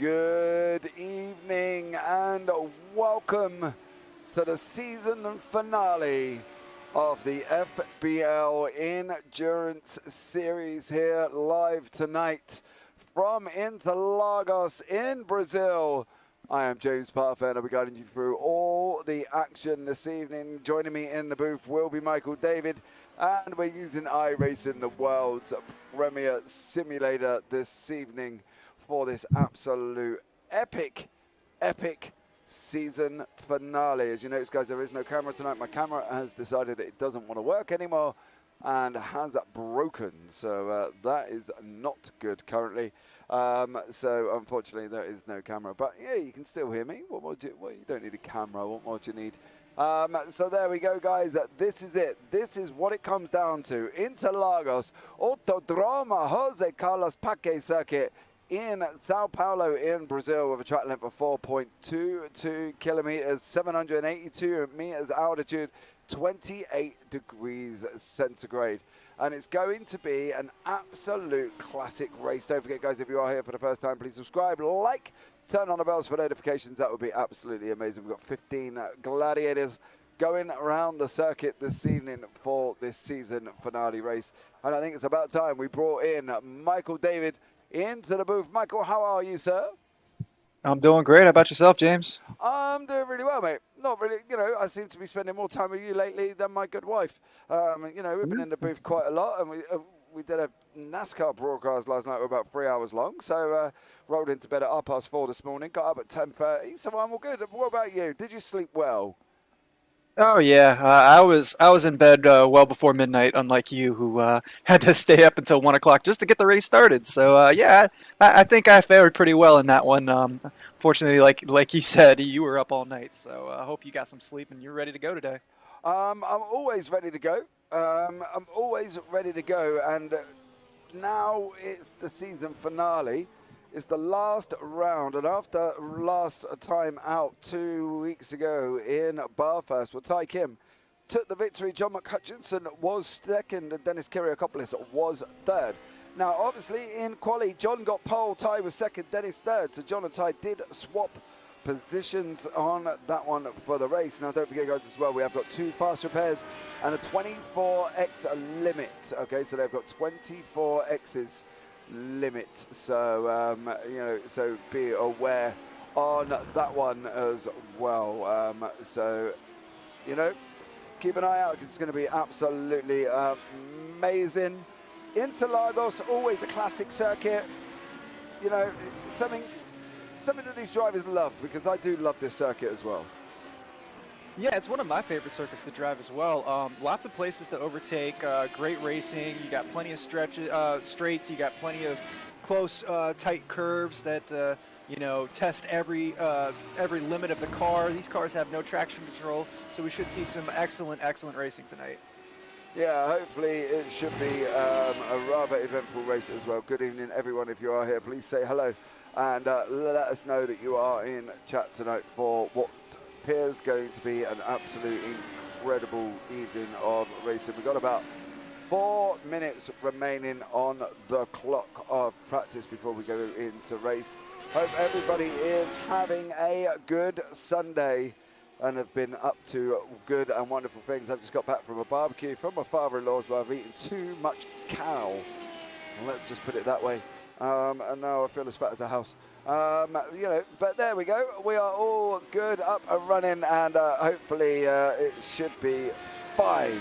Good evening and welcome to the season finale of the FBL Endurance Series here live tonight from Interlagos in Brazil. I am James Parfitt and I'll be guiding you through all the action this evening. Joining me in the booth will be Michael David, and we're using iRacing, the world's premier simulator, this evening for this absolute epic season finale. As you notice, guys, there is no camera tonight. My camera has decided that it doesn't want to work anymore and has broken, so that is not good currently. So unfortunately there is no camera, but yeah, you can still hear me. What more do you don't need a camera. What more do you need? So there we go, guys. This is it. This is what it comes down to. Interlagos, Autódromo José Carlos Paque circuit in Sao Paulo in Brazil, with a track length of 4.22 kilometers, 782 meters altitude, 28 degrees centigrade. And it's going to be an absolute classic race. Don't forget, guys, if you are here for the first time, please subscribe, like, turn on the bells for notifications. That would be absolutely amazing. We've got 15 gladiators going around the circuit this evening for this season finale race. And I think it's about time we brought in Michael David into the booth. Michael, how are you, sir? I'm doing great. How about yourself, James? I'm doing really well, mate. Not really, you know, I seem to be spending more time with you lately than my good wife. You know, we've been in the booth quite a lot, and we did a NASCAR broadcast last night, about 3 hours long. So rolled into bed at 4:30 this morning, got up at 10:30, so I'm all good. What about you? Did you sleep well? Oh yeah, I was in bed well before midnight, unlike you, who had to stay up until 1 o'clock just to get the race started. So yeah, I think I fared pretty well in that one. Fortunately, like you said, you were up all night, so I hope you got some sleep and you're ready to go today. I'm always ready to go. I'm always ready to go, and now it's the season finale. It's the last round, and after last time out 2 weeks ago in Bathurst, where Ty Kim took the victory, John McHutchinson was second, and Dennis Kyrgiakopoulos was third. Now, obviously, in quali, John got pole, Ty was second, Dennis third, so John and Ty did swap positions on that one for the race. Now, don't forget, guys, as well, we have got 2 fast repairs and a 24x limit. Okay, so they've got 24x's limit, so you know, so be aware on that one as well. So, you know, keep an eye out because it's going to be absolutely amazing. Interlagos, always a classic circuit. You know, something that these drivers love, because I do love this circuit as well. Yeah, it's one of my favorite circuits to drive as well. Lots of places to overtake, great racing. You got plenty of straights. You got plenty of close, tight curves that you know, test every limit of the car. These cars have no traction control, so we should see some excellent racing tonight. Yeah, hopefully it should be a rather eventful race as well. Good evening, everyone. If you are here, please say hello and let us know that you are in chat tonight for what appears going to be an absolute incredible evening of racing. We've got about 4 minutes remaining on the clock of practice before we go into race. Hope everybody is having a good Sunday and have been up to good and wonderful things. I've just got back from a barbecue from my father-in-law's where I've eaten too much cow. Let's just put it that way. And now I feel as fat as a house. You know, but there we go. We are all good, up and running, and hopefully it should be fine.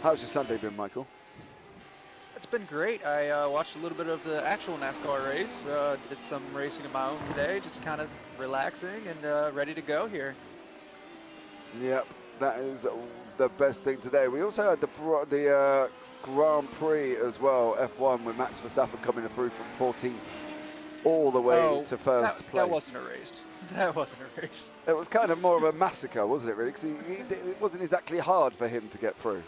How's your Sunday been, Michael? It's been great. I watched a little bit of the actual NASCAR race, did some racing of my own today, just kind of relaxing and ready to go here. Yep, that is the best thing today. We also had the Grand Prix as well, F1, with Max Verstappen coming through from 14th all the way to first place. That wasn't a race. That wasn't a race. It was kind of more of a massacre, wasn't it, really? Because it wasn't exactly hard for him to get through.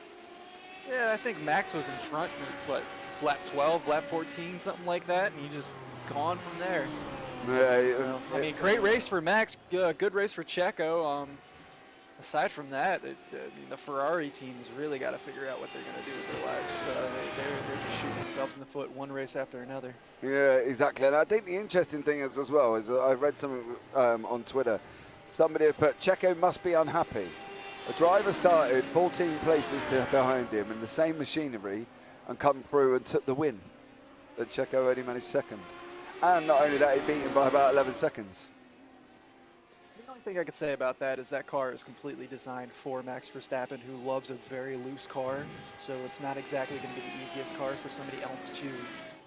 Yeah, I think Max was in front, what, lap 12, lap 14, something like that, and he just gone from there. Yeah, I mean, great race for Max, good race for Checo. aside from that, I mean, the Ferrari team's really got to figure out what they're going to do with their lives. They're just shooting themselves in the foot one race after another. Yeah, exactly. And I think the interesting thing is as well is I read something on Twitter. Somebody had put, Checo must be unhappy. A driver started 14 places behind him in the same machinery and come through and took the win. But Checo only managed second. And not only that, he beat him by about 11 seconds. The only thing I could say about that is that car is completely designed for Max Verstappen, who loves a very loose car. So it's not exactly going to be the easiest car for somebody else to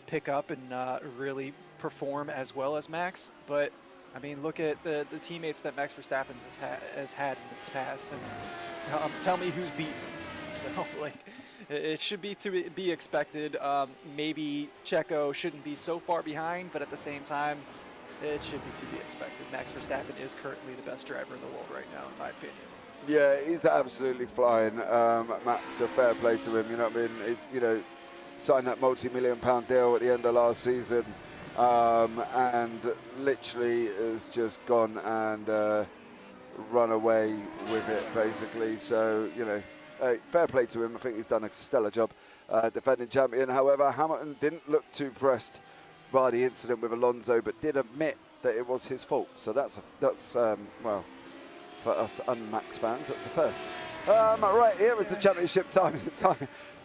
pick up and really perform as well as Max. But I mean, look at the teammates that Max Verstappen has had in this past, and tell me who's beaten. So, like, it should be to be expected. Maybe Checo shouldn't be so far behind, but at the same time, it should be to be expected. Max Verstappen is currently the best driver in the world right now, in my opinion. Yeah, he's absolutely flying. Max, a fair play to him. You know what I mean? Signed that multi-million-pound deal at the end of last season. And literally has just gone and run away with it, basically. So, fair play to him. I think he's done a stellar job defending champion. However, Hamilton didn't look too pressed by the incident with Alonso, but did admit that it was his fault. So that's well, for us un-Max fans, that's the first. Right, here is the championship time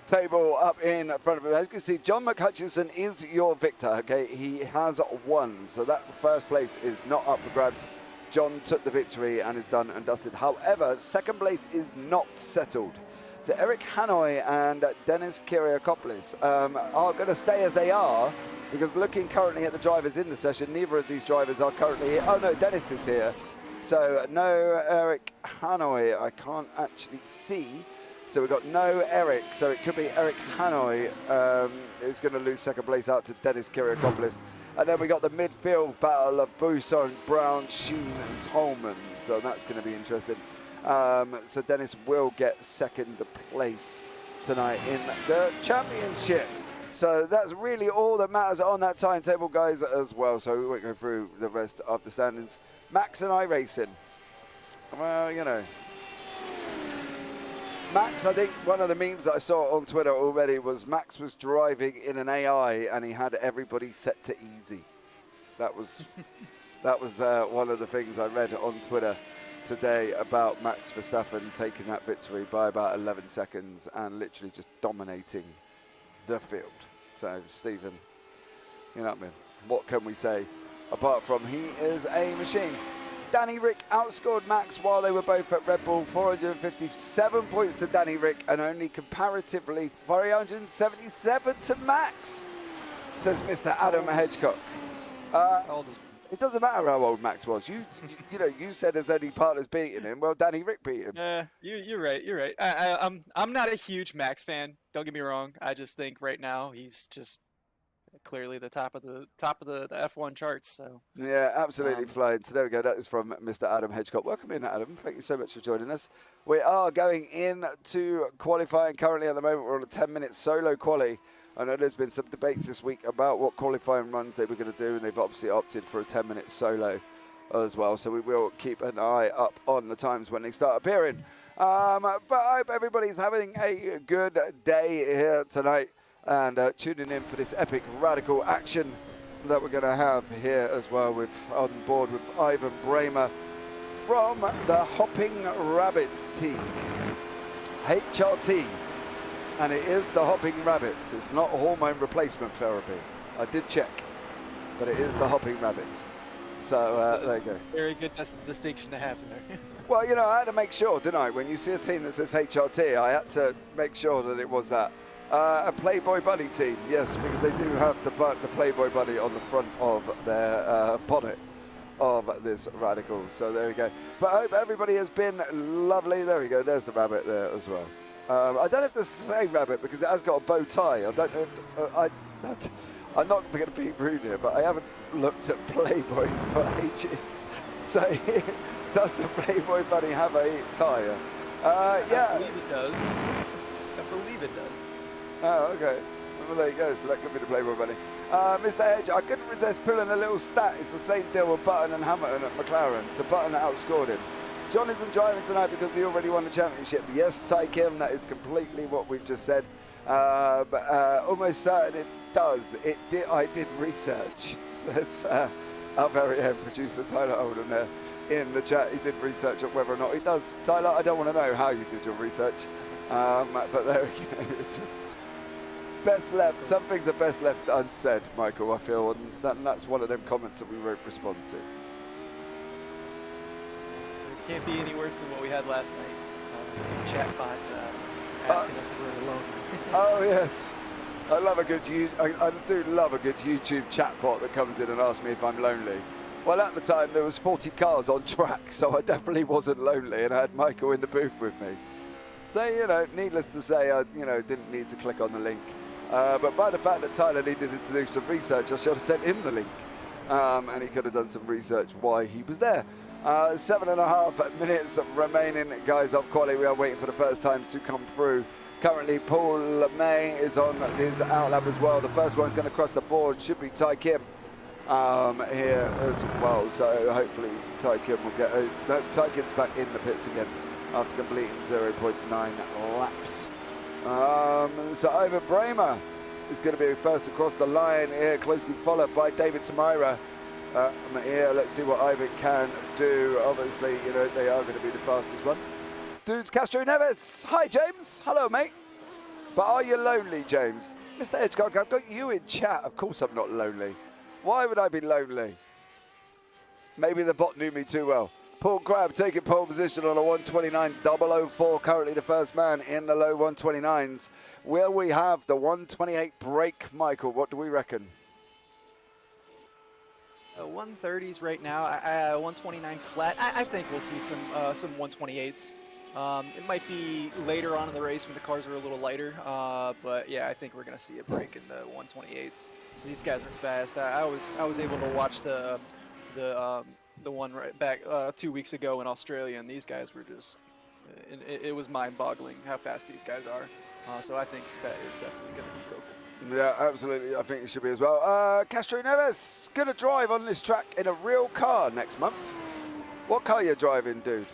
table up in front of him. As you can see, John McHutchinson is your victor. Okay, he has won, so that first place is not up for grabs. John took the victory and is done and dusted. However, second place is not settled. So Eric Hanoi and Dennis Kiriakopoulos are going to stay as they are, because looking currently at the drivers in the session, neither of these drivers are currently here. Oh no, Dennis is here. So no Eric Hanoi, I can't actually see. So we've got no Eric, so it could be Eric Hanoi who's going to lose second place out to Dennis Kiriakopoulos. And then we got the midfield battle of Buson, Brown, Sheen and Tolman. So that's going to be interesting. So Dennis will get second place tonight in the championship. So that's really all that matters on that timetable, guys, as well. So we won't go through the rest of the standings. Max and I racing. Well, Max, I think one of the memes that I saw on Twitter already was Max was driving in an AI and he had everybody set to easy. That was one of the things I read on Twitter today about Max Verstappen taking that victory by about 11 seconds and literally just dominating the field. So, Stephen, you know what I mean? What can we say apart from he is a machine? Danny Rick outscored Max while they were both at Red Bull, 457 points to Danny Rick and only comparatively 477 to Max, says Mr. Adam Hedgecock. It doesn't matter how old Max was. You said there's only partners beating him. Well, Danny Rick beat him. You're right. You're right. I'm not a huge Max fan. Don't get me wrong. I just think right now he's just clearly the top of the F1 charts. So yeah, absolutely flying. So there we go. That is from Mr. Adam Hedgecock. Welcome in, Adam. Thank you so much for joining us. We are going into qualifying currently at the moment. We're on a 10-minute solo quali. I know there's been some debates this week about what qualifying runs they were going to do, and they've obviously opted for a 10-minute solo as well. So we will keep an eye up on the times when they start appearing. But I hope everybody's having a good day here tonight and tuning in for this epic radical action that we're going to have here as well on board with Ivan Bramer from the Hopping Rabbits team, HRT, and it is the Hopping Rabbits. It's not hormone replacement therapy. I did check, but it is the Hopping Rabbits. So there you go. Very good distinction to have there. Well, I had to make sure, didn't I? When you see a team that says HRT, I had to make sure that it was that. A Playboy Bunny team, yes, because they do have the Playboy Bunny on the front of their bonnet of this radical. So there we go. But I hope everybody has been lovely. There we go. There's the rabbit there as well. I don't have to say rabbit because it has got a bow tie. I don't know if I'm not going to be rude here, but I haven't looked at Playboy for ages. So does the Playboy Bunny have a tie? Yeah. I believe it does. I believe it does. Oh, okay. Well, there you go. So that could be the Playboy Bunny. Mr. Edge, I couldn't resist pulling a little stat. It's the same deal with Button and Hamilton at McLaren. So Button outscored him. John isn't driving tonight because he already won the championship. Yes, Ty Kim, that is completely what we've just said. But almost certain it does. I did research. Says our very own producer Tyler Oldham there in the chat. He did research on whether or not he does. Tyler, I don't want to know how you did your research. But there we go. It's just best left. Some things are best left unsaid, Michael, I feel. And that's one of them comments that we won't respond to. It can't be any worse than what we had last night. Chatbot asking us if we're alone. Oh, yes. I love a good I do love a good YouTube chatbot that comes in and asks me if I'm lonely. Well, at the time, there was 40 cars on track, so I definitely wasn't lonely, and I had Michael in the booth with me. So, you know, needless to say, I, didn't need to click on the link. But by the fact that Tyler needed to do some research, I should have sent him the link. And he could have done some research why he was there. 7.5 minutes remaining, guys, of quality. We are waiting for the first times to come through. Currently, Paul LeMay is on his outlap as well. The first one going to cross the board should be Ty Kim here as well. So hopefully Ty Kim will get... no, Ty Kim's back in the pits again after completing 0.9 laps. So Ivan Bramer is going to be first across the line here, closely followed by David Tamira. Here, let's see what Ivan can do. Obviously, they are going to be the fastest one. Dudes Castro Neves. Hi, James. Hello, mate. But are you lonely, James? Mr. Edgecock, I've got you in chat. Of course I'm not lonely. Why would I be lonely? Maybe the bot knew me too well. Paul Crabb taking pole position on a 129.004. Currently the first man in the low 129s. Will we have the 128 break, Michael? What do we reckon? 130s right now, 129 flat. I think we'll see some 128s. It might be later on in the race when the cars are a little lighter, but yeah, I think we're going to see a break in the 128s. These guys are fast. I was able to watch the one right back 2 weeks ago in Australia, and these guys were just it was mind-boggling how fast these guys are. So I think that is definitely going to be broken. Yeah, absolutely. I think it should be as well. Castro Neves going to drive on this track in a real car next month. What car are you driving, dude?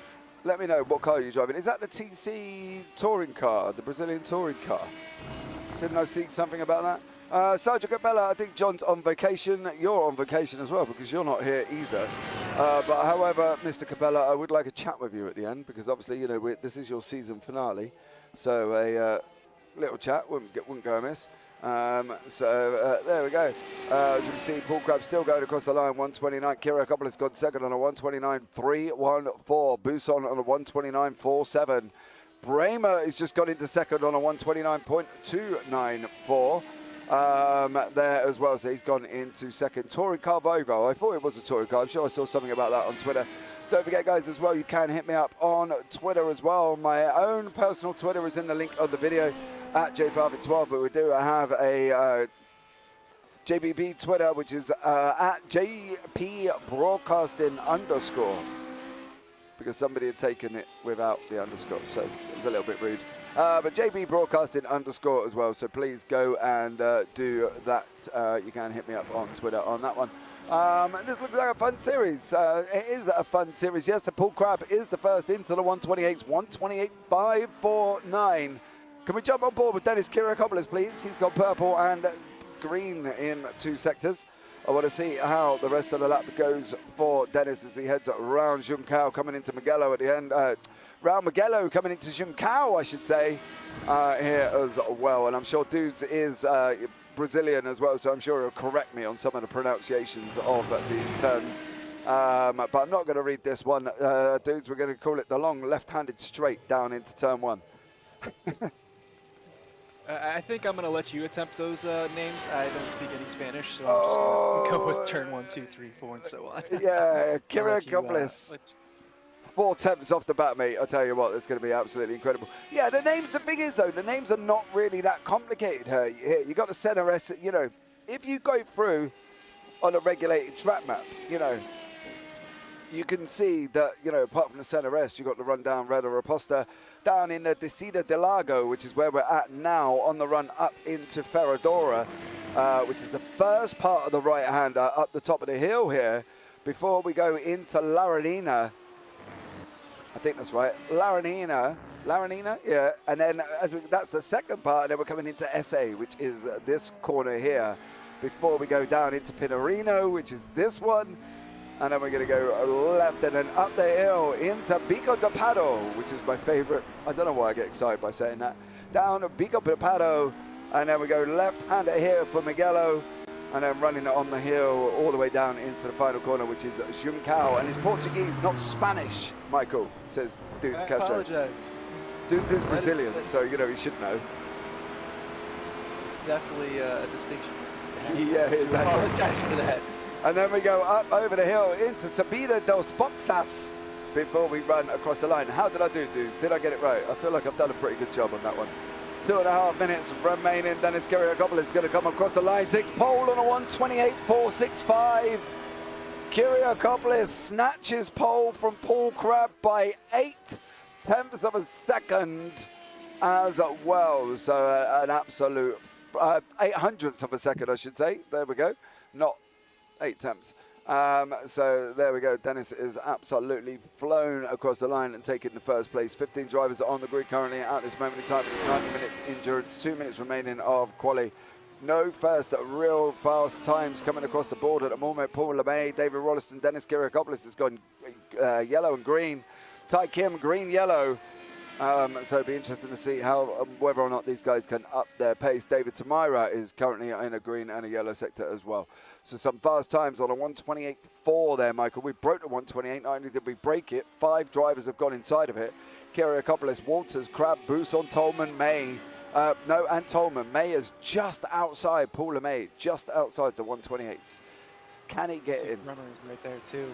Let me know what car you're driving. Is that the TC touring car, the Brazilian touring car? Didn't I see something about that? Sergio Capella, I think John's on vacation. You're on vacation as well because you're not here either. But however, Mr. Capella, I would like a chat with you at the end because obviously, this is your season finale. So a little chat wouldn't go amiss. There we go. As you can see, Paul Crabb still going across the line, 129. Kira Koppel has gone second on a 129.314. Buson on a 129.47. Bramer has just got into second on a 129.294. There as well, so he's gone into second. Touring car Volvo. I thought it was a touring car. I'm sure I saw something about that on Twitter. Don't forget, guys, as well, you can hit me up on Twitter as well. My own personal Twitter is in the link of the video at jparfitt12, but we do have a JBB Twitter, which is at JPBroadcasting_, because somebody had taken it without the underscore, so it was a little bit rude. But JB Broadcasting _ as well, so please go and do that. You can hit me up on Twitter on that one. This looks like a fun series. It is a fun series. Yes, so Paul Crabb is the first into the 128s, 128.549. Can we jump on board with Dennis Kiriakopoulos, please? He's got purple and green in 2 sectors. I want to see how the rest of the lap goes for Dennis as he heads around Juncao, coming into Mugello at the end. Round Mugello coming into Juncao, I should say, here as well. And I'm sure Dudes is Brazilian as well, so I'm sure he'll correct me on some of the pronunciations of these turns. But I'm not going to read this one. Dudes, we're going to call it the long left-handed straight down into turn 1. I think I'm going to let you attempt those names. I don't speak any Spanish, so I'm just going to go with turn 1, 2, 3, 4, and so on. Yeah, Kiriakopoulos. 4 attempts off the bat, mate. I'll tell you what, it's going to be absolutely incredible. Yeah, the names, the thing is, though, the names are not really that complicated here. You got the center S, if you go through on a regulated track map, you can see that, apart from the center S, you've got the run down Red or Raposta down in the Descida del Lago, which is where we're at now on the run up into Ferradura, which is the first part of the right-hander up the top of the hill here before we go into La Arena. I think that's right. Laranina, yeah. And then that's the second part, and then we're coming into SA, which is this corner here, before we go down into Pinorino, which is this one. And then we're going to go left and then up the hill into Bico de Pado, which is my favorite. I don't know why I get excited by saying that. Down to Bico de Pado, and then we go left-hander here for Miguelo, and then running on the hill all the way down into the final corner, which is Juncao. And it's Portuguese, not Spanish, Michael, says Dudes Castro. I apologize. Dudes is Brazilian, so, you know, you should know. It's definitely a distinction. Yeah, exactly. I apologize for that. And then we go up over the hill into Subida dos Boxas before we run across the line. How did I do, dudes? Did I get it right? I feel like I've done a pretty good job on that one. 2.5 minutes remaining. Dennis Kiriakopoulos is going to come across the line. Takes pole on a 1:28.465. Kiriakopoulos snatches pole from Paul Crabb by 0.8 of a second as well. So an absolute 0.08 of a second, I should say. There we go. Not 0.8. So there we go. Dennis is absolutely flown across the line and taken the first place. 15 drivers on the grid currently at this moment in time. It's 90 minutes endurance, 2 minutes remaining of quali. No first real fast times coming across the board at the moment. Paul LeMay, David Rolliston, Dennis Kiriakopoulos has gone yellow and green. Ty Kim, green, yellow. So it'd be interesting to see how whether or not these guys can up their pace. David Tamira is currently in a green and a yellow sector as well. So some fast times on a 1:28.4 there, Michael. We broke the 1:28. Not only did we break it, 5 drivers have gone inside of it. Kiriakopoulos, Walters, Crabb, Buson, Tolman, May. And Tolman. May is just outside Paul May, just outside the 1:28s. Can he get in? Runners right there too.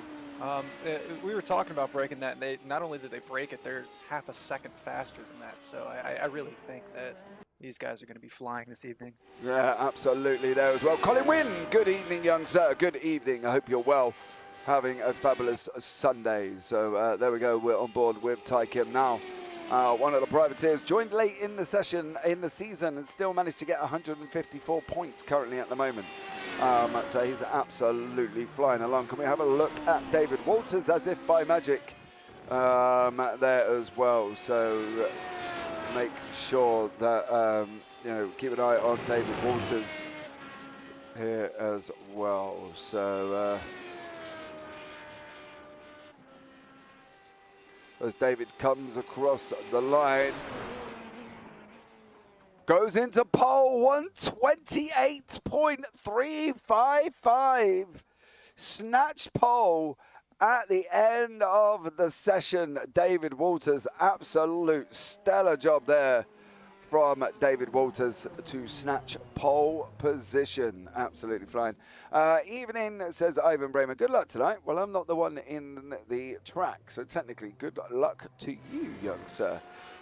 We were talking about breaking that, and they not only did they break it, they're half a second faster than that. So I really think that these guys are going to be flying this evening. Yeah, absolutely there as well. Colin Wynn, good evening, young sir. Good evening. I hope you're well, having a fabulous Sunday. So there we go. We're on board with Ty Kim now. One of the privateers joined late in the session, in the season, and still managed to get 154 points currently at the moment. So he's absolutely flying along. Can we have a look at David Walters, as if by magic, there as well? So make sure that, you know, keep an eye on David Walters here as well. So as David comes across the line, goes into pole, 1:28.355. Snatched pole at the end of the session. David Walters, absolute stellar job there from David Walters to snatch pole position. Absolutely flying. Evening, says Ivan Bramer. Good luck tonight. Well, I'm not the one in the track, so technically good luck to you, young sir.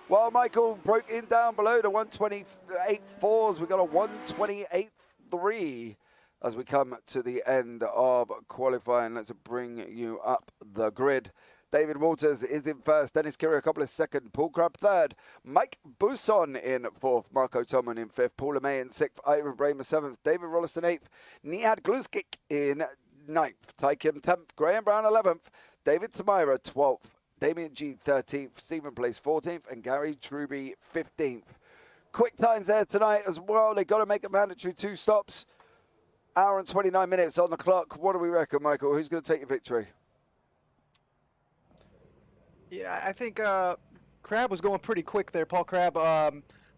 Well, Michael broke in down below the 1:28.4s. We got a 1:28.3 as we come to the end of qualifying. Let's bring you up the grid. David Walters is in first. Dennis Kiriakopoulos second. Paul Crabb third. Mike Buson in fourth. Marco Toman in fifth. Paul LeMay in sixth. Ivan Bramer seventh. David Rolliston eighth. Nihat Gluzkic in ninth. Ty Kim 10th. Graham Brown 11th. David Tamira 12th. Damien G 13th. Stephen Place 14th. And Gary Truby 15th. Quick times there tonight as well. They've got to make a mandatory 2 stops. Hour and 29 minutes on the clock. What do we reckon, Michael? Who's going to take your victory? Yeah, I think Crabb was going pretty quick there, Paul Crabb.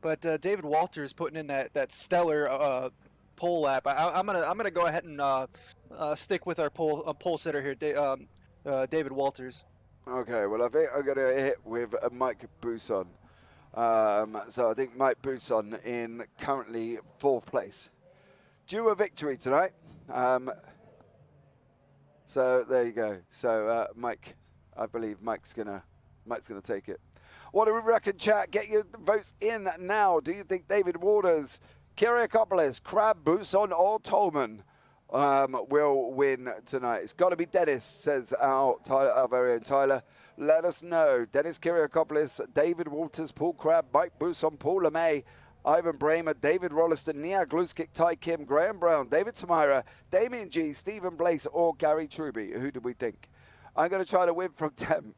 But David Walters putting in that stellar pole lap. I'm gonna go ahead and stick with our pole sitter here, David Walters. Okay, well I think I'm gonna hit with Mike Buson. So I think Mike Buson in currently 4th place. Due a victory tonight. So there you go. So Mike. I believe Mike's gonna take it. What do we reckon, chat? Get your votes in now. Do you think David Walters, Kiriakopoulos, Crabb, Buson, or Tolman will win tonight? It's got to be Dennis, says our very own Tyler. Let us know. Dennis Kiriakopoulos, David Walters, Paul Crabb, Mike Buson, Paul LeMay, Ivan Bramer, David Rolliston, Nia Gluzkic, Ty Kim, Graham Brown, David Tamira, Damien G, Stephen Blaise, or Gary Truby. Who do we think? I'm going to try to win from 10th.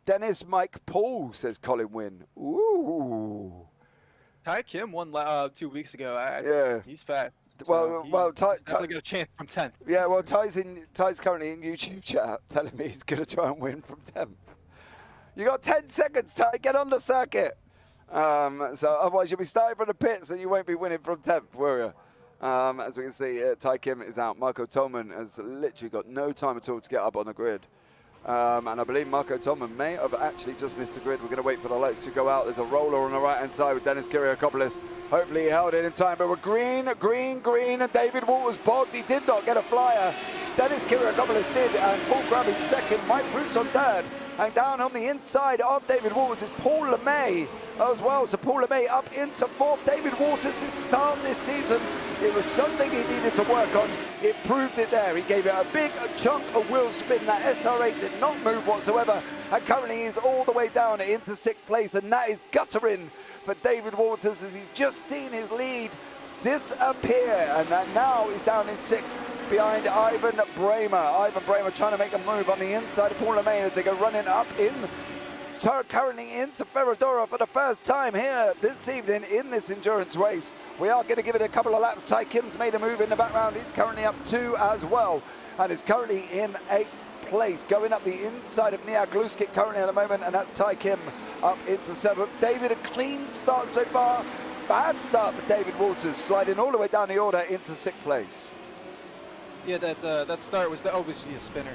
Dennis Mike Paul, says Colin Wynn. Ooh. Ty Kim won 2 weeks ago. Yeah. He's fat. Well, he's definitely got a chance from 10th. Yeah, well, Ty's currently in YouTube chat telling me he's going to try and win from 10th. You got 10 seconds, Ty. Get on the circuit. So otherwise you'll be starting from the pits and you won't be winning from 10th, will you? As we can see, Ty Kim is out. Marco Tolman has literally got no time at all to get up on the grid. And I believe Marco Tolman may have actually just missed the grid. We're going to wait for the lights to go out. There's a roller on the right-hand side with Dennis Kiriakopoulos. Hopefully he held it in time, but we're green, and David Walters bogged. He did not get a flyer. Dennis Kiriakopoulos did, and Paul Crabb is second. Mike Bruce on third. And down on the inside of David Walters is Paul LeMay as well. So Paul LeMay up into fourth. David Walters' start this season, it was something he needed to work on. It proved it there. He gave it a big chunk of wheel spin. That SR8 did not move whatsoever. And currently is all the way down into sixth place. And that is guttering for David Walters as we've just seen his lead disappear. And that now is down in sixth behind Ivan Bramer. Ivan Bramer trying to make a move on the inside of Paul LeMay as they go running up in. So currently into Ferradura for the first time here this evening in this endurance race. We are going to give it a couple of laps. Ty Kim's made a move in the background. He's currently up 2 as well. And is currently in 8th place. Going up the inside of Nia Gluskic currently at the moment. And that's Ty Kim up into 7th. David, a clean start so far. Bad start for David Walters, sliding all the way down the order into 6th place. Yeah, that start was obviously a spinner.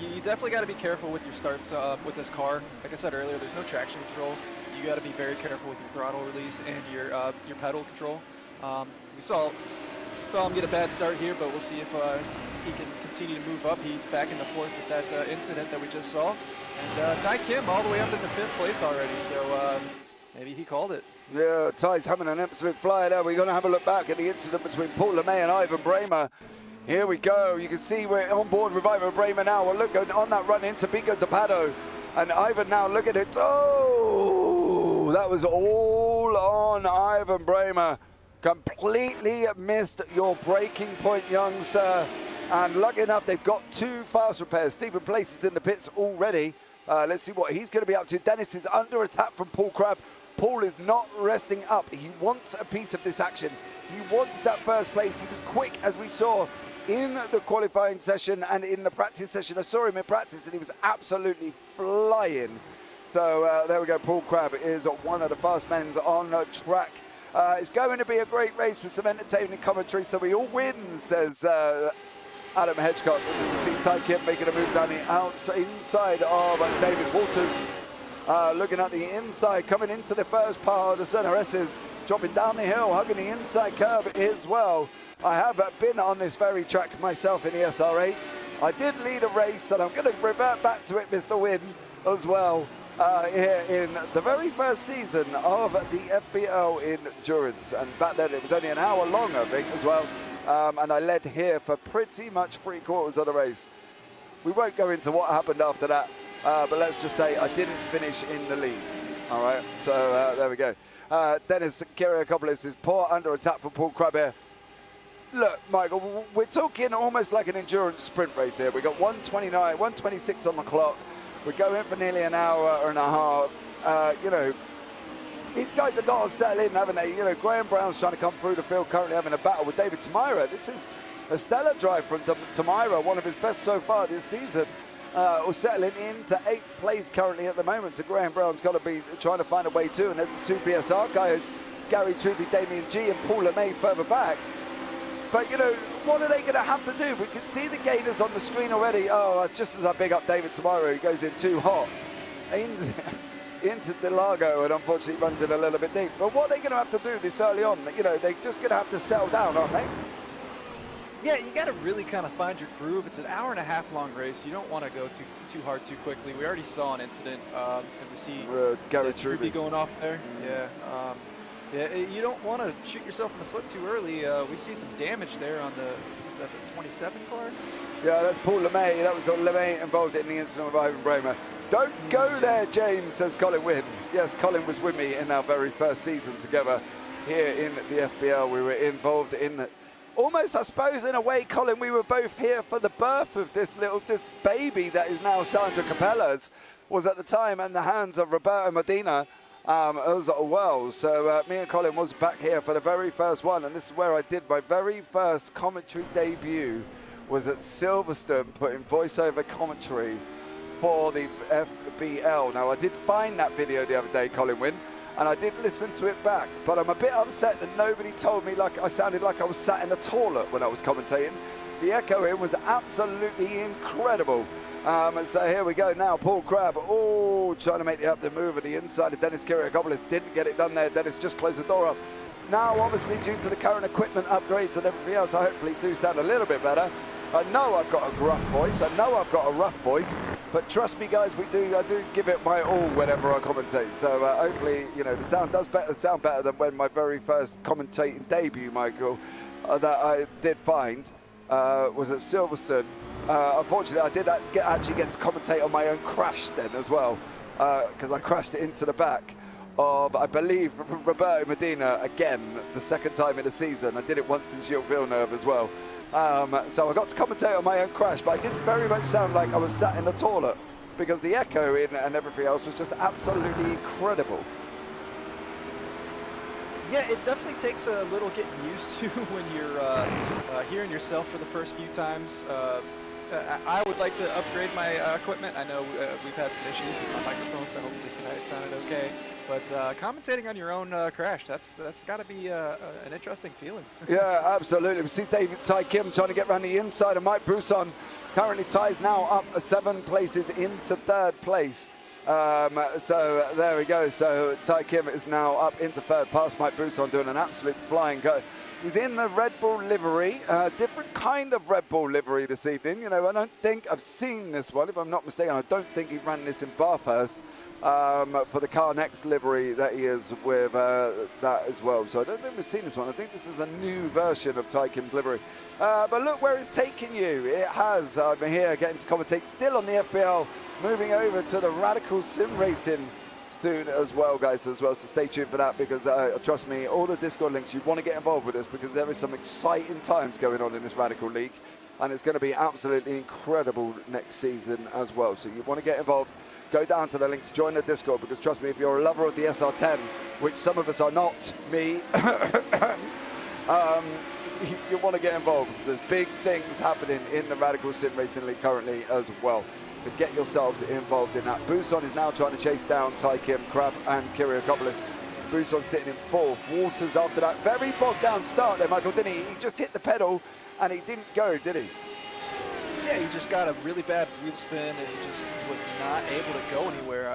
You definitely got to be careful with your starts with this car. Like I said earlier, there's no traction control, so you got to be very careful with your throttle release and your pedal control. We saw him get a bad start here, but we'll see if he can continue to move up. He's back in the 4th with that incident that we just saw. And Ty Kim all the way up into 5th place already, so maybe he called it. Yeah, Ty's having an absolute flyer there. We're going to have a look back at the incident between Paul LeMay and Ivan Bramer. Here we go. You can see we're on board with Ivan Bramer now. We're looking on that run into Pico de Pado. And Ivan now, look at it. Oh, that was all on Ivan Bramer. Completely missed your braking point, young sir. And lucky enough, they've got 2 fast repairs. Stephen Place is in the pits already. Let's see what he's going to be up to. Dennis is under attack from Paul Crabb. Paul is not resting up. He wants a piece of this action. He wants that first place. He was quick, as we saw in the qualifying session and in the practice session. I saw him in practice and he was absolutely flying. So there we go. Paul Crabb is one of the fast men on track. It's going to be a great race with some entertaining commentary, so we all win, says Adam Hedgecock. You can see Ty Kim making a move down the inside of David Walters. Looking at the inside, coming into the first part of the center S's, dropping down the hill, hugging the inside curb as well. I have been on this very track myself in the SR8. I did lead a race, and I'm going to revert back to it, Mr. Wynn, as well, here in the very first season of the FBL Endurance. And back then, it was only an hour long, I think, as well. And I led here for pretty much 3/4 of the race. We won't go into what happened after that. But let's just say I didn't finish in the lead. All right, so there we go. Dennis Kiriakopoulos is poor under attack from Paul Crabb here. Look, Michael, we're talking almost like an endurance sprint race here. We've got 1:29, 1:26 on the clock. We're going for nearly an hour and a half. You know, these guys have got to settle in, haven't they? You know, Graham Brown's trying to come through the field, currently having a battle with David Tamira. This is a stellar drive from Tamira, one of his best so far this season. Or settling into 8th place currently at the moment. So Graham Brown's got to be trying to find a way too. And there's the 2 PSR guys, Gary Truby, Damien G, and Paul LeMay further back. But, you know, what are they going to have to do? We can see the gainers on the screen already. Oh, that's just as I big up David tomorrow. He goes in too hot into Delago and unfortunately runs in a little bit deep. But what are they going to have to do this early on? You know, they're just going to have to settle down, aren't they? Yeah, you got to really kind of find your groove. It's an hour-and-a-half long race. You don't want to go too hard too quickly. We already saw an incident, and we see Gary Truby going off there. Yeah, you don't want to shoot yourself in the foot too early. We see some damage there on is that the 27 car? Yeah, that's Paul LeMay. That was LeMay involved in the incident with Ivan Bramer. Don't go there, James, says Colin Wynn. Yes, Colin was with me in our very first season together here in the FBL. We were involved in almost, I suppose, in a way, Colin, we were both here for the birth of this baby that is now Sandra Capella's, was at the time in the hands of Roberto Medina as well. So me and Colin was back here for the very first one, and this is where I did my very first commentary debut, was at Silverstone, putting voiceover commentary for the FBL. Now, I did find that video the other day, Colin Wynn, and I did listen to it back, but I'm a bit upset that nobody told me like I sounded like I was sat in a toilet when I was commentating. The echoing was absolutely incredible. So here we go now, Paul Crabb, trying to make the move at the inside of Dennis Kiriakopoulos. Didn't get it done there. Dennis just closed the door up. Now, obviously, due to the current equipment upgrades and everything else, I hopefully do sound a little bit better. I know I've got a gruff voice. I know I've got a rough voice. But trust me, guys, I do give it my all whenever I commentate. So hopefully, you know, the sound does sound better than when my very first commentating debut, Michael, that I did find was at Silverstone. Unfortunately, I did actually get to commentate on my own crash then as well, because I crashed it into the back of, I believe, Roberto Medina again, the second time in the season. I did it once in Gilles Villeneuve as well. So I got to commentate on my own crash, but I did very much sound like I was sat in the toilet because the echo in and everything else was just absolutely incredible. Yeah, it definitely takes a little getting used to when you're hearing yourself for the first few times. I would like to upgrade my equipment. I know we've had some issues with my microphone, so hopefully tonight it sounded okay. But commentating on your own crash, that's got to be an interesting feeling. Yeah, absolutely. We see Ty Kim trying to get around the inside of Mike Brousson. Currently ties now up 7 places into 3rd place. So there we go. So Ty Kim is now up into 3rd, past Mike Brousson, doing an absolute flying go. He's in the Red Bull livery, different kind of Red Bull livery this evening. You know, I don't think I've seen this one, if I'm not mistaken. I don't think he ran this in Bathurst for the Car Next livery that he is with that as well. So I don't think we've seen this one. I think this is a new version of Ty Kim's livery. But look where it's taken you. It has. I'm here getting to commentate still on the FBL, moving over to the Radical Sim Racing soon as well, guys, so stay tuned for that, because trust me, all the Discord links, you want to get involved with this, because there is some exciting times going on in this Radical League, and it's going to be absolutely incredible next season as well. So you want to get involved, go down to the link to join the Discord, because trust me, if you're a lover of the SR10, which some of us are not, me, you want to get involved, because there's big things happening in the Radical Sim Racing League currently as well. To get yourselves involved in that. Brousson is now trying to chase down Ty Kim, Crabb and Kiriakopoulos. Brousson sitting in 4th. Waters after that very bogged down start there, Michael, didn't he? He just hit the pedal and he didn't go, did he? Yeah, he just got a really bad wheel spin and just was not able to go anywhere.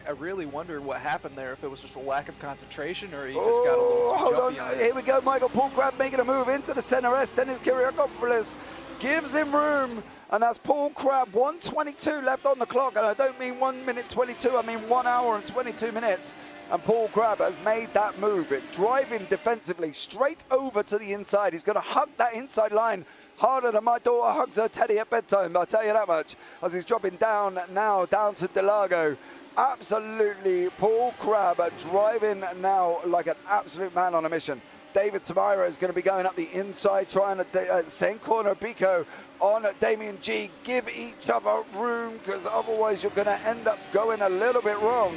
I really wonder what happened there, if it was just a lack of concentration or he just got a little too jumpy on it. Here we go, Michael. Paul Crabb making a move into the center S. Dennis Kiriakopoulos gives him room. And that's Paul Crabb, 1:22 left on the clock. And I don't mean 1 minute 22, I mean 1 hour and 22 minutes. And Paul Crabb has made that move. Driving defensively straight over to the inside. He's going to hug that inside line harder than my daughter hugs her teddy at bedtime, I'll tell you that much. As he's dropping down now, down to Delago. Absolutely, Paul Crabb driving now like an absolute man on a mission. David Tamira is going to be going up the inside, trying to same corner Biko on Damien G. Give each other room, because otherwise you're going to end up going a little bit wrong.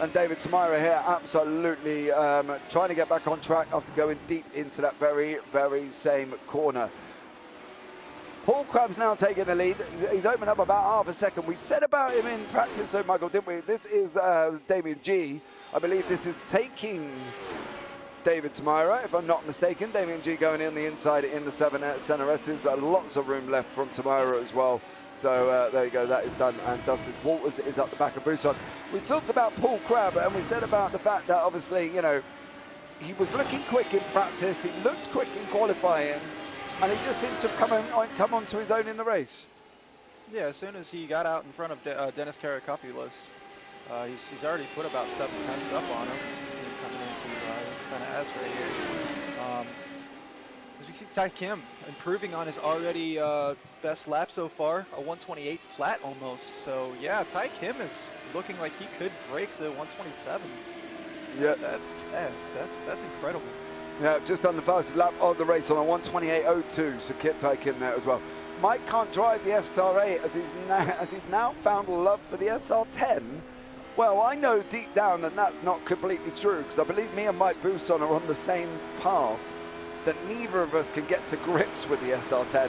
And David Tamira here absolutely trying to get back on track after going deep into that very, very same corner. Paul Crabb's now taking the lead. He's opened up about half a second. We said about him in practice, so Michael, didn't we? This is Damien G. I believe this is taking David Tamira, if I'm not mistaken. Damien G going in the inside in the center S's. Lots of room left from Tamira as well. So there you go, that is done. And Dustin Walters is up the back of Brousson. We talked about Paul Crabb, and we said about the fact that obviously, you know, he was looking quick in practice. He looked quick in qualifying. And he just seems to come onto his own in the race. Yeah, as soon as he got out in front of Dennis Kiriakopoulos, he's already put about 7/10 up on him. As we see him coming into Santa S right here. As we see Ty Kim improving on his already best lap so far, a 128 flat almost. So yeah, Ty Kim is looking like he could break the 127s. Yeah, that's fast. That's incredible. Yeah, just done the fastest lap of the race on a 1:28.02, so Kit Tyke in there as well. Mike can't drive the SR8 as he's now found love for the SR10. Well, I know deep down that that's not completely true, because I believe me and Mike Buson are on the same path, that neither of us can get to grips with the SR10.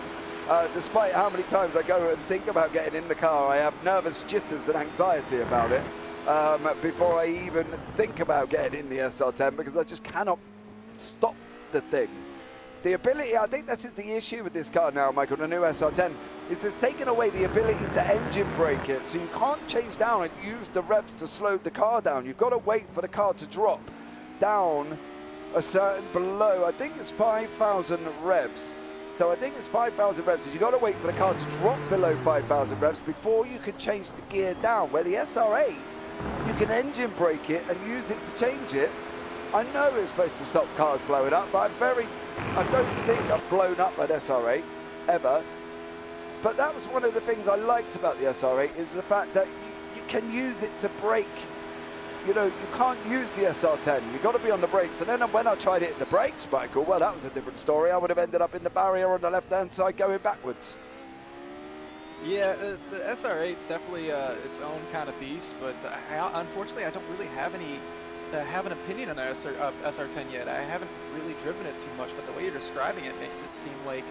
Despite how many times I go and think about getting in the car, I have nervous jitters and anxiety about it before I even think about getting in the SR10, because I just cannot stop the thing. The ability, I think this is the issue with this car now, Michael, the new SR10, is it's taken away the ability to engine brake it, so you can't change down and use the revs to slow the car down. You've got to wait for the car to drop down a certain below, I think it's 5,000 revs. So I think it's 5,000 revs, so you've got to wait for the car to drop below 5,000 revs before you can change the gear down, where the SR8, you can engine brake it and use it to change it. I know it's supposed to stop cars blowing up, but I don't think I've blown up an SR8 ever. But that was one of the things I liked about the SR8, is the fact that you can use it to brake. You know, you can't use the SR10. You've got to be on the brakes. And then when I tried it in the brakes, Michael, well, that was a different story. I would have ended up in the barrier on the left-hand side going backwards. Yeah, the SR8's definitely its own kind of beast, but unfortunately, I don't really have an opinion on SR10 yet. I haven't really driven it too much, but the way you're describing it makes it seem like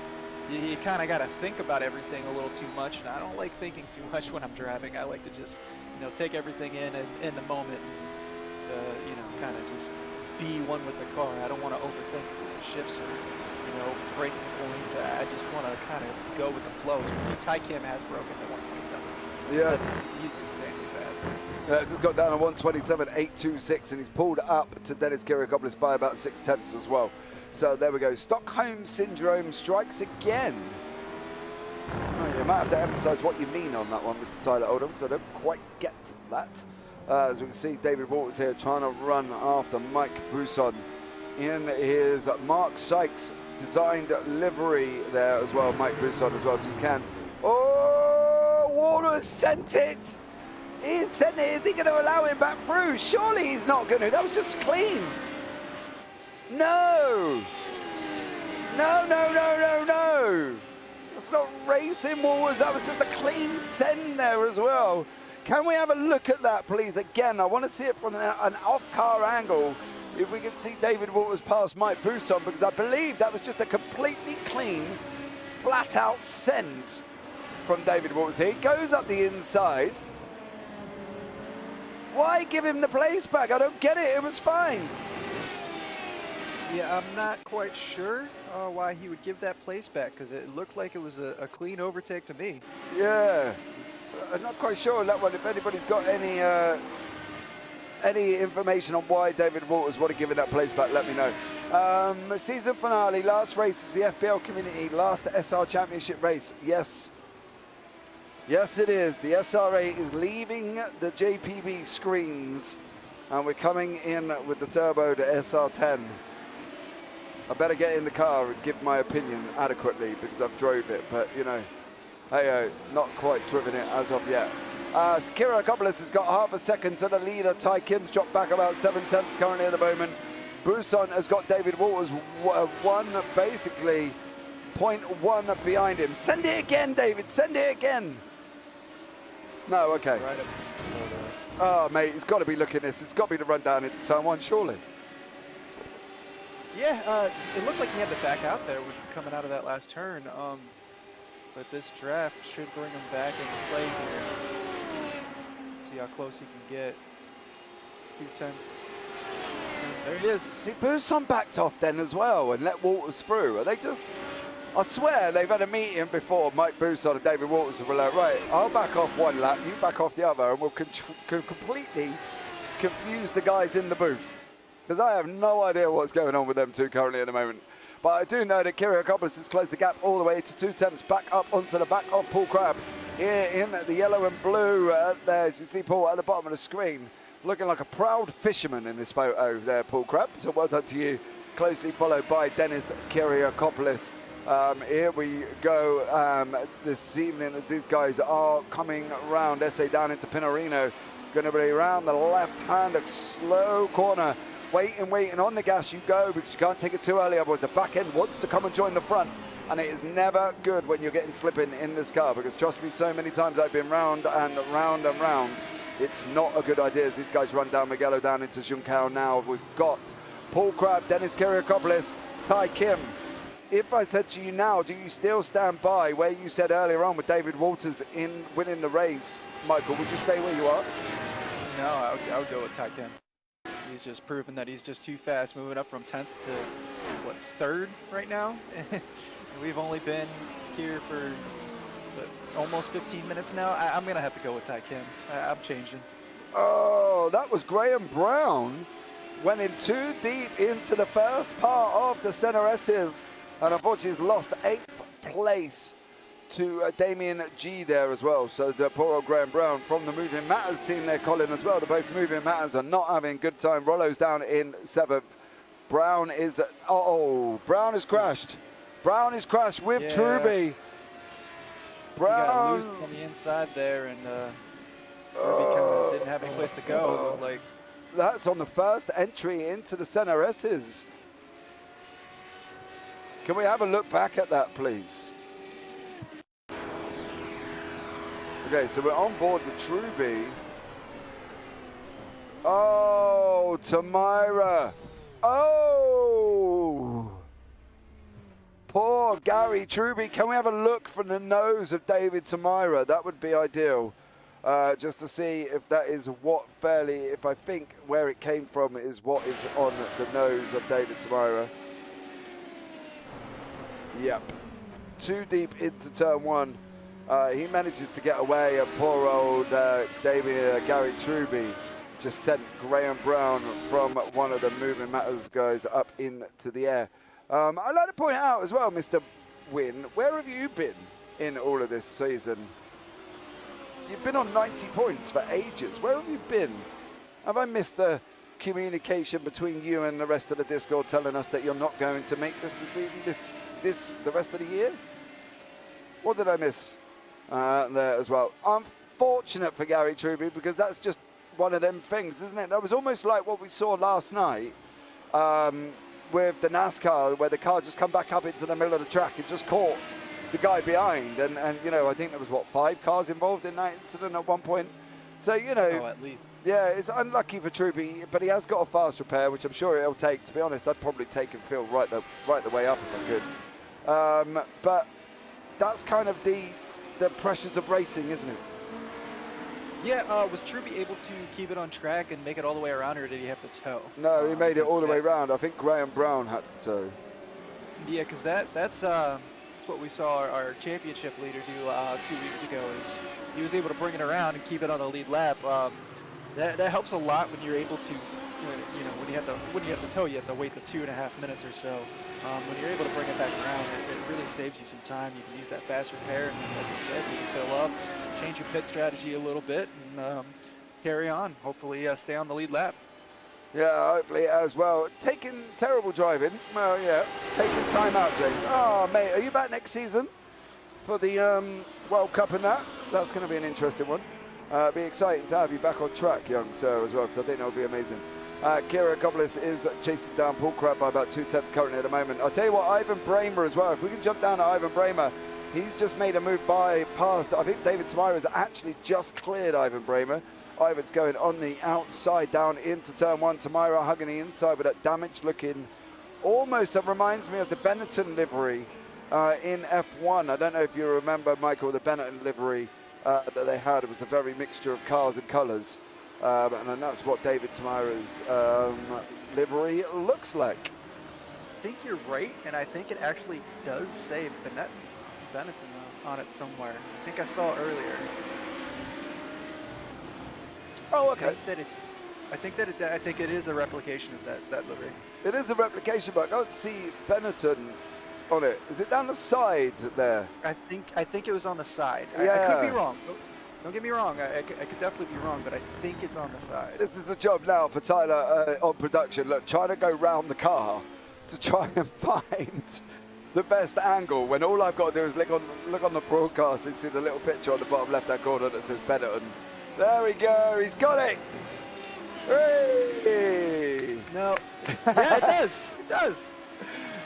you kind of got to think about everything a little too much, and I don't like thinking too much when I'm driving. I like to just, take everything in the moment, and, kind of just be one with the car. I don't want to overthink little shifts or, braking points. I just want to kind of go with the flow. As we see, Tycam has broken the 127s. Yeah. He's insanely fast. Yeah, just got down to 1:27.826, and he's pulled up to Dennis Kiriakopoulos by about 6/10 as well. So there we go. Stockholm Syndrome strikes again. Oh, you might have to emphasise what you mean on that one, Mr. Tyler Oldham, because I don't quite get that. As we can see, David Walters here trying to run after Mike Buson in his Mark Sykes designed livery there as well, Mike Buson as well, so you can. Oh, Walters sent it! He sent it. Is he going to allow him back through? Surely he's not going to. That was just clean. No! No. That's not racing, Walters. That was just a clean send there as well. Can we have a look at that, please? Again, I want to see it from an off-car angle. If we can see David Walters past Mike Buson, because I believe that was just a completely clean, flat-out send from David Walters here. He goes up the inside. Why give him the place back? I don't get it. It was fine. Yeah, I'm not quite sure why he would give that place back, because it looked like it was a clean overtake to me. Yeah, I'm not quite sure on that one. If anybody's got any information on why David Walters would have given that place back, let me know. Season finale, last race is the FBL Community, last SR Championship race. Yes, it is. The SR8 is leaving the JPB screens, and we're coming in with the turbo to SR10. I better get in the car and give my opinion adequately, because I've drove it, but hey, not quite driven it as of yet. Kiriakopoulos has got half a second to the leader. Ty Kim's dropped back about 7/10 currently at the moment. Buson has got David Walters basically 0.1 behind him. Send it again, David, send it again. No, okay. Right up. Oh, mate, he's got to be looking at this. It's got to be the run down into turn one, surely. Yeah, it looked like he had to back out there coming out of that last turn. But this draft should bring him back into play here. See how close he can get. A few tenths. There he is. See, Buson backed off then as well and let Walters through. Are they just... I swear they've had a meeting before, Mike Buson and David Walters were like, right, I'll back off one lap, you back off the other, and we'll completely confuse the guys in the booth. Because I have no idea what's going on with them two currently at the moment. But I do know that Kiriakopoulos has closed the gap all the way to 2/10 back up onto the back of Paul Crabb. Here in the yellow and blue there, as you see Paul at the bottom of the screen, looking like a proud fisherman in this photo there, Paul Crabb. So well done to you. Closely followed by Dennis Kiriakopoulos. Here we go this evening as these guys are coming around. Essay down into Pinorino. Going to be around the left-hand, a slow corner waiting on the gas you go, because you can't take it too early, otherwise the back end wants to come and join the front, and it is never good when you're getting slipping in this car, because trust me, so many times I've been round and round and round, it's not a good idea as these guys run down Mugello down into Junção now. We've got Paul Crabb, Dennis Kiriakopoulos, Ty Kim. If I said to you now, do you still stand by where you said earlier on with David Walters in winning the race, Michael? Would you stay where you are? No, I would go with Ty Kim. He's just proven that he's just too fast, moving up from 10th to, what, 3rd right now? We've only been here for almost 15 minutes now. I'm going to have to go with Ty Kim. I'm changing. Oh, that was Graham Brown. Went in too deep into the first part of the Center S's. And unfortunately, he's lost 8th place to Damien G there as well. So the poor old Graham Brown from the Moving Matters team there, Colin, as well. The both Moving Matters are not having a good time. Rollo's down in 7th. Brown is, Brown has crashed. Brown is crashed with Truby. Brown. He got loose on the inside there, and Truby kind of didn't have any place to go. Like, that's on the first entry into the Center S's. Can we have a look back at that, please? Okay, so we're on board with Truby. Oh, Tamira. Oh. Poor Gary Truby. Can we have a look from the nose of David Tamira? That would be ideal. Just to see if that is if I think where it came from is what is on the nose of David Tamira. Yep. Too deep into turn 1. He manages to get away, and poor old Gary Truby just sent Graham Brown from one of the Moving Matters guys up into the air. I'd like to point out as well, Mr. Wynn, where have you been in all of this season? You've been on 90 points for ages. Where have you been? Have I missed the communication between you and the rest of the Discord telling us that you're not going to make this season, the rest of the year? What did I miss there as well? Unfortunate for Gary Truby, because that's just one of them things, isn't it? That was almost like what we saw last night with the NASCAR, where the car just come back up into the middle of the track and just caught the guy behind. And you know, I think there was, 5 cars involved in that incident at one point. So, you know, at least. Yeah, it's unlucky for Truby, but he has got a fast repair, which I'm sure it'll take. To be honest, I'd probably take and Phil right the way up if I could. But that's kind of the pressures of racing, isn't it? Yeah, was Truby able to keep it on track and make it all the way around, or did he have to tow? No, he made it all the way around. I think Graham Brown had to tow. Yeah, because that's what we saw our championship leader do 2 weeks ago. Is he was able to bring it around and keep it on the lead lap. That helps a lot when you're able to, when you have to tow, you have to wait the 2.5 minutes or so. When you're able to bring it back around, it really saves you some time. You can use that fast repair, and then, like you said, you can fill up, change your pit strategy a little bit, and carry on. Hopefully, stay on the lead lap. Yeah, hopefully as well. Taking terrible driving. Well, yeah, taking time out, James. Oh, mate, are you back next season for the World Cup and that? That's going to be an interesting one. Be exciting to have you back on track, young sir, as well, because I think that would be amazing. Kiriakopoulos is chasing down Paul Crabb by about 2 tenths currently at the moment. I'll tell you what, Ivan Bramer as well. If we can jump down to Ivan Bramer, he's just made a move past. I think David Tamira has actually just cleared Ivan Bramer. Ivan's going on the outside down into turn 1. Tamira hugging the inside with that damage looking almost, that reminds me of the Benetton livery in F1. I don't know if you remember, Michael, the Benetton livery that they had. It was a very mixture of cars and colours. And that's what David Tamira's livery looks like. I think you're right, and I think it actually does say Benetton on it somewhere. I think I saw it earlier. Oh, okay. I think it is a replication of that livery. It is the replication, but I don't see Benetton on it. Is it down the side there? I think it was on the side. Yeah. I could be wrong. Don't get me wrong. I could definitely be wrong, but I think it's on the side. This is the job now for Tyler on production. Look, trying to go round the car to try and find the best angle when all I've got to do is look on the broadcast and see the little picture on the bottom left-hand corner that says Benetton. There we go. He's got it. Hey! No. Yeah, it does. It does.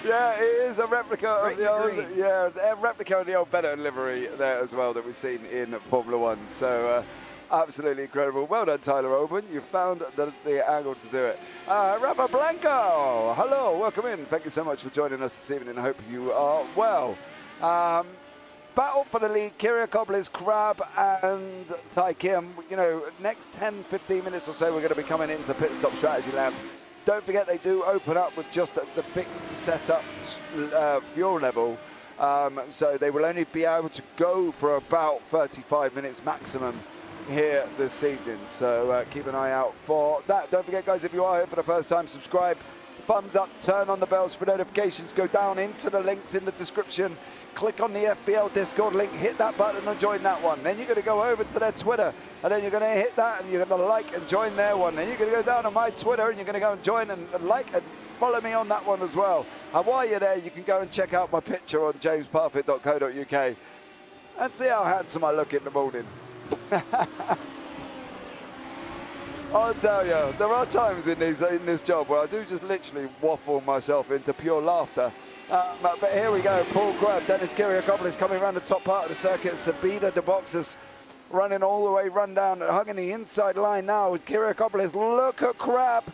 Yeah, it is a replica Right of in the the old, green. yeah, a replica of the old Benetton livery there as well that we've seen in Formula One. So absolutely incredible. Well done, Tyler Oban. You found the angle to do it. Rafa Blanco, hello, welcome in. Thank you so much for joining us this evening. I hope you are well. Battle for the lead, Kiriakopoulos, Crab and Tai Kim. You know, next 10, 15 minutes or so, we're going to be coming into pit stop strategy land. Don't forget, they do open up with just the fixed setup fuel level. So they will only be able to go for about 35 minutes maximum here this evening. So keep an eye out for that. Don't forget, guys, if you are here for the first time, subscribe, thumbs up, turn on the bells for notifications, go down into the links in the description. Click on the FBL Discord link, hit that button and join that one. Then you're going to go over to their Twitter, and then you're going to hit that, and you're going to like and join their one. Then you're going to go down on my Twitter, and you're going to go and join and like and follow me on that one as well. And while you're there, you can go and check out my picture on jamesparfitt.co.uk and see how handsome I look in the morning. I'll tell you, there are times in this job where I do just literally waffle myself into pure laughter. But here we go, Paul Crab, Dennis Kiriakopoulos coming around the top part of the circuit. Sabida de Boxers running all the way, run down, hugging the inside line now with Kiriakopoulos. Look at Crab.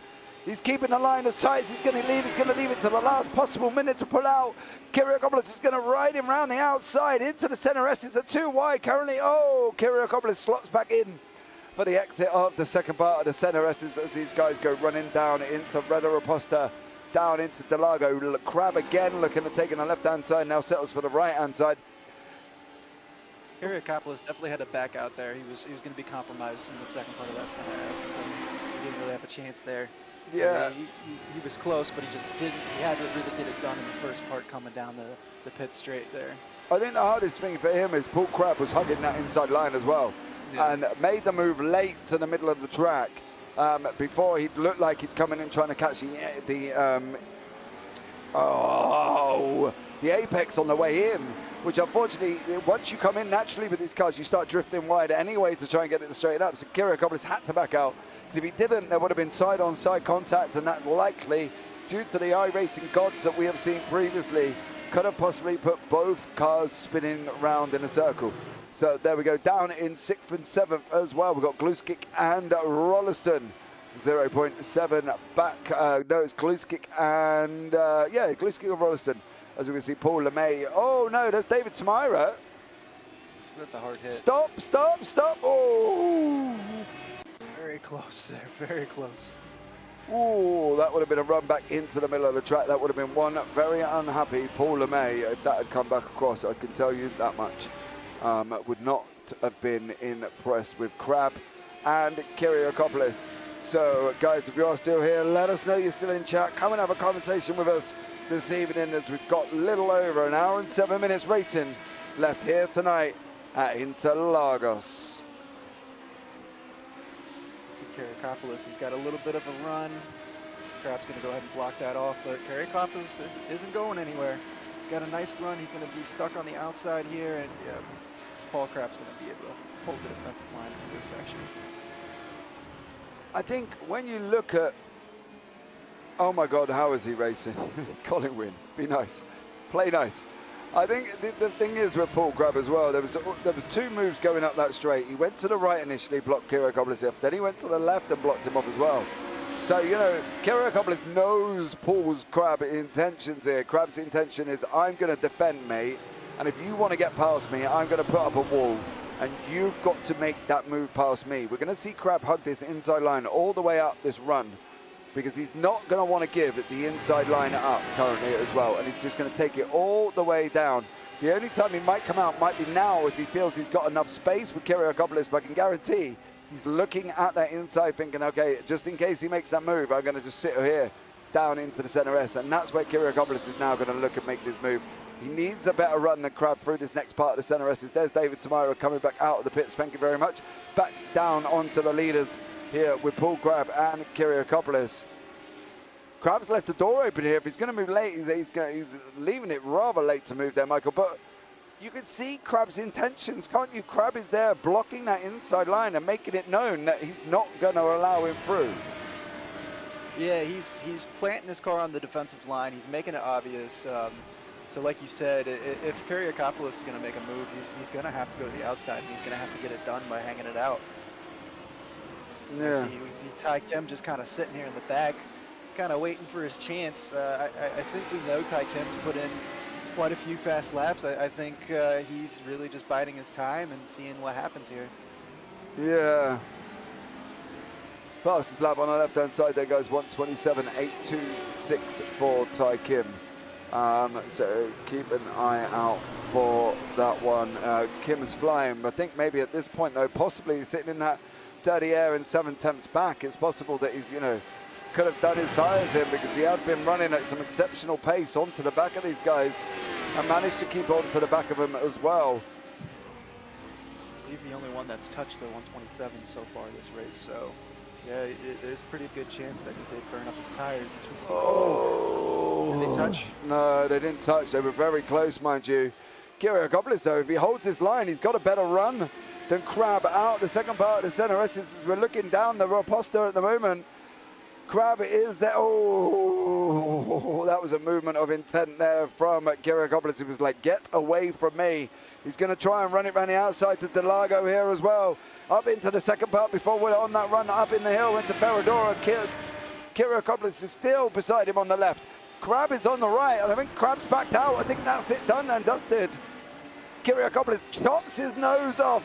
He's keeping the line as tight as he's going to leave. He's going to leave it to the last possible minute to pull out. Kiriakopoulos is going to ride him around the outside into the center S. It's a 2 wide currently. Oh, Kiriakopoulos slots back in for the exit of the second part of the center S as these guys go running down into Reda Raposta. Down into Delago. Crab again looking at taking the left-hand side, now settles for the right-hand side. Kiriakopoulos definitely had to back out there. He was going to be compromised in the second part of that center S. He didn't really have a chance there. Yeah. He was close, but he just didn't. He had to really get it done in the first part coming down the pit straight there. I think the hardest thing for him is Paul Crab was hugging that inside line as well. Yeah. And made the move late to the middle of the track. Before he looked like he'd coming in trying to catch the apex on the way in, which unfortunately, once you come in naturally with these cars, you start drifting wide anyway to try and get it straightened up. So Kiriakopoulos had to back out, because if he didn't, there would have been side-on-side contact, and that likely, due to the iRacing gods that we have seen previously, could have possibly put both cars spinning around in a circle. So there we go, down in 6th and 7th as well. We've got Gluskic and Rolliston. 0.7 back. No, it's Gluskic and, Gluskic and Rolliston. As we can see, Paul LeMay. Oh, no, that's David Tamira. That's a hard hit. Stop. Oh. Very close there, very close. Oh, that would have been a run back into the middle of the track. That would have been one very unhappy Paul LeMay if that had come back across. I can tell you that much. Would not have been impressed with Crab and Kiriakopoulos. So, guys, if you are still here, let us know you're still in chat. Come and have a conversation with us this evening, as we've got little over an hour and 7 minutes racing left here tonight at Interlagos. See Kiriakopoulos, he's got a little bit of a run. Crab's going to go ahead and block that off, but Kiriakopoulos isn't going anywhere. Got a nice run. He's going to be stuck on the outside here, and Paul Crab's going to be able to hold the defensive line through this section. I think when you look at, oh my God, how is he racing? Colin Wynn, be nice, play nice. I think the thing is with Paul Crab as well, there was 2 moves going up that straight. He went to the right initially, blocked Kiriakopoulos off, then he went to the left and blocked him off as well. So, you know, Kiriakopoulos knows Paul's Crab intentions here. Crab's intention is, I'm going to defend, mate, and if you want to get past me, I'm going to put up a wall, and you've got to make that move past me. We're going to see Crab hug this inside line all the way up this run, because he's not going to want to give the inside line up currently as well, and he's just going to take it all the way down. The only time he might come out might be now if he feels he's got enough space with Kiriakopoulos, but I can guarantee he's looking at that inside thinking, okay, just in case he makes that move, I'm going to just sit here down into the center S, and that's where Kiriakopoulos is now going to look at making his move. He needs a better run than Crab through this next part of the center S. There's David Tamira coming back out of the pits. Thank you very much. Back down onto the leaders here with Paul Crab and Kiriakopoulos. Crab's left the door open here. If he's going to move late, he's leaving it rather late to move there, Michael. But you can see Crab's intentions, can't you? Crab is there blocking that inside line and making it known that he's not going to allow him through. Yeah, he's planting his car on the defensive line. He's making it obvious. So like you said, if Kyriakopoulos is going to make a move, he's going to have to go to the outside. And he's going to have to get it done by hanging it out. Yeah. We see Ty Kim just kind of sitting here in the back, kind of waiting for his chance. I think we know Ty Kim's put in quite a few fast laps. I think he's really just biding his time and seeing what happens here. Yeah. Fastest lap on the left-hand side, there goes 1:27.826 for Ty Kim. So keep an eye out for that one. Kim's flying. I think maybe at this point, though, possibly sitting in that dirty air and 7/10 back, it's possible that he's, could have done his tyres in, because he had been running at some exceptional pace onto the back of these guys and managed to keep on to the back of them as well. He's the only one that's touched the 127 so far this race, so yeah, there's a pretty good chance that he did burn up his tires. As we see. Oh, did they touch? No, they didn't touch. They were very close, mind you. Kyriakopoulos, though, if he holds his line, he's got a better run than Crab out the second part of the center. As we're looking down the Roposta at the moment, Crab is there. Oh, that was a movement of intent there from Kyriakopoulos. He was like, get away from me. He's going to try and run it around the outside to Delago here as well. Up into the second part before we're on that run up in the hill into Ferradora. Kyriakopoulos is still beside him on the left. Crab is on the right, and I think Crab's backed out. I think that's it, done and dusted. Kyriakopoulos chops his nose off.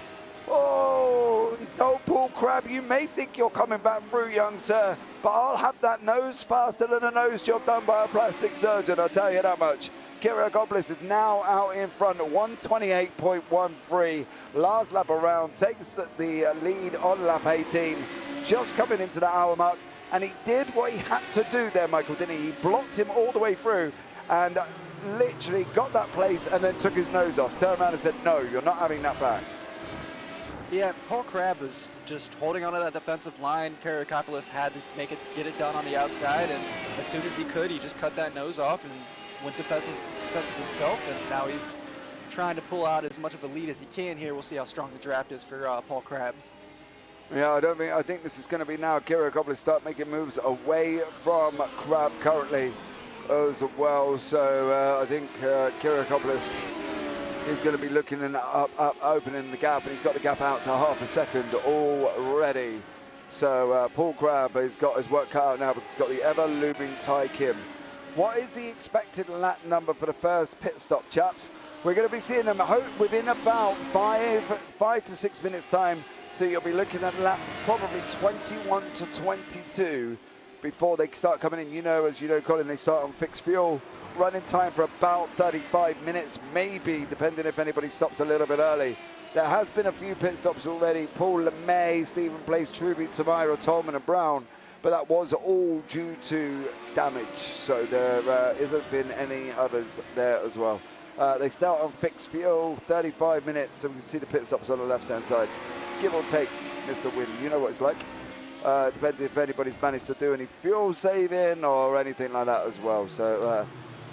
Oh, he told Paul Crab, you may think you're coming back through, young sir, but I'll have that nose faster than a nose job done by a plastic surgeon, I'll tell you that much. Kyriakopoulos is now out in front at 1:28.13. Last lap around, takes the lead on lap 18, just coming into the hour mark. And he did what he had to do there, Michael, didn't he? He blocked him all the way through and literally got that place and then took his nose off. Turned around and said, no, you're not having that back. Yeah, Paul Crab was just holding onto that defensive line. Kyriakopoulos had to get it done on the outside, and as soon as he could, he just cut that nose off and went defensive himself, and now he's trying to pull out as much of a lead as he can here. We'll see how strong the draft is for Paul Crab. Yeah, I think this is going to be now Kyriakopoulos start making moves away from Crab currently as well. So I think Kyriakopoulos is going to be looking and up, opening the gap, and he's got the gap out to half a second already. So Paul Crab has got his work cut out now because he's got the ever-looming Ty Kim. What is the expected lap number for the first pit stop, chaps? We're going to be seeing them within about 5 to 6 minutes time. So you'll be looking at lap probably 21 to 22 before they start coming in. As you know, Colin, they start on fixed fuel. Running time for about 35 minutes, maybe, depending if anybody stops a little bit early. There has been a few pit stops already. Paul LeMay, Stephen Place, Truby, Tamira, Tolman and Brown. But that was all due to damage. So there hasn't been any others there as well. They start on fixed fuel, 35 minutes, so we can see the pit stops on the left-hand side. Give or take, Mr. Wynn, you know what it's like. Depends if anybody's managed to do any fuel saving or anything like that as well. So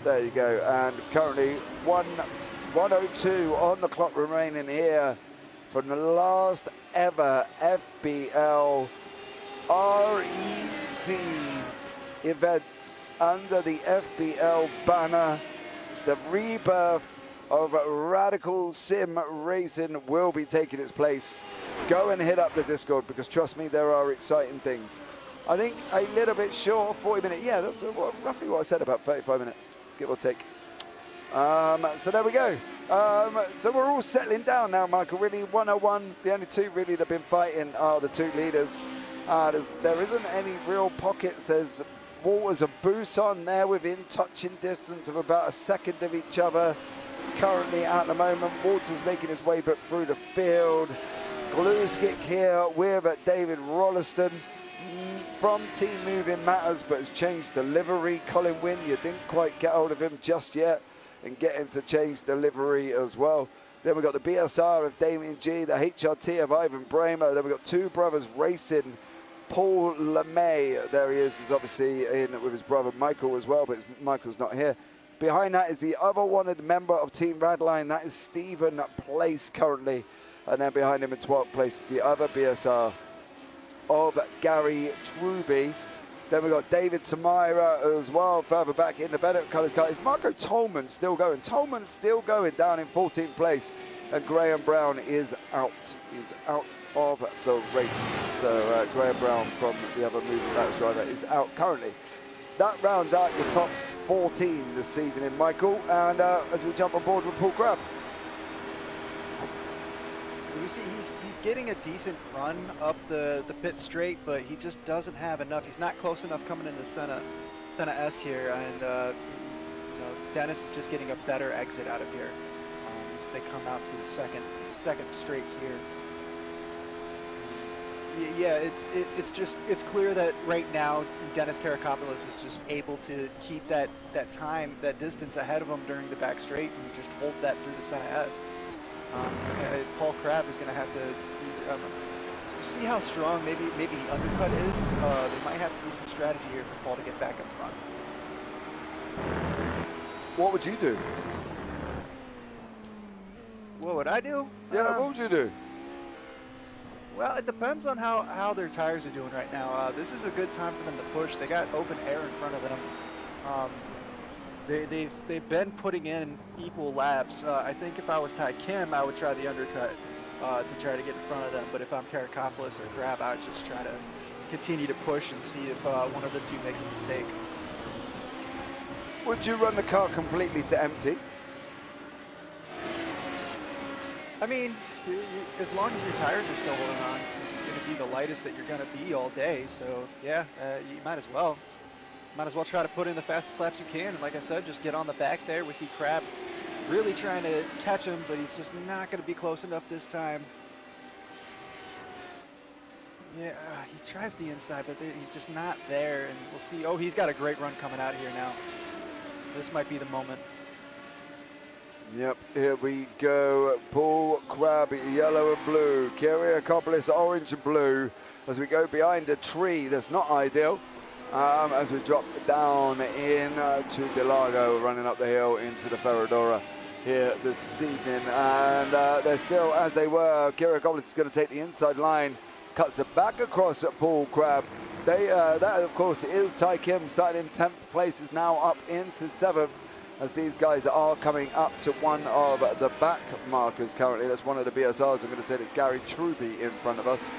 there you go. And currently 1:02 on the clock remaining here from the last ever FBL REC event under the FBL banner. The rebirth of Radical Sim Racing will be taking its place. Go and hit up the Discord, because trust me, there are exciting things. I think a little bit short, 40 minutes. Yeah, that's roughly what I said, about 35 minutes, give or take. So there we go. So we're all settling down now, Michael. Really, 101. The only two really that have been fighting are the two leaders. There isn't any real pockets. There's Walters and Busan there within touching distance of about a second of each other. Currently at the moment, Walters making his way back through the field. Gluskick here with David Rolliston from Team Moving Matters, but has changed the livery. Colin Wynn, you didn't quite get hold of him just yet and get him to change the livery as well. Then we've got the BSR of Damien G, the HRT of Ivan Bramer. Then we've got Two Brothers Racing, Paul LeMay. There he is obviously in with his brother Michael as well, but Michael's not here. Behind that is the other wanted member of Team Radline. That is Stephen Place currently. And then behind him in 12th place is the other BSR of Gary Truby. Then we've got David Tamira as well, further back in the Bennett Colours car. Is Marco Tolman still going? Tolman's still going down in 14th place. And Graham Brown is out. He's out of the race. So Graham Brown from the other moving laps driver is out currently. That rounds out your top 14 this evening, Michael. And as we jump on board with Paul Crabb. You see, he's getting a decent run up the pit straight, but he just doesn't have enough. He's not close enough coming into Senna S here, and you know, Dennis is just getting a better exit out of here as they come out to the second straight here. Yeah, it's clear that right now Dennis Karakopoulos is just able to keep that distance ahead of him during the back straight and just hold that through the Senna S. Paul Crabb is going to have to see how strong maybe the undercut is. There might have to be some strategy here for Paul to get back up front. What would you do? What would I do? Yeah, what would you do? Well, it depends on how their tires are doing right now. This is a good time for them to push. They got open air in front of them. They've been putting in equal laps. I think if I was Ty Kim, I would try the undercut to try to get in front of them. But if I'm Karakopoulos or Crabb, I would just try to continue to push and see if one of the two makes a mistake. Would you run the car completely to empty? I mean, as long as your tires are still holding on, it's going to be the lightest that you're going to be all day. So, yeah, you might as well. Might as well try to put in the fastest laps you can. And like I said, just get on the back there. We see Crabb really trying to catch him, but he's just not going to be close enough this time. Yeah, he tries the inside, but he's just not there. And we'll see. Oh, he's got a great run coming out here now. This might be the moment. Yep, here we go. Paul Crabb, yellow and blue. Karakopoulos, orange and blue. As we go behind a tree that's not ideal. As we drop down in to Delago, running up the hill into the Ferradura here this evening. And they're still as they were. Karakopoulos is going to take the inside line, cuts it back across at Paul Crabb. That, of course, is Ty Kim, starting in 10th place, is now up into 7th. As these guys are coming up to one of the back markers currently. That's one of the BSRs. I'm going to say that Gary Truby in front of us.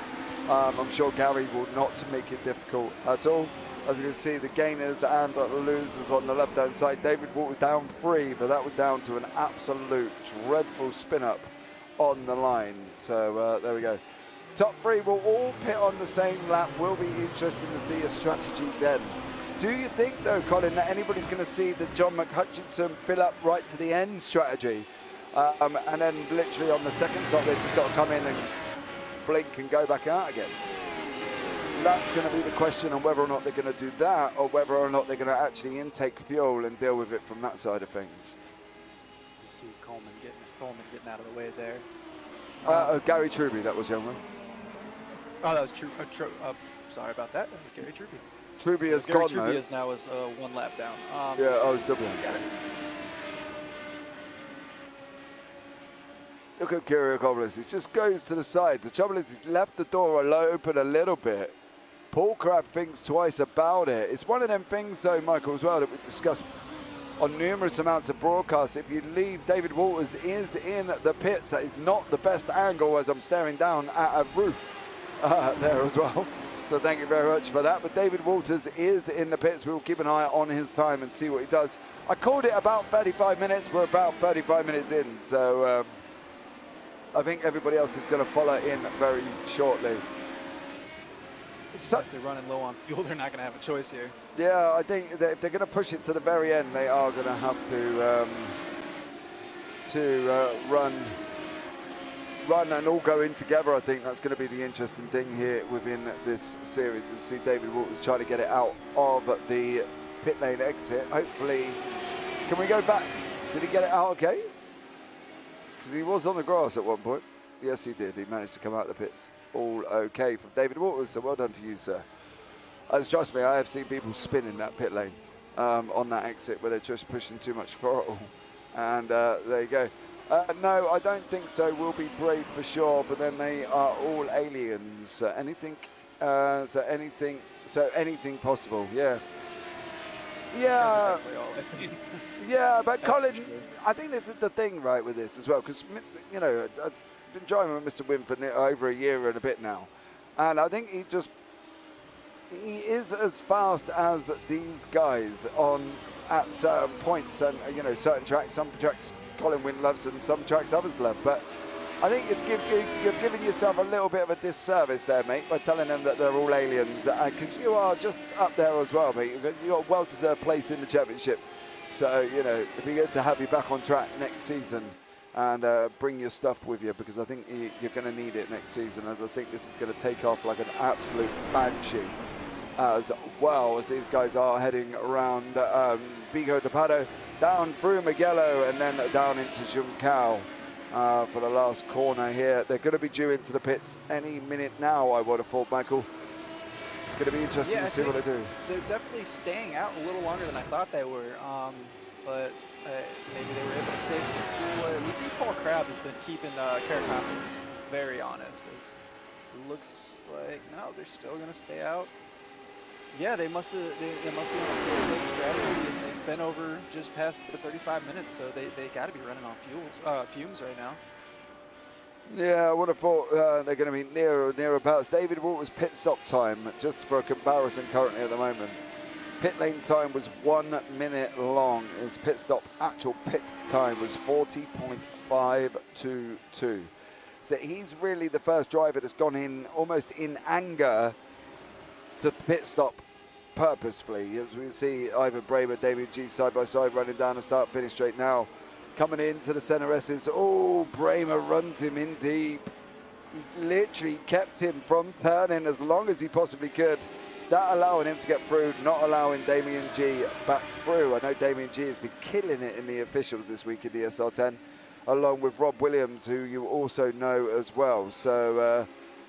I'm sure Gary will not make it difficult at all. As you can see, the gainers and the losers on the left-hand side. David Walters down 3, but that was down to an absolute dreadful spin-up on the line. So there we go. Top 3 will all pit on the same lap. Will be interesting to see a strategy then. Do you think, though, Colin, that anybody's going to see the John McHutchinson fill up right to the end strategy? And then literally on the second stop, they've just got to come in and blink and go back out again. That's going to be the question on whether or not they're going to do that, or whether or not they're going to actually intake fuel and deal with it from that side of things. You see Tolman getting out of the way there. Gary Truby, that was young one. Oh, that was true. Sorry about that. That was Gary Truby. Truby has Gary gone, Truby though. is now is 1 lap down. Still behind. Got it. Look at Karakopoulos. He just goes to the side. The trouble is he's left the door open a little bit. Paul Crabb thinks twice about it. It's one of them things, though, Michael, as well, that we've discussed on numerous amounts of broadcasts. If you leave David Walters in the pits, that is not the best angle as I'm staring down at a roof there as well. So thank you very much for that. But David Walters is in the pits. We will keep an eye on his time and see what he does. I called it about 35 minutes. We're about 35 minutes in. So I think everybody else is going to follow in very shortly. So if they're running low on fuel, they're not going to have a choice here. Yeah, I think that if they're going to push it to the very end, they are going to have to run and all go in together. I think that's going to be the interesting thing here within this series. You see David Walters trying to get it out of the pit lane exit. Hopefully, can we go back? Did he get it out okay? Because he was on the grass at one point. Yes, he did. He managed to come out of the pits all okay from David Walters. So well done to you, sir. As trust me, I have seen people spin in that pit lane. on that exit where they're just pushing too much throttle. And there you go. No, I don't think so. We'll be brave for sure, but then they are all aliens. Anything possible. Yeah. Yeah. Yeah, but Colin, I think this is the thing, right, with this as well, because, you know, I've been driving with Mr. Wynn for over a year and a bit now, and I think he is as fast as these guys at certain points, and, you know, certain tracks, some tracks Colin Wynn loves and some tracks others love, but I think you've given yourself a little bit of a disservice there, mate, by telling them that they're all aliens, because you are just up there as well, mate. You've got a well-deserved place in the championship. So, you know, it'd be good to have you back on track next season and bring your stuff with you, because I think you're going to need it next season, as I think this is going to take off like an absolute banshee, as well as these guys are heading around Bigo de Pado, down through Mugello, and then down into Juncao. For the last corner here. They're going to be due into the pits any minute now, I would have thought, Michael. Going to be interesting to see what they do. They're definitely staying out a little longer than I thought they were, but maybe they were able to save some fuel. We see Paul Crabb has been keeping Caracopoulos very honest. As it looks like, no, they're still going to stay out. Yeah, they must be on a fuel saving strategy. It's been over just past the 35 minutes, so they got to be running on fumes right now. Yeah, I would have thought they're going to be nearabouts. David Walter's pit stop time, just for a comparison currently at the moment. Pit lane time was 1 minute long. His pit stop actual pit time was 40.522. So he's really the first driver that's gone in almost in anger to pit stop purposefully. As we see Ivan Bramer, Damien G side by side running down the start finish straight now. Coming into the center S's. Oh, Bramer runs him in deep. He literally kept him from turning as long as he possibly could. That allowing him to get through, not allowing Damien G back through. I know Damien G has been killing it in the officials this week in the SR10, along with Rob Williams, who you also know as well. So,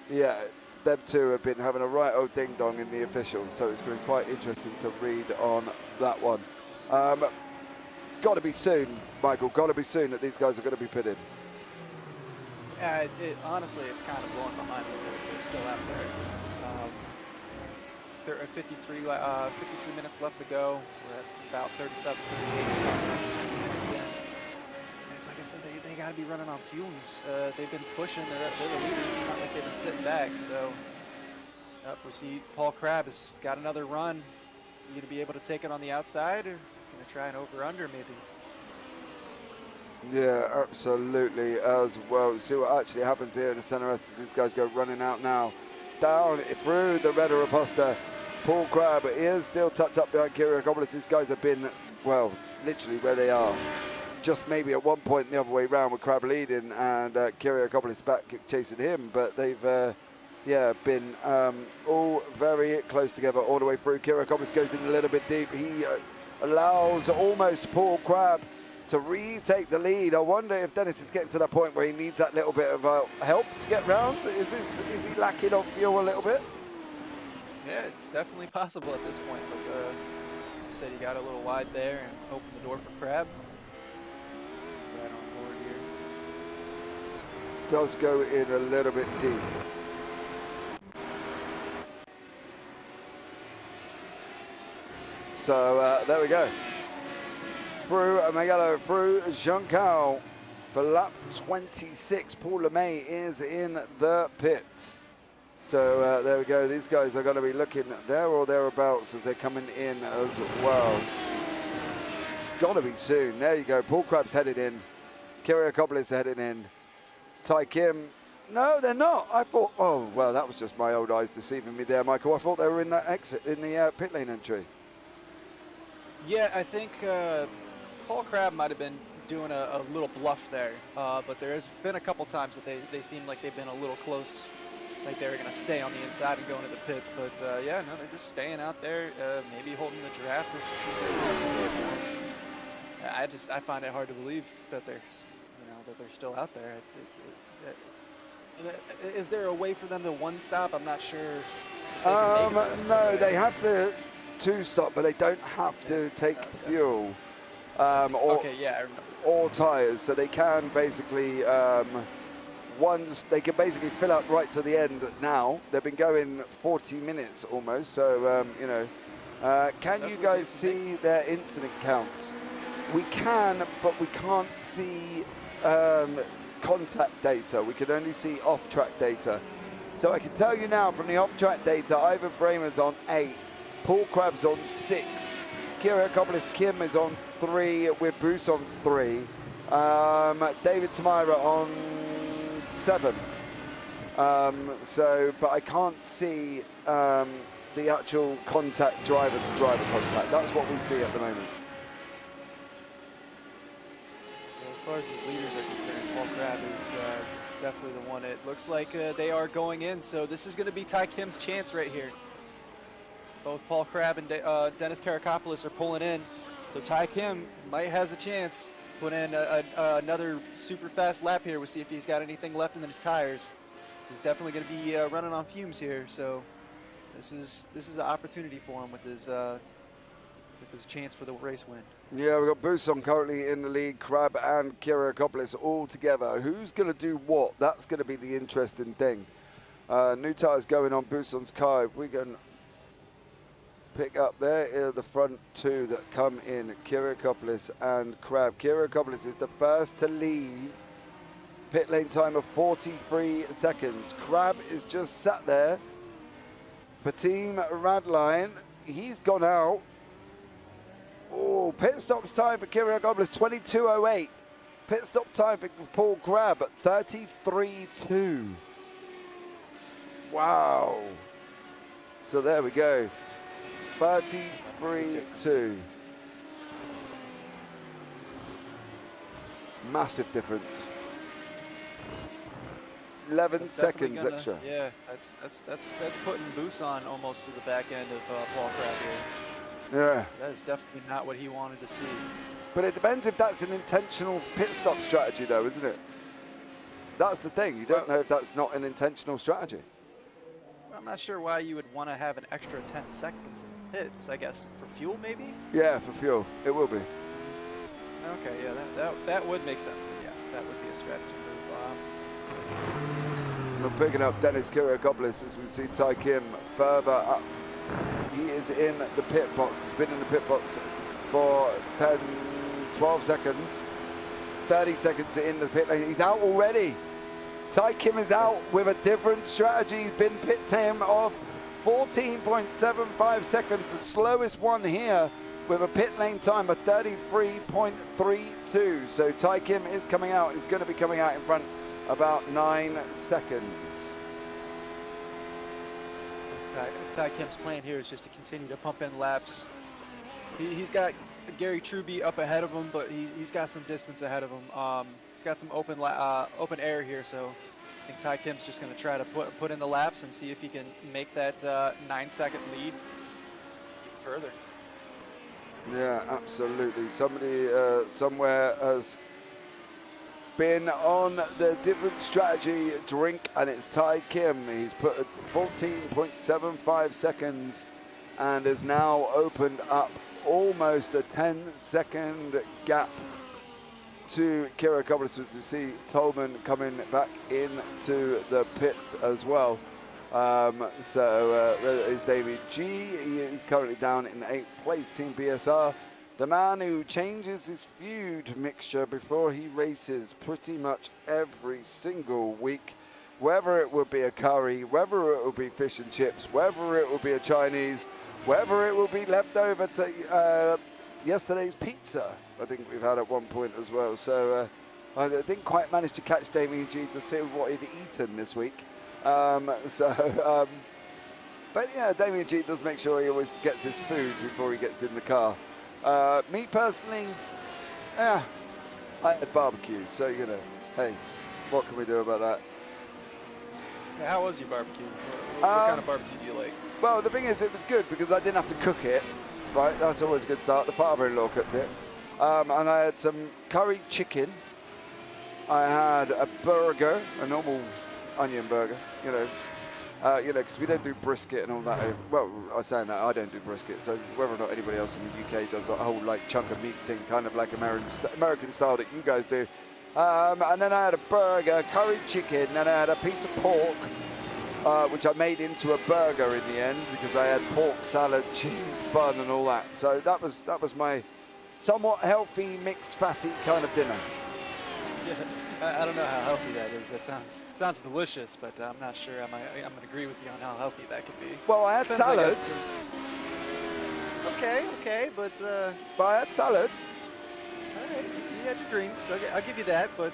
yeah, them two have been having a right old ding-dong in the officials, so it's going to be quite interesting to read on that one. Got to be soon, Michael, got to be soon that these guys are going to be pitted. Yeah, honestly, it's kind of blowing my mind that they're still out there. There are 53 minutes left to go. We're at about 37, 38 minutes in. And like I said, they got to be running on fumes. They've been pushing. They're the leaders. It's not like they've been sitting back. So we see Paul Crabb has got another run. You going to be able to take it on the outside, or going to try an over-under maybe? Yeah, absolutely as well. See what actually happens here in the center as these guys go running out now. Down through the Red Raposta. Paul Crabb is still tucked up behind Kyriakopoulos. These guys have been, well, literally where they are. Just maybe at one point the other way around with Crabb leading and Kyriakopoulos back chasing him. But they've, been all very close together all the way through. Kyriakopoulos goes in a little bit deep. He allows almost Paul Crabb to retake the lead. I wonder if Dennis is getting to that point where he needs that little bit of help to get round. Is he lacking on fuel a little bit? Yeah, definitely possible at this point. But as you said, he got a little wide there and opened the door for Crabb. Right on board here. Does go in a little bit deep. So there we go. Through Mugello, through Juncao for lap 26. Paul LeMay is in the pits. So there we go. These guys are going to be looking there or thereabouts as they're coming in as well. It's got to be soon. There you go. Paul Crabb's headed in. Kyriakopoulos headed in. Ty Kim. No, they're not. I thought, oh, well, that was just my old eyes deceiving me there, Michael. I thought they were in that exit, in the pit lane entry. Yeah, I think Paul Crabb might have been doing a little bluff there, but there has been a couple times that they seem like they've been a little close, like they were going to stay on the inside and go into the pits. But yeah, no, they're just staying out there, maybe holding the draft. I find it hard to believe that they're still out there. Is there a way for them to one stop? I'm not sure. No, they have to two-stop, but they don't have to take fuel or tyres, so they can basically fill up right to the end now. They've been going 40 minutes almost, so you know. Can you guys see their incident counts? We can, but we can't see contact data. We can only see off-track data. So I can tell you now from the off-track data, Ivan Bramer's on 8, Paul Crabb's on 6, Kyriakopoulos Kim is on 3, with Bruce on 3, David Tamira on 7. But I can't see the actual contact, driver-to-driver contact. That's what we see at the moment. As far as his leaders are concerned, Paul Crabb is definitely the one. It looks like they are going in, so this is going to be Ty Kim's chance right here. Both Paul Crabb and Dennis Kyriakopoulos are pulling in, so Ty Kim might has a chance. Put in another super fast lap here. We'll see if he's got anything left in his tires. He's definitely going to be running on fumes here, so this is the opportunity for him with his chance for the race win. Yeah, we've got Buson currently in the lead, Crabb and Kyriakopoulos all together. Who's going to do what? That's going to be the interesting thing. New tyres going on Buson's car. If we can pick up there the front two that come in, Kyriakopoulos and Crabb. Kyriakopoulos is the first to leave. Pit lane time of 43 seconds. Crabb is just sat there for Team Radline. He's gone out. Oh, pit stops time for Kyriakopoulos, 22:08. Pit stop time for Paul Crabb at 33:2. Wow. So there we go. 33:2. Massive difference. 11 seconds extra. Yeah, that's putting Buson almost to the back end of Paul Crabb here. Yeah. That is definitely not what he wanted to see. But it depends if that's an intentional pit stop strategy, though, isn't it? That's the thing. You don't know if that's not an intentional strategy. I'm not sure why you would want to have an extra 10 seconds in the pits. I guess for fuel, maybe? Yeah, for fuel. It will be. Okay, yeah, that would make sense then, yes. That would be a strategy move. We're picking up Dennis Kyriakopoulos as we see Ty Kim further up. He is in the pit box. He's been in the pit box for 10, 12 seconds. 30 seconds in the pit lane. He's out already. Ty Kim is out with a different strategy. He's been pit time of 14.75 seconds, the slowest one here, with a pit lane time of 33.32. So Ty Kim is coming out. He's going to be coming out in front about 9 seconds. Ty Kim's plan here is just to continue to pump in laps. He's got Gary Truby up ahead of him, but he's got some distance ahead of him. He's got some open air here, so I think Ty Kim's just going to try to put in the laps and see if he can make that 9-second lead further. Yeah, absolutely. Somebody somewhere has been on the different strategy drink, and it's Ty Kim. He's put at 14.75 seconds and has now opened up almost a 10-second gap to Kyriakopoulos, as we see Tolman coming back into the pits as well. There is David G. He's currently down in 8th place, Team BSR. The man who changes his food mixture before he races pretty much every single week. Whether it would be a curry, whether it will be fish and chips, whether it will be a Chinese, whether it will be left over to yesterday's pizza, I think we've had at one point as well. So I didn't quite manage to catch Damien G to see what he'd eaten this week. But yeah, Damien G does make sure he always gets his food before he gets in the car. Me personally, I had barbecue, so you know, hey, what can we do about that? Yeah, how was your barbecue? What kind of barbecue do you like? Well, the thing is, it was good because I didn't have to cook it, right? That's always a good start. The father-in-law cooked it. And I had some curry chicken. I had a burger, a normal onion burger, you know. You know, because we don't do brisket and all that. Well, I'm saying that I don't do brisket, so whether or not anybody else in the UK does a whole like chunk of meat thing, kind of like American style that you guys do. And then I had a burger, curry chicken, and I had a piece of pork, which I made into a burger in the end because I had pork salad, cheese, bun, and all that. So that was my somewhat healthy, mixed fatty kind of dinner. Yeah, I don't know how healthy that is. That sounds delicious, but I'm not sure I'm going to agree with you on how healthy that could be. Well, I had Depends, salad. I guess. Okay, but I had salad. all right, you had your greens. I'll give you that, but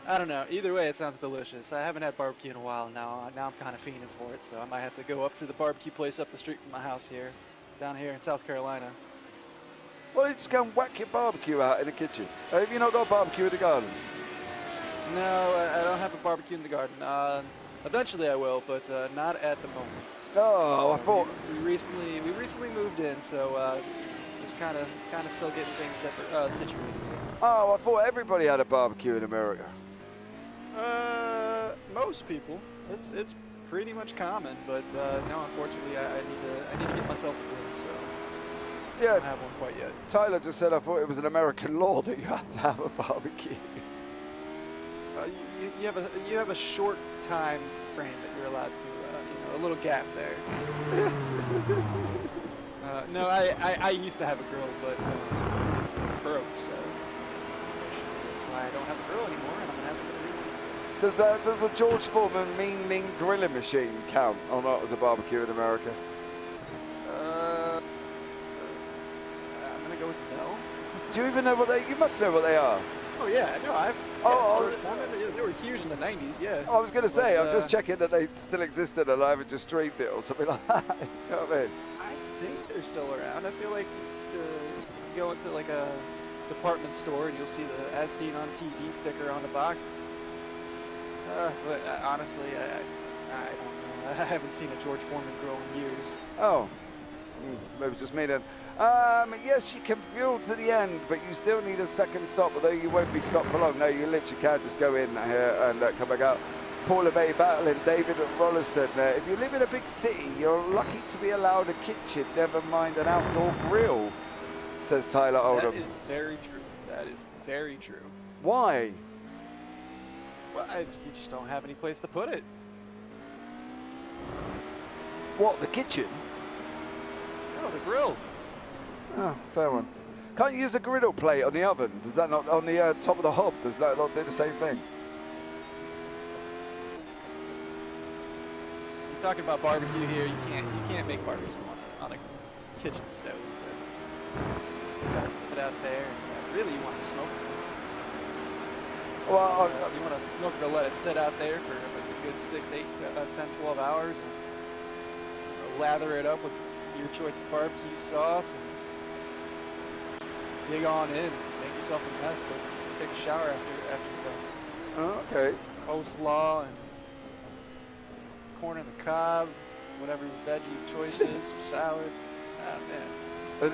I don't know. Either way, it sounds delicious. I haven't had barbecue in a while now. Now I'm kind of fiending for it, so I might have to go up to the barbecue place up the street from my house here, down here in South Carolina. Well, you just go and whack your barbecue out in the kitchen. Have you not got a barbecue in the garden? No, I don't have a barbecue in the garden. Eventually I will, but not at the moment. Oh, I thought. We recently moved in, so just kind of still getting things situated. Oh, I thought everybody had a barbecue in America. Most people. It's pretty much common, but no, unfortunately, I need to get myself a grill, so Yeah, I don't have one quite yet. Tyler just said I thought it was an American law that you had to have a barbecue. You have a short time frame that you're allowed to, a little gap there. No, I used to have a grill, but broke, so that's why I don't have a grill anymore, and I'm gonna have to get a new one. Does a George Foreman Mean Lean grilling machine count or not as a barbecue in America? I'm gonna go with no. Do you even know what they? You must know what they are. Oh yeah, no, George Foreman, they were huge in the 90s, yeah. I was going to say, But, I'm just checking that they still existed and I haven't just streamed it or something like that. You know what I mean? I think they're still around. I feel like you go into like a department store and you'll see the "As Seen on TV" sticker on the box. But honestly, I don't know. I haven't seen a George Foreman grill in years. Oh, maybe just me then. Yes, you can fuel to the end, but you still need a second stop, although you won't be stopped for long. No, you literally can just go in here and come back out. Paul LeMay battling David Rolliston. If you live in a big city, you're lucky to be allowed a kitchen, never mind an outdoor grill, says Tyler Oldham. That is very true. That is very true. Why? Well, you just don't have any place to put it. What, the kitchen? No, the grill. Oh, fair one. Can't you use a griddle plate on the oven? Does that not, on the top of the hob, does that not do the same thing? You're talking about barbecue here. You can't make barbecue on a kitchen stove. You gotta sit out there. And, really, you want to smoke it. Well, You want to let it sit out there for a good 6, 8, 10, 12 hours, and lather it up with your choice of barbecue sauce, and dig on in, make yourself a mess, go take a shower after you're done. oh, okay. Some coleslaw and corn on the cob, whatever your veggie choice is, some salad. Oh man.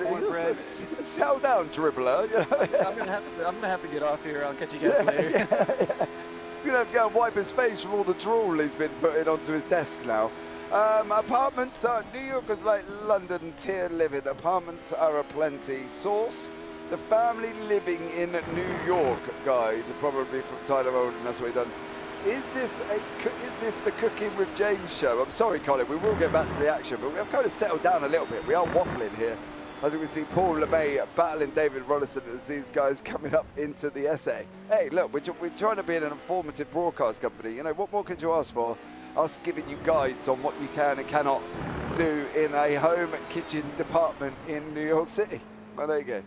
Cornbread. Settle down, dribbler. You know? I'm gonna have to get off here. I'll catch you guys later. Yeah. He's gonna have to go and wipe his face from all the drool he's been putting onto his desk now. Apartments are New York is like London tier living. Apartments are aplenty. Source: The Family Living in New York guide, probably from Tyler Oldham. That's what he done. Is this the Cooking with James show? I'm sorry, Colin. We will get back to the action, but we have kind of settled down a little bit. We are waffling here. As we can see, Paul LeMay battling David Rolliston as these guys coming up into the essay. Hey, look, we're trying to be an informative broadcast company. You know, what more could you ask for? Us giving you guides on what you can and cannot do in a home kitchen department in New York City. Well, there you go.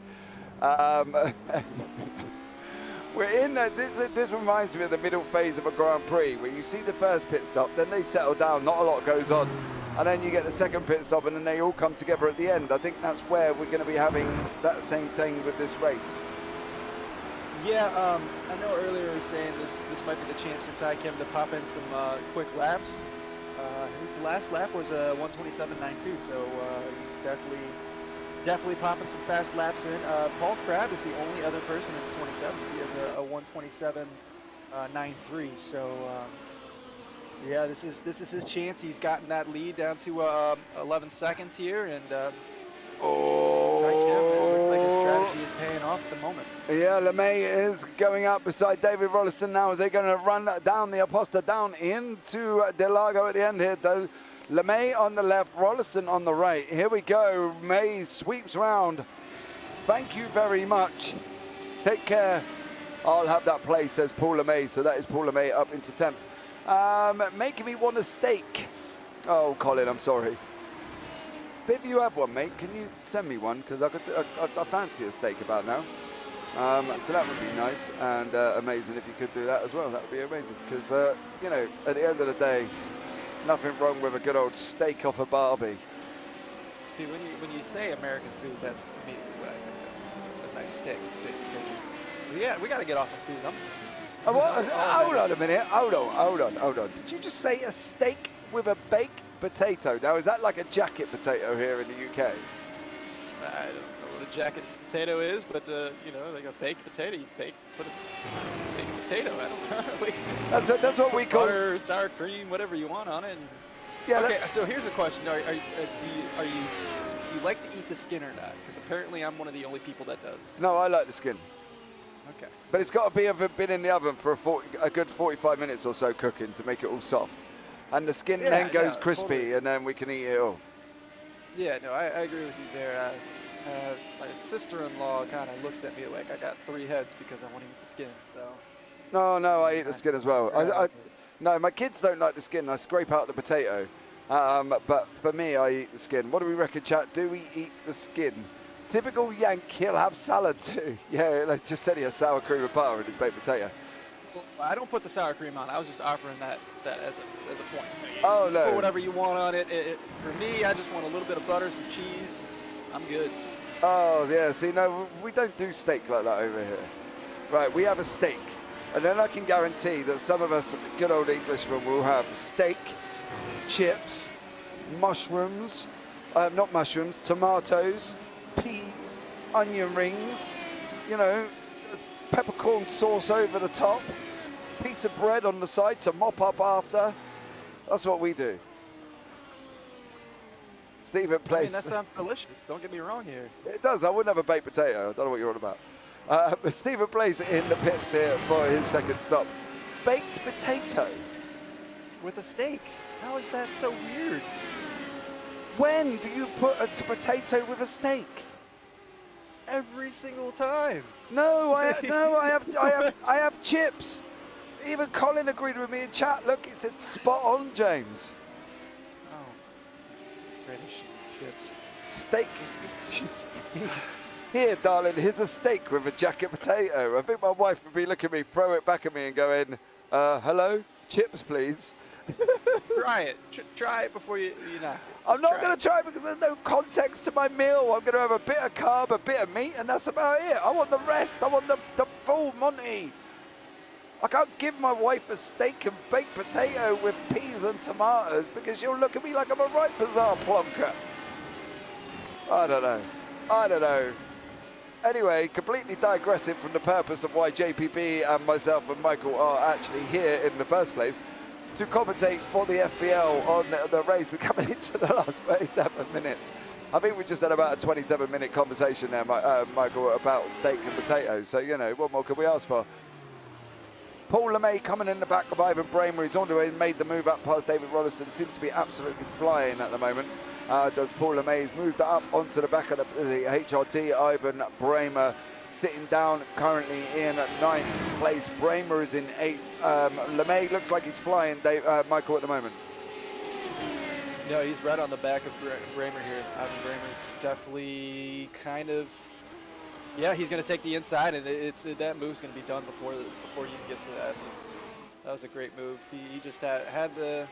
We're in this reminds me of the middle phase of a Grand Prix, where you see the first pit stop, then they settle down, not a lot goes on, and then you get the second pit stop, and then they all come together at the end. I think that's where we're going to be having that same thing with this race. Yeah, I know earlier you were saying this might be the chance for Ty Kim to pop in some quick laps. His last lap was a 1:27.92, so he's definitely popping some fast laps in. Paul Crabb is the only other person in the 27s. He has a 1:27.93, so Yeah, this is his chance. He's gotten that lead down to 11 seconds here, and it looks like his strategy is paying off at the moment. Yeah, LeMay is going up beside David Rollison now as they're going to run down the Aposta down into Delago at the end here, though. LeMay on the left, Rollison on the right. Here we go. May sweeps round. Thank you very much. Take care. I'll have that play, says Paul LeMay. So that is Paul LeMay up into 10th. Making me want a steak. Oh, Colin, I'm sorry. But if you have one, mate, can you send me one? Because I fancy a steak about now. So that would be nice and amazing if you could do that as well. That would be amazing. Because, you know, at the end of the day, nothing wrong with a good old steak off a barbie. Dude, when you say American food, that's immediately what I think of. A nice steak. Yeah, we got to get off of food. Hold on a minute. Hold on. Did you just say a steak with a baked potato? Now, is that like a jacket potato here in the UK? I don't know what a jacket potato is, but, you know, like a baked potato. You put a baked potato. I don't know. That's what we call butter, sour cream, whatever you want on it. And yeah. Okay, so here's a question: do you like to eat the skin or not? Because apparently I'm one of the only people that does. No, I like the skin. Okay. But it's got to been in the oven for a good 45 minutes or so cooking to make it all soft, and the skin then goes crispy, totally. And then we can eat it all. Yeah, no, I agree with you there. My sister-in-law kind of looks at me like I got 3 heads because I want to eat the skin. So. No, I eat the skin as well. No, my kids don't like the skin. I scrape out the potato. But for me, I eat the skin. What do we reckon, chat? Do we eat the skin? Typical Yank, he'll have salad too. Yeah, like just said he has sour cream and butter in his baked potato. Well, I don't put the sour cream on. I was just offering that as a point. Oh, no. Put whatever you want on it. For me, I just want a little bit of butter, some cheese. I'm good. Oh, yeah. See, no, we don't do steak like that over here. Right, we have a steak. And then I can guarantee that some of us good old Englishmen will have steak, chips, mushrooms, not mushrooms, tomatoes, peas, onion rings, you know, peppercorn sauce over the top, piece of bread on the side to mop up after. That's what we do. Stephen plays. I mean, that sounds delicious. Don't get me wrong here. It does. I wouldn't have a baked potato. I don't know what you're on about. But Stephen plays in the pits here for his second stop. Baked potato. With a steak. How is that so weird? When do you put a potato with a steak? Every single time. No, I have chips. Even Colin agreed with me in chat. Look, it said spot on, James. Oh, British chips. Steak. Here, darling, here's a steak with a jacket potato. I think my wife would be looking at me, throw it back at me and going, hello, chips, please. Try it. Try it before you knock it. I'm not going to try it because there's no context to my meal. I'm going to have a bit of carb, a bit of meat, and that's about it. I want the rest. I want the full Monty. I can't give my wife a steak and baked potato with peas and tomatoes because she'll look at me like I'm a right bizarre plonker. I don't know. Anyway, completely digressing from the purpose of why JPB and myself and Michael are actually here in the first place to commentate for the FBL on the race. We're coming into the last 37 minutes. I think we just had about a 27-minute conversation there, Michael, about steak and potatoes. So, you know, what more could we ask for? Paul LeMay coming in the back of Ivan Bramer. He's on the way and made the move up past David Rollison. Seems to be absolutely flying at the moment. Does Paul LeMay. He's moved up onto the back of the HRT. Ivan Bramer sitting down currently in 9th place. Bramer is in 8th. LeMay looks like he's flying, Michael, at the moment. No, he's right on the back of Bramer here. Ivan Bramer's definitely kind of, yeah, he's going to take the inside, and that move's going to be done before he even gets to the S's. That was a great move. He just had the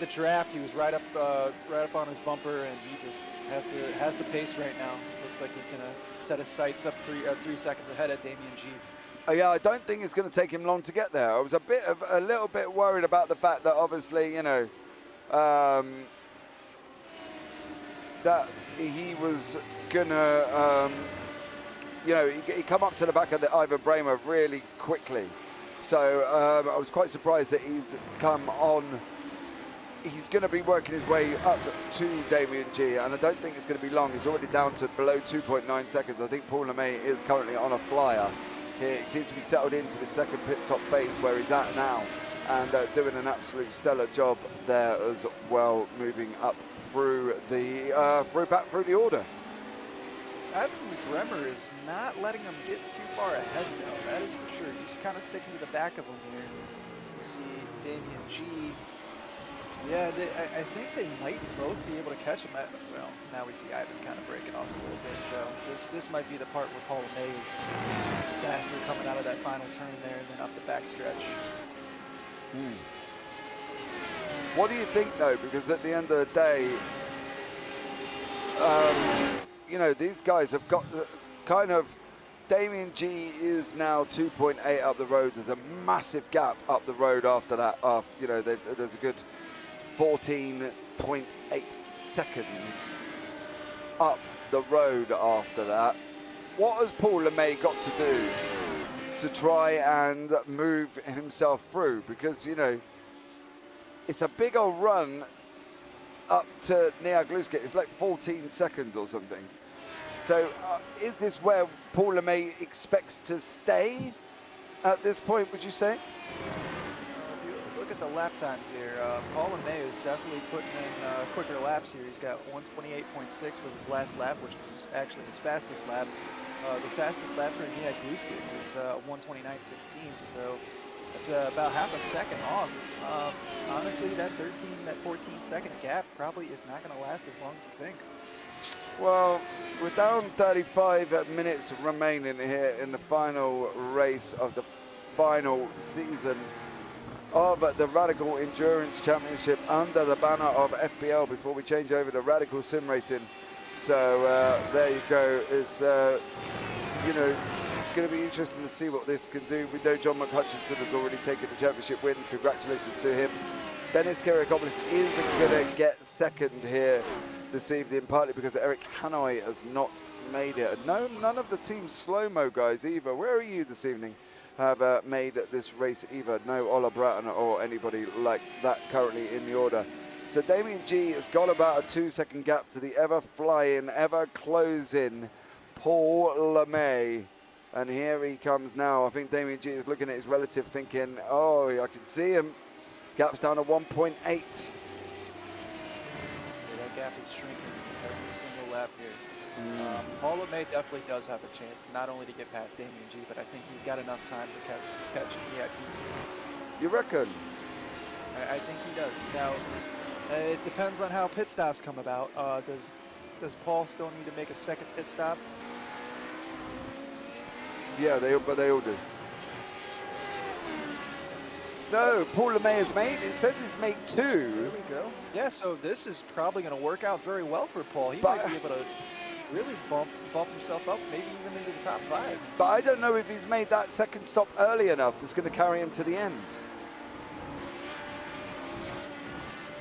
draft. He was right up on his bumper, and he just has the pace right now. Looks like he's going to set his sights up 3 seconds ahead at Damien G. Yeah, I don't think it's going to take him long to get there. I was a little bit worried about the fact that obviously, you know, that he was gonna, you know, he come up to the back of the Ivan Bramer really quickly. So I was quite surprised that he's come on. He's going to be working his way up to Damien G, and I don't think it's going to be long. He's already down to below 2.9 seconds. I think Paul Lemay is currently on a flyer. He seems to be settled into the second pit stop phase where he's at now, and doing an absolute stellar job there as well, moving up through the back through the order. Ivan Bremer is not letting him get too far ahead, though. That is for sure. He's kind of sticking to the back of him here. You see Damien G. Yeah, I think they might both be able to catch him. Well, now we see Ivan kind of breaking off a little bit. So this might be the part where Paul Lemay is faster coming out of that final turn there and then up the back stretch. What do you think, though? Because at the end of the day, you know, these guys have got the kind of, Damien G is now 2.8 up the road. There's a massive gap up the road after that. You know, there's a good 14.8 seconds up the road after that. What has Paul Lemay got to do to try and move himself through? Because, you know, it's a big old run up to Niagluska. It's like 14 seconds or something. So is this where Paul Lemay expects to stay at this point, would you say? If you look at the lap times here, Paul Lemay is definitely putting in quicker laps here. He's got 128.6 with his last lap, which was actually his fastest lap. The fastest lap for Niagluska is 129.16, so it's about half a second off. Honestly, that 14-second gap probably is not going to last as long as you think. Well, we're down 35 minutes remaining here in the final race of the final season of the Radical Endurance Championship under the banner of FBL before we change over to Radical Sim Racing. So there you go. It's, you know, going to be interesting to see what this can do. We know John McHutchinson has already taken the championship win. Congratulations to him. Dennis Kiriakopoulos is going to get second here this evening, partly because Eric Hanoi has not made it. No, none of the team slow-mo guys either. Where are you this evening? Have made this race either. No Ola Bratton or anybody like that currently in the order. So Damien G has got about a 2-second gap to the ever-flying, ever-closing Paul Lemay. And here he comes now. I think Damien G is looking at his relative thinking, oh, I can see him. Gap's down to 1.8. That gap is shrinking every single lap here. Paul Lemay definitely does have a chance, not only to get past Damien G, but I think he's got enough time to catch Niagluska. You reckon? I think he does. Now, it depends on how pit stops come about. Does Paul still need to make a second pit stop? Yeah, they all do. No, Paul Lemay has made, it says he's made 2. There we go. Yeah, so this is probably going to work out very well for Paul. He might be able to really bump himself up, maybe even into the top 5. But I don't know if he's made that second stop early enough that's going to carry him to the end.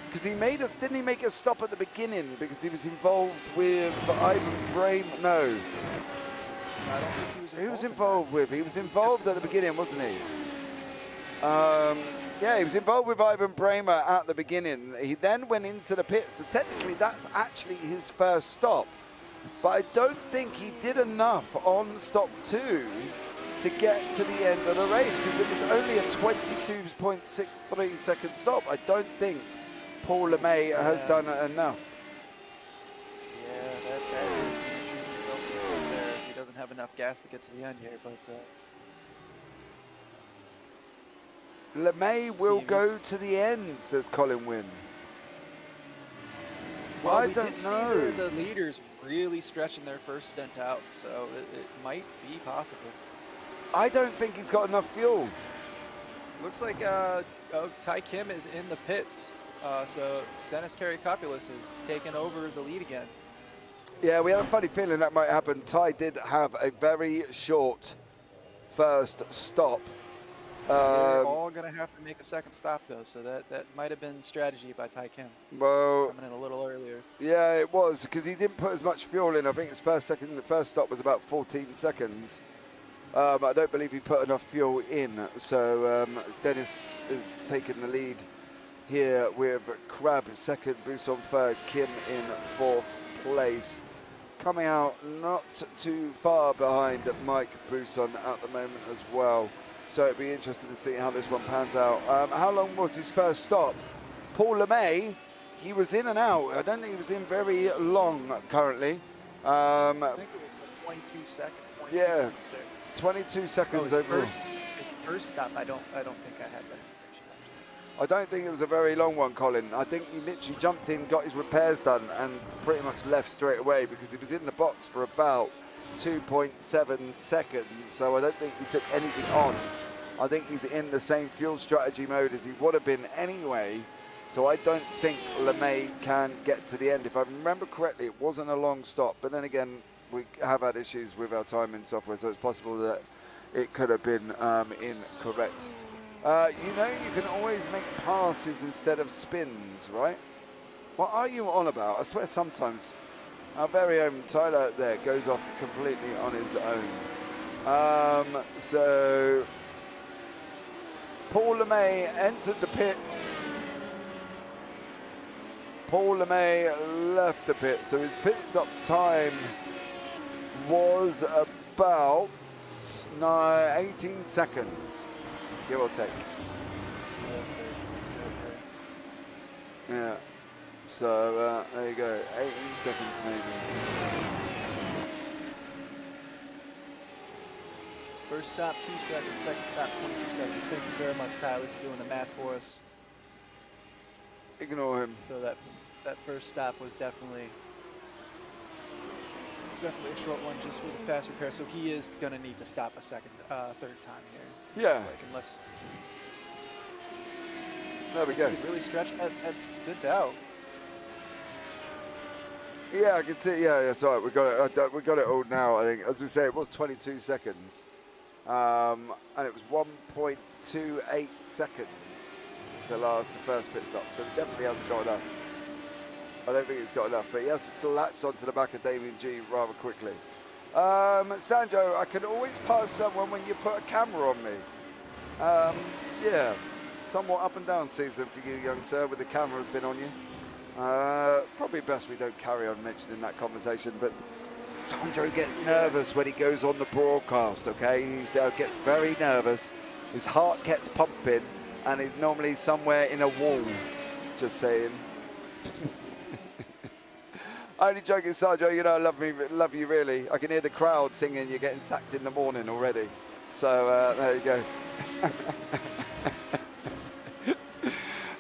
Because didn't he make a stop at the beginning because he was involved with Ivan Brame? No. I don't think he was involved. Who was involved with? He was involved at the beginning, wasn't he? Yeah, he was involved with Ivan Bramer at the beginning. He then went into the pits, so technically that's actually his first stop. But I don't think he did enough on stop 2 to get to the end of the race because it was only a 22.63 second stop. I don't think Paul Lemay has done enough. Yeah, that is going to shoot himself in the foot there if he doesn't have enough gas to get to the end here, but... Lemay will go to the end, says Colin Wynn. Well, I did see the leaders really stretching their first stint out, so it might be possible. I don't think he's got enough fuel. Looks like Ty Kim is in the pits, so Dennis Kiriakopoulos is taking over the lead again. Yeah, we have a funny feeling that might happen. Ty did have a very short first stop. They're all going to have to make a second stop, though, so that might have been strategy by Ty Kim. Well, coming in a little earlier. Yeah, it was, because he didn't put as much fuel in. I think the first stop was about 14 seconds. I don't believe he put enough fuel in, so Dennis is taking the lead here with Crab second, Buson third, Kim in fourth place. Coming out not too far behind Mike Buson at the moment as well. So it'd be interesting to see how this one pans out. How long was his first stop? Paul LeMay, he was in and out. I don't think he was in very long currently. I think it was 22 seconds. 22 yeah, 6. 22 seconds oh, overall. His first stop, I don't think I had that information actually. I don't think it was a very long one, Colin. I think he literally jumped in, got his repairs done, and pretty much left straight away because he was in the box for about 2.7 seconds. So I don't think he took anything on. I think he's in the same fuel strategy mode as he would have been anyway. So I don't think LeMay can get to the end. If I remember correctly, it wasn't a long stop. But then again, we have had issues with our timing software, so it's possible that it could have been incorrect. You know, you can always make passes instead of spins, right? What are you on about? I swear sometimes our very own Tyler there goes off completely on his own. So Paul LeMay entered the pits. Paul LeMay left the pit, so his pit stop time was about 18 seconds, give or take. Yeah, so there you go, 18 seconds maybe. First stop, 2 seconds. Second stop, 22 seconds. Thank you very much, Tyler, for doing the math for us. Ignore him. So that first stop was definitely a short one just for the fast repair. So he is going to need to stop a third time here. Yeah. Like, unless there we go. He really stretched that stint out. Yeah, I can see. Yeah, sorry, we got it all now. I think, as we say, it was 22 seconds, and it was 1.28 seconds the first pit stop. So he definitely hasn't got enough. I don't think he's got enough, but he has latched onto the back of Damien G rather quickly. Sanjo, I can always pass someone when you put a camera on me. Yeah, somewhat up and down season for you, young sir, with the camera has been on you. Probably best we don't carry on mentioning that conversation, but Sandro gets nervous when he goes on the broadcast, okay? He gets very nervous. His heart gets pumping, and he's normally somewhere in a wall, just saying. Only joking, Sandro, you know I love you really. I can hear the crowd singing you're getting sacked in the morning already. So there you go.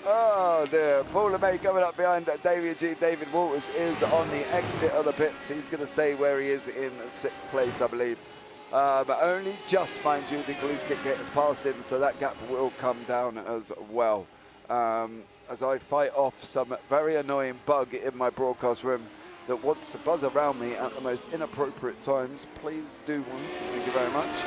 Oh dear, Paul LeMay coming up behind David G. David Walters is on the exit of the pits. He's going to stay where he is in 6th place, I believe. But only just, mind you, the glue stick gets past him, so that gap will come down as well. As I fight off some very annoying bug in my broadcast room that wants to buzz around me at the most inappropriate times, please do one. Thank you very much.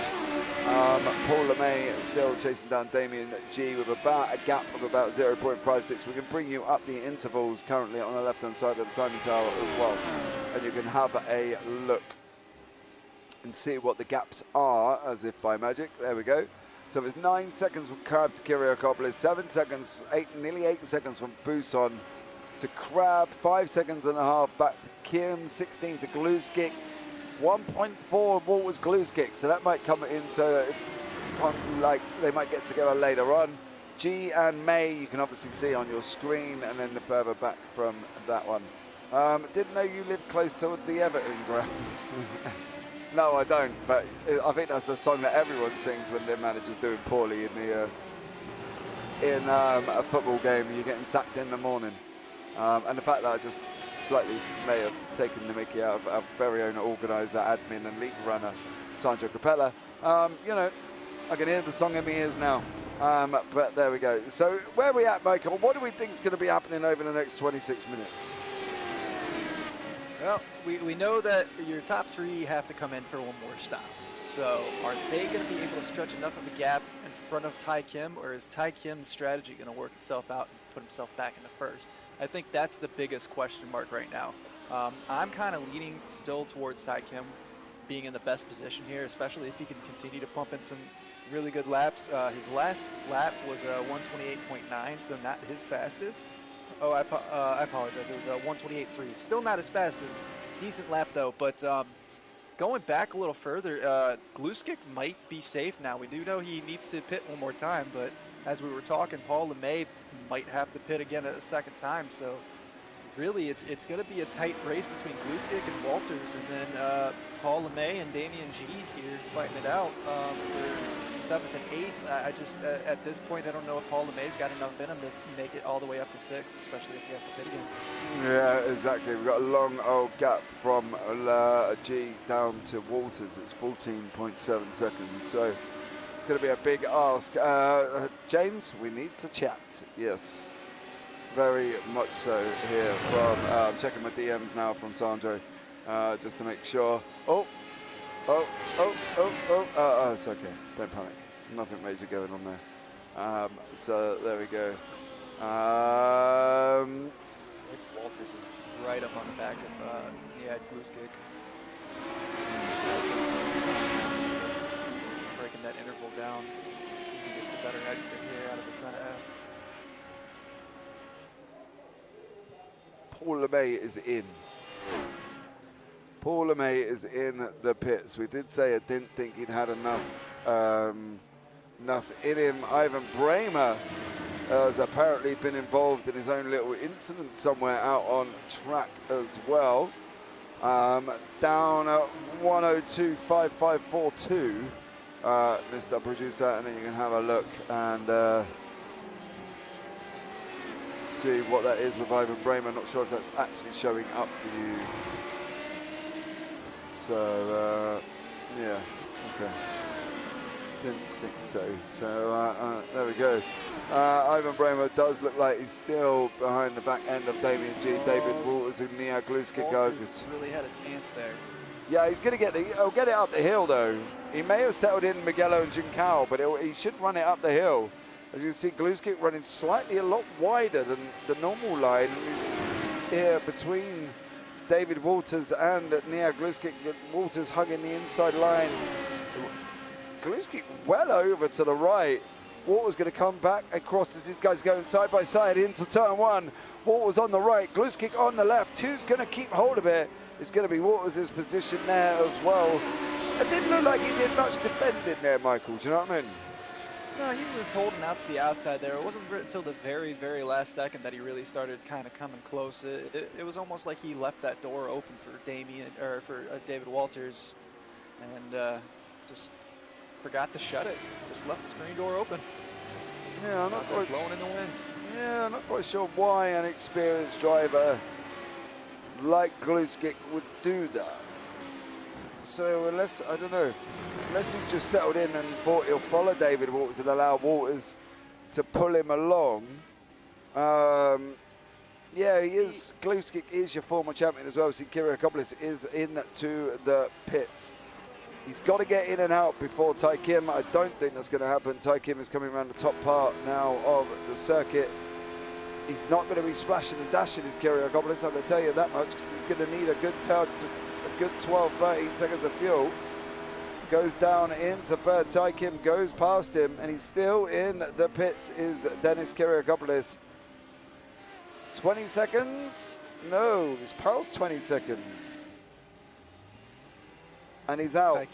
Paul LeMay still chasing down Damien G with about a gap of about 0.56. We can bring you up the intervals currently on the left-hand side of the timing tower as well. And you can have a look and see what the gaps are, as if by magic. There we go. So it's 9 seconds from Crab to Kyrgiakopoulos, 7 seconds, nearly 8 seconds from Buson to Crab, 5 seconds and a half back to Kim, 16 to Gluskick, 1.4 Walters Gluskick, so that might come into, like, they might get together later on. G and May, you can obviously see on your screen, and then the further back from that one. Didn't know you lived close to the Everton ground. No, I don't, but I think that's the song that everyone sings when their manager's doing poorly in a football game. You're getting sacked in the morning. And the fact that I just slightly may have taken the mickey out of our very own organiser, admin and league runner, Sandro Capella. You know, I can hear the song in my ears now. But there we go. So where are we at, Michael? What do we think is going to be happening over the next 26 minutes? Well, we know that your top three have to come in for one more stop. So are they going to be able to stretch enough of a gap in front of Ty Kim, or is Ty Kim's strategy going to work itself out and put himself back into first? I think that's the biggest question mark right now. I'm kind of leaning still towards Ty Kim. being in the best position here, especially if he can continue to pump in some really good laps. His last lap was 128.9, so not his fastest. Oh, I apologize. It was 128.3. Still not as fast as decent lap though, but going back a little further, Gluskick might be safe now. We do know he needs to pit one more time, but as we were talking, Paul LeMay might have to pit again a second time. So really, it's going to be a tight race between Gluskick and Walters, and then Paul LeMay and Damian G here fighting it out for 7th and 8th. I just, at this point, I don't know if Paul LeMay's got enough in him to make it all the way up to 6, especially if he has to pit again. Yeah, exactly. We've got a long old gap from G down to Walters. It's 14.7 seconds. So it's going to be a big ask. James, we need to chat. Yes, very much so here from, checking my DMs now from Sandro, just to make sure. It's okay. Don't panic. Nothing major going on there. So there we go. Walters is right up on the back of Gluskick. Breaking that interval down. He gets the better exit here out of the center S. Paul LeMay is in. Paul LeMay is in the pits. We did say I didn't think he'd had enough in him. Ivan Bramer has apparently been involved in his own little incident somewhere out on track as well. Down at 102.5542, Mr. Producer, and then you can have a look and see what that is with Ivan Bramer. Not sure if that's actually showing up for you. So, yeah, okay. Didn't think so. So, there we go. Ivan Bramer does look like he's still behind the back end of Damian G. David Walters and Nia Gluskick. Really had a chance there. Yeah, he's going to get he'll get it up the hill, though. He may have settled in Miguelo and Jinkao, but he should run it up the hill. As you can see, Gluskick running slightly a lot wider than the normal line. He's here between David Walters and Nia Gluskick. Walters hugging the inside line. Gluskick well over to the right. Walters going to come back across as these guys going side by side into turn 1. Walters on the right, Gluskick on the left. Who's going to keep hold of it? It's going to be Walters' position there as well. It didn't look like he did much defending there, Michael. Do you know what I mean? No, he was holding out to the outside there. It wasn't until the very, very last second that he really started kind of coming close. It was almost like he left that door open for David Walters, and just forgot to shut it. Just left the screen door open. Yeah, I'm not quite blowing in the wind. Yeah, I'm not quite sure why an experienced driver like Gluskick would do that. So unless, I don't know, unless he's just settled in and thought he'll follow David Walters and allow Walters to pull him along. Yeah, he is. Gluskick is your former champion as well. So Kyriakopoulos is into the pits. He's got to get in and out before Tai Kim. I don't think that's going to happen. Tai Kim is coming around the top part now of the circuit. He's not going to be splashing and dashing his Kyriakopoulos, I'm going to tell you that much, because he's going to need a good 12, 13 seconds of fuel. Goes down into third. Tai Kim goes past him, and he's still in the pits, is Dennis Kyriakopoulos. 20 seconds? No, he's past 20 seconds. And he's out. Tai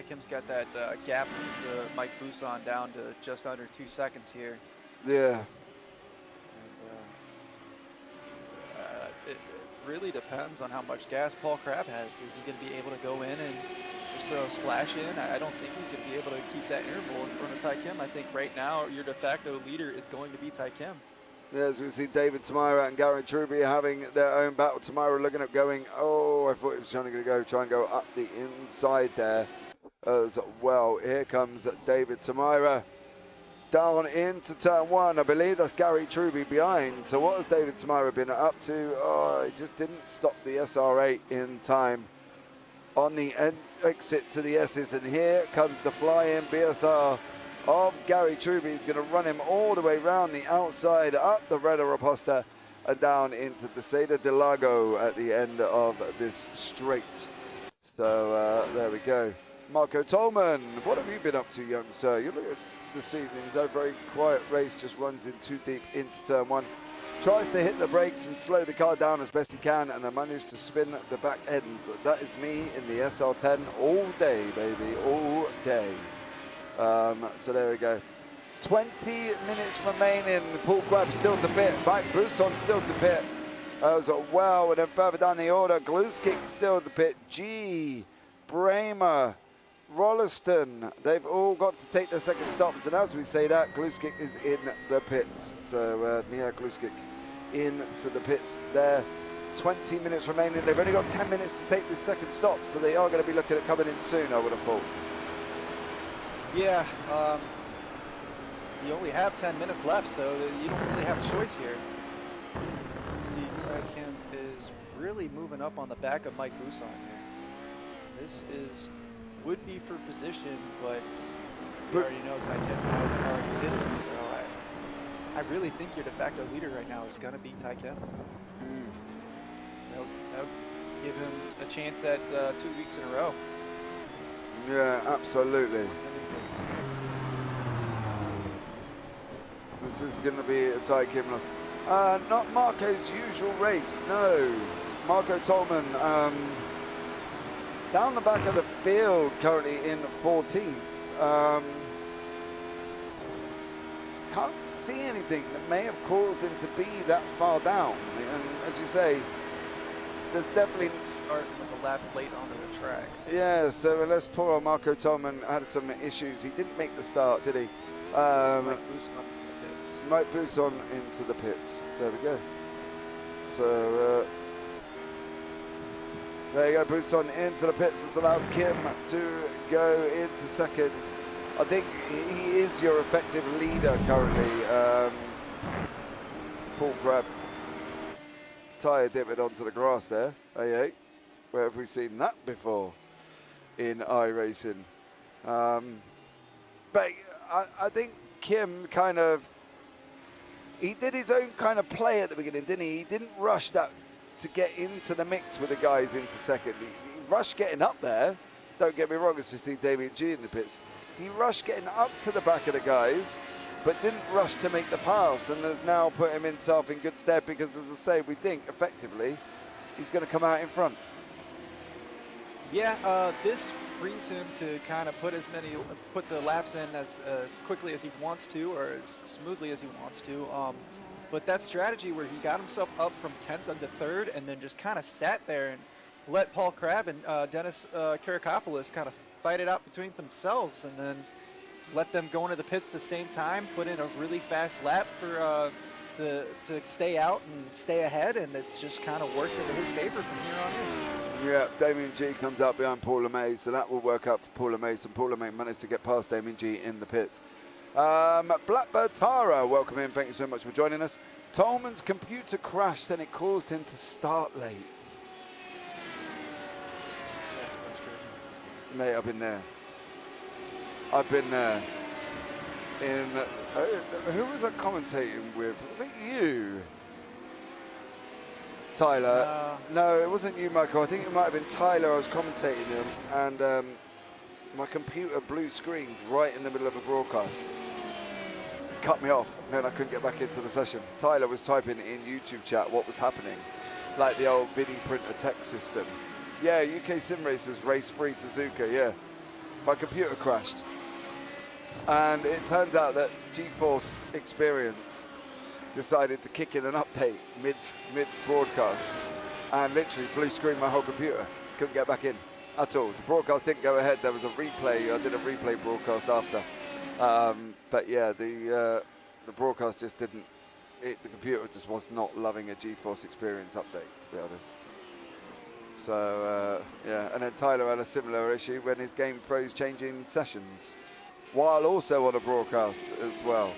Kim's got that gap to Mike Buson down to just under 2 seconds here. Yeah. It really depends on how much gas Paul Crabb has. Is he going to be able to go in and just throw a splash in? I don't think he's going to be able to keep that interval in front of Tai Kim. I think right now your de facto leader is going to be Tai Kim. Yeah, as we see David Tamira and Gary Truby having their own battle. Tamira looking at going, oh, I thought he was trying to try and go up the inside there as well. Here comes David Tamira down into turn 1. I believe that's Gary Truby behind. So what has David Tamira been up to? Oh, he just didn't stop the SR8 in time on the exit to the S's. And here comes the fly-in BSR of Gary Truby. He's going to run him all the way around the outside, up the Reda Raposta, and down into the Seda del Lago at the end of this straight. So there we go. Marco Tolman, what have you been up to, young sir? You look at this evening, he's had a very quiet race, just runs in too deep into turn one. Tries to hit the brakes and slow the car down as best he can, and I managed to spin the back end. That is me in the SR10 all day, baby, all day. So there we go. 20 minutes remaining. Paul Grab still to pit. Mike Bousson still to pit. As well, and then further down the order, Gluskick still to pit. G, Bramer, Rolliston, they've all got to take their second stops. And as we say that, Gluskick is in the pits. So Nia Gluskick into the pits there. 20 minutes remaining. They've only got 10 minutes to take this second stop, so they are going to be looking at coming in soon, I would have thought. Yeah, you only have 10 minutes left, so you don't really have a choice here. You see Ty Kim is really moving up on the back of Mike Bousson here. This would be for position, but you already know Ty Kim has already hit it, so I really think your de facto leader right now is going to be Ty Kim. That'll give him a chance at 2 weeks in a row. Yeah, absolutely. This is going to be a Ty Kim loss. Not Marco's usual race, no. Marco Tolman down the back of the field, currently in 14th. Can't see anything that may have caused him to be that far down. And as you say, there's definitely... The start was a lap late onto the track. Yeah, so unless poor old Marco Tolman had some issues, he didn't make the start, did he? Mike Bousson into the pits. There we go. So there you go, Bousson into the pits. Has allowed Kim to go into second. I think he is your effective leader currently. Paul Grab tyre dipping onto the grass there. Hey, where have we seen that before in iRacing? But I think Kim kind of, he did his own kind of play at the beginning, didn't he? He didn't rush that to get into the mix with the guys into second. He rushed getting up there. Don't get me wrong, as you see Damien G in the pits. He rushed getting up to the back of the guys, but didn't rush to make the pass, and has now put himself in good stead because, as I say, we think effectively he's going to come out in front. Yeah, this frees him to kind of put the laps in as quickly as he wants to, or as smoothly as he wants to. But that strategy where he got himself up from 10th into 3rd and then just kind of sat there and let Paul Crabb and Dennis Karakopoulos kind of fight it out between themselves, and then let them go into the pits at the same time, put in a really fast lap for to stay out and stay ahead, and it's just kind of worked into his favor from here on in. Yeah, Damien G comes up behind Paul LeMay, so that will work out for Paul LeMay. And Paul LeMay managed to get past Damien G in the pits. Blackbird Tara, welcome in. Thank you so much for joining us. Tolman's computer crashed and it caused him to start late. That's frustrating. Mate, I've been there. I've been there. Who was I commentating with? Was it you? Tyler. No, it wasn't you, Michael. I think it might have been Tyler. I was commentating him, and my computer blew screen right in the middle of a broadcast. Cut me off, and then I couldn't get back into the session. Tyler was typing in YouTube chat what was happening, like the old video printer text system. Yeah, UK Sim Racers Race Free Suzuka, yeah. My computer crashed. And it turns out that GeForce Experience decided to kick in an update mid broadcast and literally blue screen my whole computer. Couldn't get back in at all. The broadcast didn't go ahead. There was a replay. I did a replay broadcast after. But yeah, the broadcast just didn't, the computer just was not loving a GeForce Experience update, to be honest. So yeah, and then Tyler had a similar issue when his game froze changing sessions while also on a broadcast as well.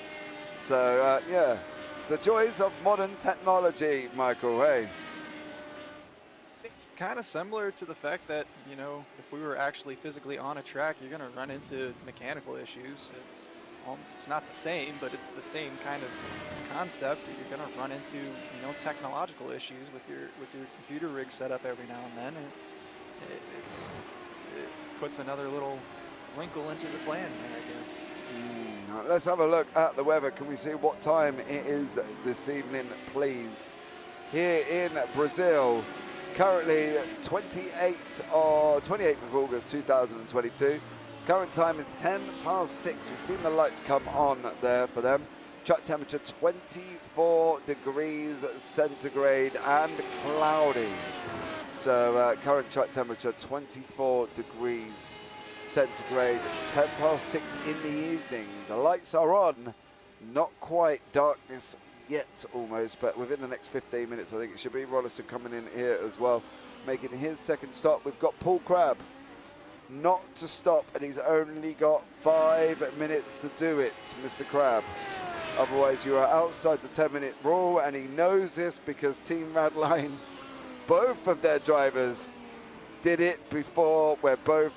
So yeah, the joys of modern technology, Michael, hey. It's kind of similar to the fact that, you know, if we were actually physically on a track, you're going to run into mechanical issues. It's not the same, but it's the same kind of concept that you're going to run into, you know, technological issues with your computer rig set up every now and then. And it puts another little wrinkle into the plan there, I guess. Let's have a look at the weather. Can we see what time it is this evening, please? Here in Brazil, currently 28th of August 2022. Current time is 10 past 6. We've seen the lights come on there for them. Track temperature 24 degrees centigrade and cloudy. So current track temperature 24 degrees centigrade, 10 past 6 in the evening. The lights are on, not quite darkness yet almost, but within the next 15 minutes I think it should be. Rolliston coming in here as well, making his second stop. We've got Paul Crabb not to stop, and he's only got 5 minutes to do it, Mr. Crabb. Otherwise you are outside the 10-minute rule, and he knows this because Team Radline, both of their drivers did it before, where both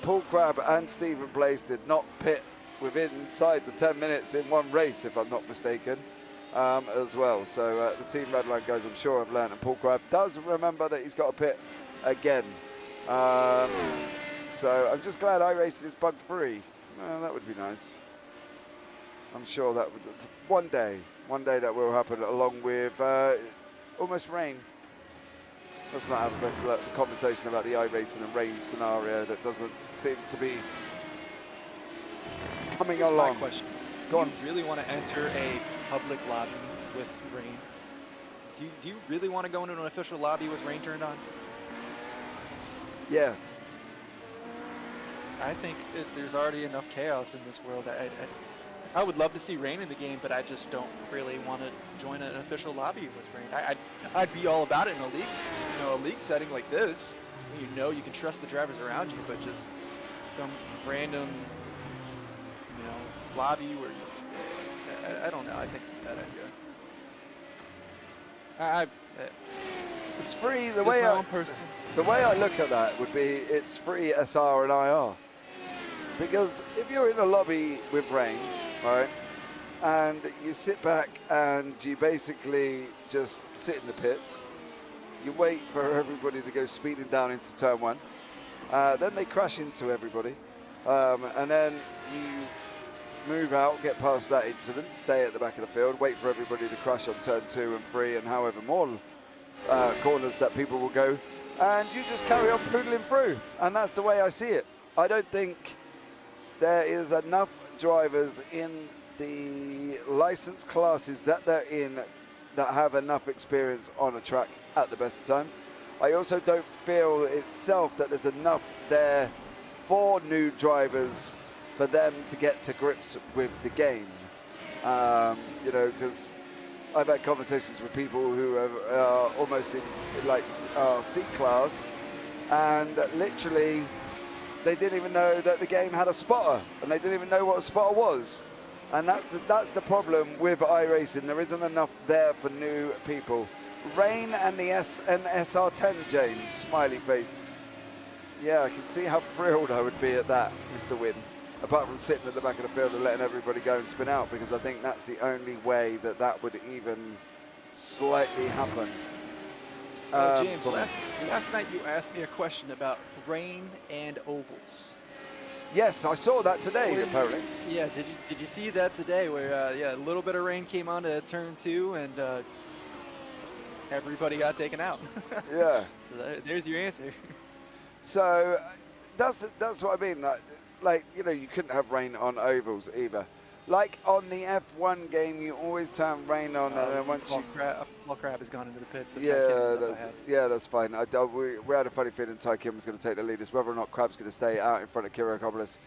Paul Crabb and Stephen Place did not pit within inside the 10 minutes in one race, if I'm not mistaken, as well. So the Team Radline guys, I'm sure, have learned, and Paul Crabb does remember that he's got to pit again. So I'm just glad iRacing is bug-free. That would be nice. I'm sure that would, one day that will happen, along with almost rain. Let's not have a best conversation about the iRacing and rain scenario that doesn't seem to be coming Here's along. My question. Go on. Do you really want to enter a public lobby with rain? Do you really want to go into an official lobby with rain turned on? Yeah. I think there's already enough chaos in this world. I would love to see rain in the game, but I just don't really want to join an official lobby with rain. I'd be all about it in a league, a league setting like this. You can trust the drivers around you, but just some random, lobby where I don't know. I think it's a bad idea. It's free. The way I look at that would be it's free SR and IR. Because if you're in a lobby with rain, right, and you sit back and you basically just sit in the pits, you wait for everybody to go speeding down into turn one, then they crash into everybody, and then you move out, get past that incident, stay at the back of the field, wait for everybody to crash on turn 2 and 3 and however more corners that people will go, and you just carry on poodling through. And that's the way I see it. I don't think there is enough drivers in the license classes that they're in that have enough experience on a track at the best of times. I also don't feel itself that there's enough there for new drivers for them to get to grips with the game. Because I've had conversations with people who are almost in like C class, and literally they didn't even know that the game had a spotter, and they didn't even know what a spotter was. And that's the problem with iRacing. There isn't enough there for new people. Rain and the SR10, James, smiley face. Yeah, I can see how thrilled I would be at that, Mr. Wynn. Apart from sitting at the back of the field and letting everybody go and spin out, because I think that's the only way that would even slightly happen. James, last night you asked me a question about rain and ovals. Yes, I saw that today, apparently. Yeah, did you see that today where, a little bit of rain came on to turn 2 and everybody got taken out? Yeah. There's your answer. So that's what I mean. Like, you couldn't have rain on ovals either. Like on the F1 game, you always turn rain on, and then once Paul Crabb has gone into the pits. So that's fine. We had a funny feeling Ty Kim was going to take the lead. As whether or not Crabb's going to stay out in front of Kiriakopoulos.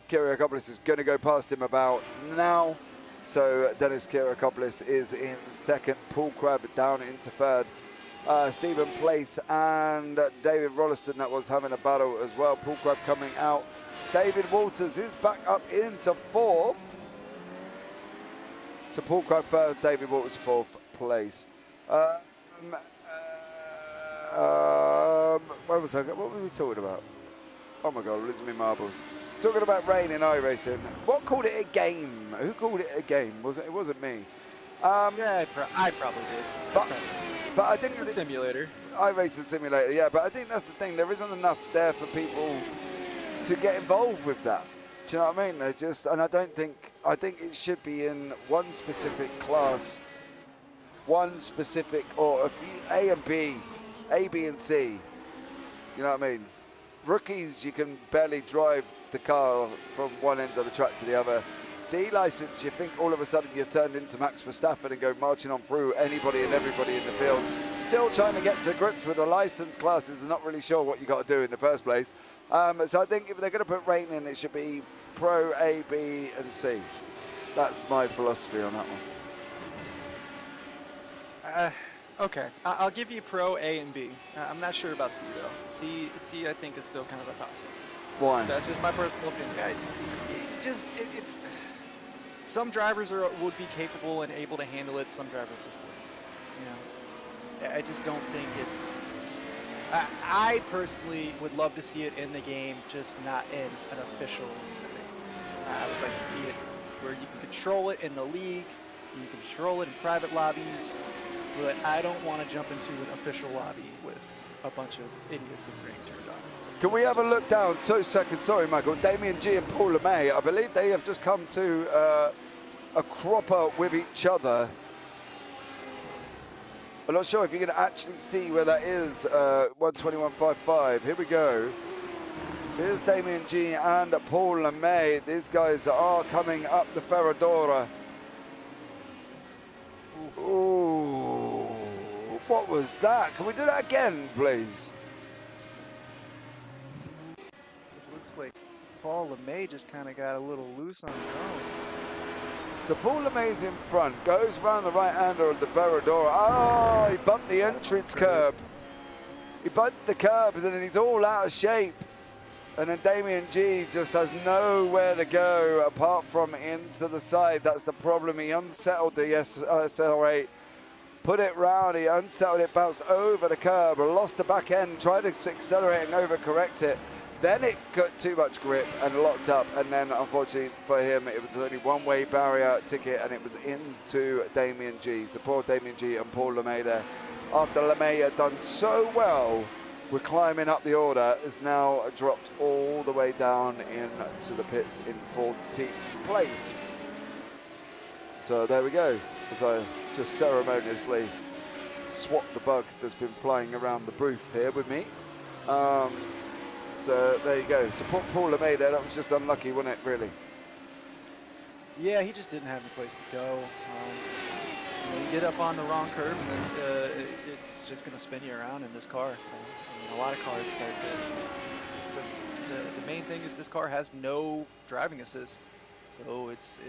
Kiriakopoulos is going to go past him about now. So Dennis Kiriakopoulos is in second. Paul Crabb down into third. Stephen Place and David Rolliston, that was having a battle as well. Paul Crabb coming out. David Walters is back up into fourth. So Paul Crabb third, David Walters fourth place. Where was I? What were we talking about? Oh my God, losing me marbles. Talking about rain in iRacing. What called it a game? Who called it a game? It wasn't me. I probably did. But I think It's a simulator. iRacing simulator, yeah. But I think that's the thing. There isn't enough there for people to get involved with that. Do you know what I mean? They just, and I think it should be in one specific class, one specific, or a few A and B, A, B, and C. You know what I mean? Rookies, you can barely drive the car from one end of the track to the other. D license, you think all of a sudden you've turned into Max Verstappen and go marching on through anybody and everybody in the field. Still trying to get to grips with the license classes and not really sure what you got to do in the first place. So I think if they're going to put rating in, it should be Pro, A, B, and C. That's my philosophy on that one. Okay, I'll give you Pro, A, and B. I'm not sure about C though. C I think is still kind of a toss-up. Why? That's just my personal opinion. It's some drivers would be capable and able to handle it. Some drivers just wouldn't. You know, I just don't think it's. I personally would love to see it in the game, just not in an official setting. I would like to see it where you can control it in the league, you can control it in private lobbies, but I don't want to jump into an official lobby with a bunch of idiots in the ring turned on. Can we have a look down 2 seconds? Sorry, Michael. Damien G and Paul LeMay, I believe they have just come to a cropper with each other. I'm not sure if you can actually see where that is, 121.55. Here we go. Here's Damien G and Paul LeMay. These guys are coming up the Ferradura. Ooh, what was that? Can we do that again, please? It looks like Paul LeMay just kind of got a little loose on his own. So Paul LeMay's in front, goes round the right-hander of the Ferradura. Oh, he bumped the entrance curb. He bumped the curbs and then he's all out of shape. And then Damien G just has nowhere to go apart from into the side. That's the problem. He unsettled the SR8, put it round, he unsettled it, bounced over the curb, lost the back end, tried to accelerate and overcorrect it. Then it got too much grip and locked up. And then, unfortunately for him, it was only one-way barrier ticket and it was into Damien G. So poor Damien G and Paul LeMay there. After LeMay had done so well with climbing up the order, is now dropped all the way down into the pits in 14th place. So there we go, as I just ceremoniously swat the bug that's been flying around the booth here with me. So there you go. So Paul LeMay there, that was just unlucky, wasn't it, really? Yeah, he just didn't have any place to go. You get up on the wrong curve, and it's just going to spin you around in this car. I mean, a lot of cars, but the main thing is this car has no driving assist, so it's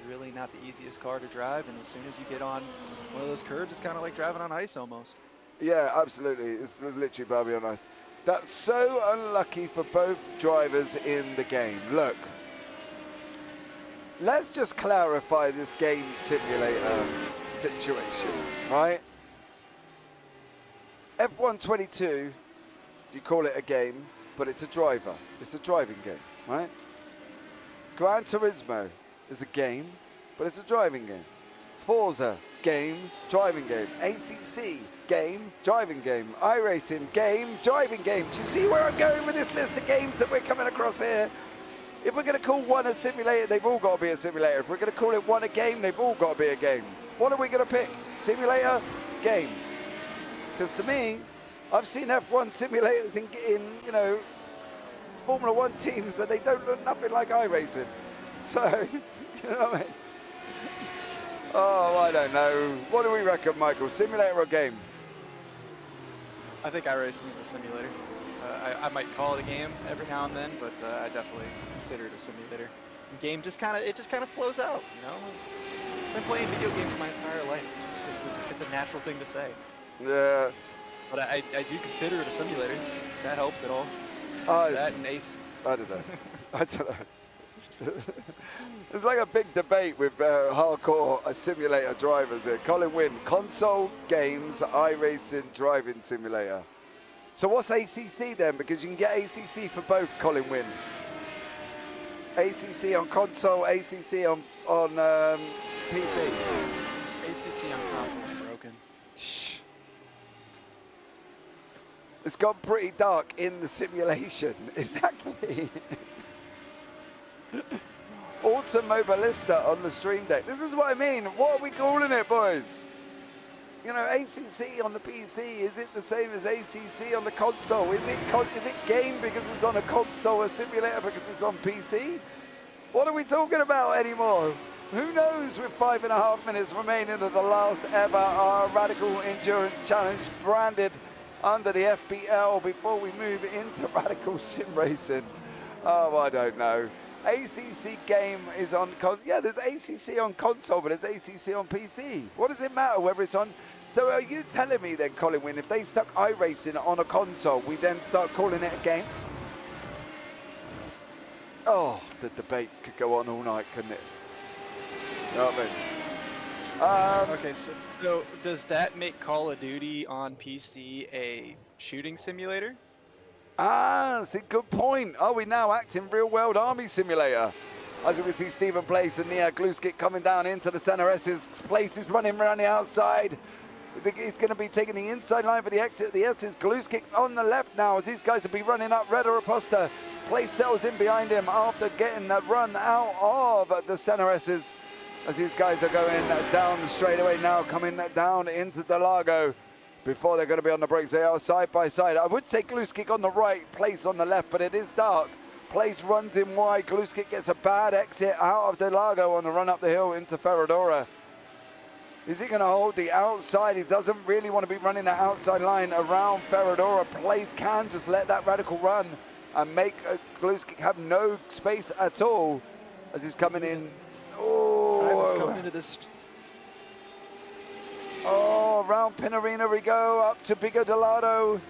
really not the easiest car to drive. And as soon as you get on one of those curves, it's kind of like driving on ice almost. Yeah, absolutely. It's literally Barbie on ice. That's so unlucky for both drivers in the game. Look, let's just clarify this game simulator situation, right? F122, you call it a game, but it's a driver. It's a driving game, right? Gran Turismo is a game, but it's a driving game. Forza, game, driving game. ACC, game, driving game. iRacing, game, driving game. Do you see where I'm going with this list of games that we're coming across here? If we're going to call one a simulator, they've all got to be a simulator. If we're going to call it one a game, they've all got to be a game. What are we going to pick? Simulator, game. Because to me, I've seen F1 simulators in you know, Formula One teams and they don't look nothing like iRacing. So, you know what I mean? Oh, I don't know. What do we reckon, Michael? Simulator or game? I think iRacing is a simulator. I might call it a game every now and then, but I definitely consider it a simulator. Game just kind of flows out, you know. I've been playing video games my entire life. It's a natural thing to say. Yeah. But I do consider it a simulator. If that helps at all. That and Ace. I don't know. I don't know. It's like a big debate with hardcore simulator drivers here. Colin Wynn, console games, iRacing, driving simulator. So what's ACC then? Because you can get ACC for both, Colin Wynn. ACC on console, ACC on PC. ACC on console is broken. Shh. It's gone pretty dark in the simulation. Exactly. Automobilista on the stream deck. This is what I mean. What are we calling it, boys? You know, ACC on the PC, is it the same as ACC on the console? Is it game because it's on a console, a simulator because it's on PC? What are we talking about anymore? Who knows, with 5.5 minutes remaining of the last ever Radical Endurance Challenge branded under the FBL before we move into Radical Sim Racing. Oh, I don't know. ACC game is on, yeah, there's ACC on console, but there's ACC on PC. What does it matter whether it's on? So are you telling me then, Colin Wynn, if they stuck iRacing on a console, we then start calling it a game? Oh, the debates could go on all night, couldn't it? You know what I mean? Okay, so does that make Call of Duty on PC a shooting simulator? That's a good point. Are we now acting real world army simulator? As we see Stephen Place and Nia Gluskic coming down into the center S's. Place is running around the outside. He's going to be taking the inside line for the exit of the S's. Gluskic's on the left now as these guys will be running up. Red Raposta. Place settles in behind him after getting that run out of the center S's. As these guys are going down the straightaway now, coming down into the Lago. Before they're going to be on the brakes, they are side by side. I would say Gluskic on the right, Place on the left, but it is dark. Place runs in wide. Gluskic gets a bad exit out of the Lago on the run up the hill into Ferradura. Is he going to hold the outside? He doesn't really want to be running that outside line around Ferradura. Place can just let that Radical run and make Gluskic have no space at all as he's coming in. Oh, Ivan's coming into this. Oh, around Pinarina we go, up to Bigo Delado.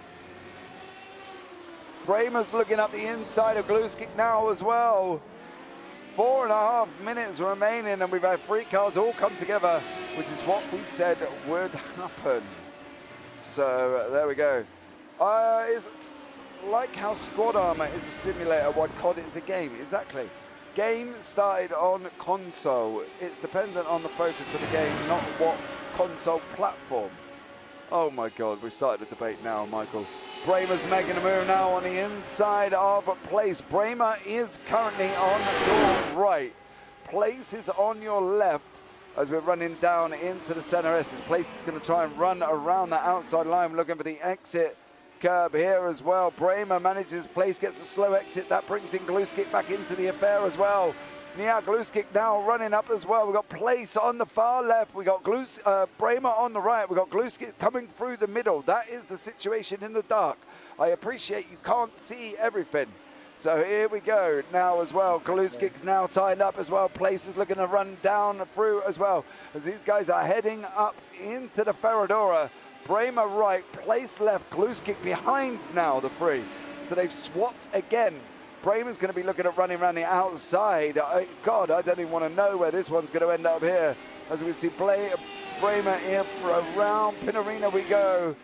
Bramer's looking up the inside of Gluskic now as well. 4.5 minutes remaining and we've had 3 cars all come together, which is what we said would happen. So there we go. It's like how Squad Armor is a simulator, why COD is a game, exactly. Game started on console. It's dependent on the focus of the game, not what console platform. Oh my God, we've started the debate now, Michael. Bramer's making a move now on the inside of Place. Bramer is currently on your right. Place is on your left as we're running down into the center S. Place is going to try and run around the outside line, looking for the exit curb here as well. Bramer manages. Place gets a slow exit. That brings in Gluskic back into the affair as well. Nia Gluskic now running up as well. We've got Place on the far left. We got Bramer on the right. We've got Gluskic coming through the middle. That is the situation in the dark. I appreciate you can't see everything. So here we go now as well. Gluskic's now tied up as well. Place is looking to run down through as well as these guys are heading up into the Ferradura. Bramer right, Place left, Gluskic behind now the 3. So they've swapped again. Bramer's going to be looking at running around the outside. God, I don't even want to know where this one's going to end up here. As we see Bramer here for around Pinarina we go.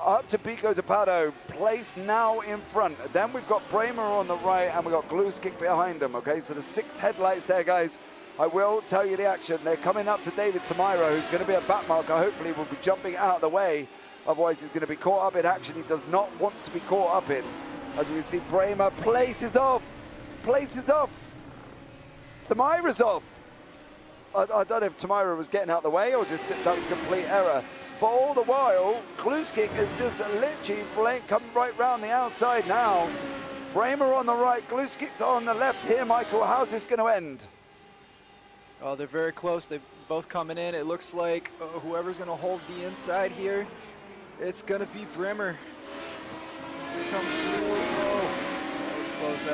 Up to Pico de Pato. Place now in front. Then we've got Bramer on the right and we've got Gluskic behind them. Okay, so the 6 headlights there, guys. I will tell you the action. They're coming up to David Tamiro, who's going to be a back marker. Hopefully will be jumping out of the way. Otherwise he's going to be caught up in action he does not want to be caught up in. As we see Bramer, Place is off. Place is off. Tamira's off. I don't know if Tamira was getting out of the way or just that was complete error. But all the while, Gluskic is just literally coming right round the outside now. Bramer on the right, Gluskic's on the left here, Michael. How's this going to end? Oh, they're very close. They're both coming in. It looks like whoever's going to hold the inside here, it's going to be Bramer. As they come through. Oh, that was close.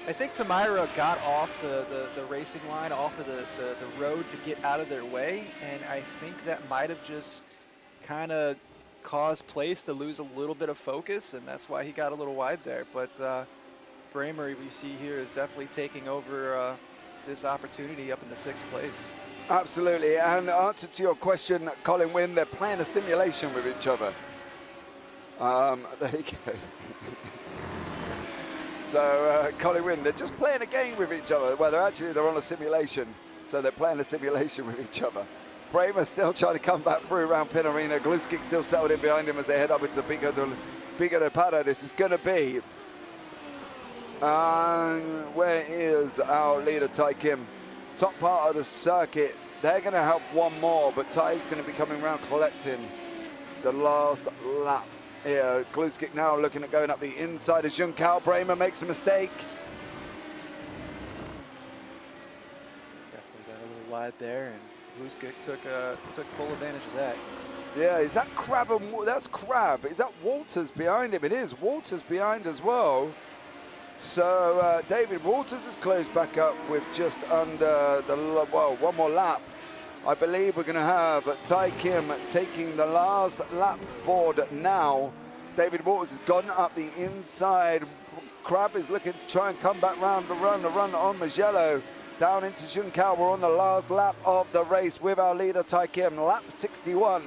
I think Tamira got off the racing line, off of the road to get out of their way, and I think that might have just kind of caused Place to lose a little bit of focus, and that's why he got a little wide there. But Bramer, we see here, is definitely taking over this opportunity up in the 6th place. Absolutely, and answer to your question, Colin Wynn, they're playing a simulation with each other. There you go. So, Colin Wynn, they're just playing a game with each other. Well, they're on a simulation, so they're playing a simulation with each other. Bramer still trying to come back through around Pinarino. Gluskic still settled in behind him as they head up into Pico de Pado. This is going to be... where is our leader, Tai Kim? Top part of the circuit. They're going to help one more, but Tai's going to be coming around collecting the last lap here. Gluskic now looking at going up the inside of Junkao. Bramer makes a mistake. Definitely got a little wide there, and Gluskic took full advantage of that. Yeah, is that Crab? That's Crab. Is that Walters behind him? It is. Walters behind as well. So David Walters is closed back up with just under one more lap. I believe we're going to have Tai Kim taking the last lap board now. David Walters has gone up the inside. Crab is looking to try and come back round the run on Magello. Down into Junkao. We're on the last lap of the race with our leader Tai Kim. Lap 61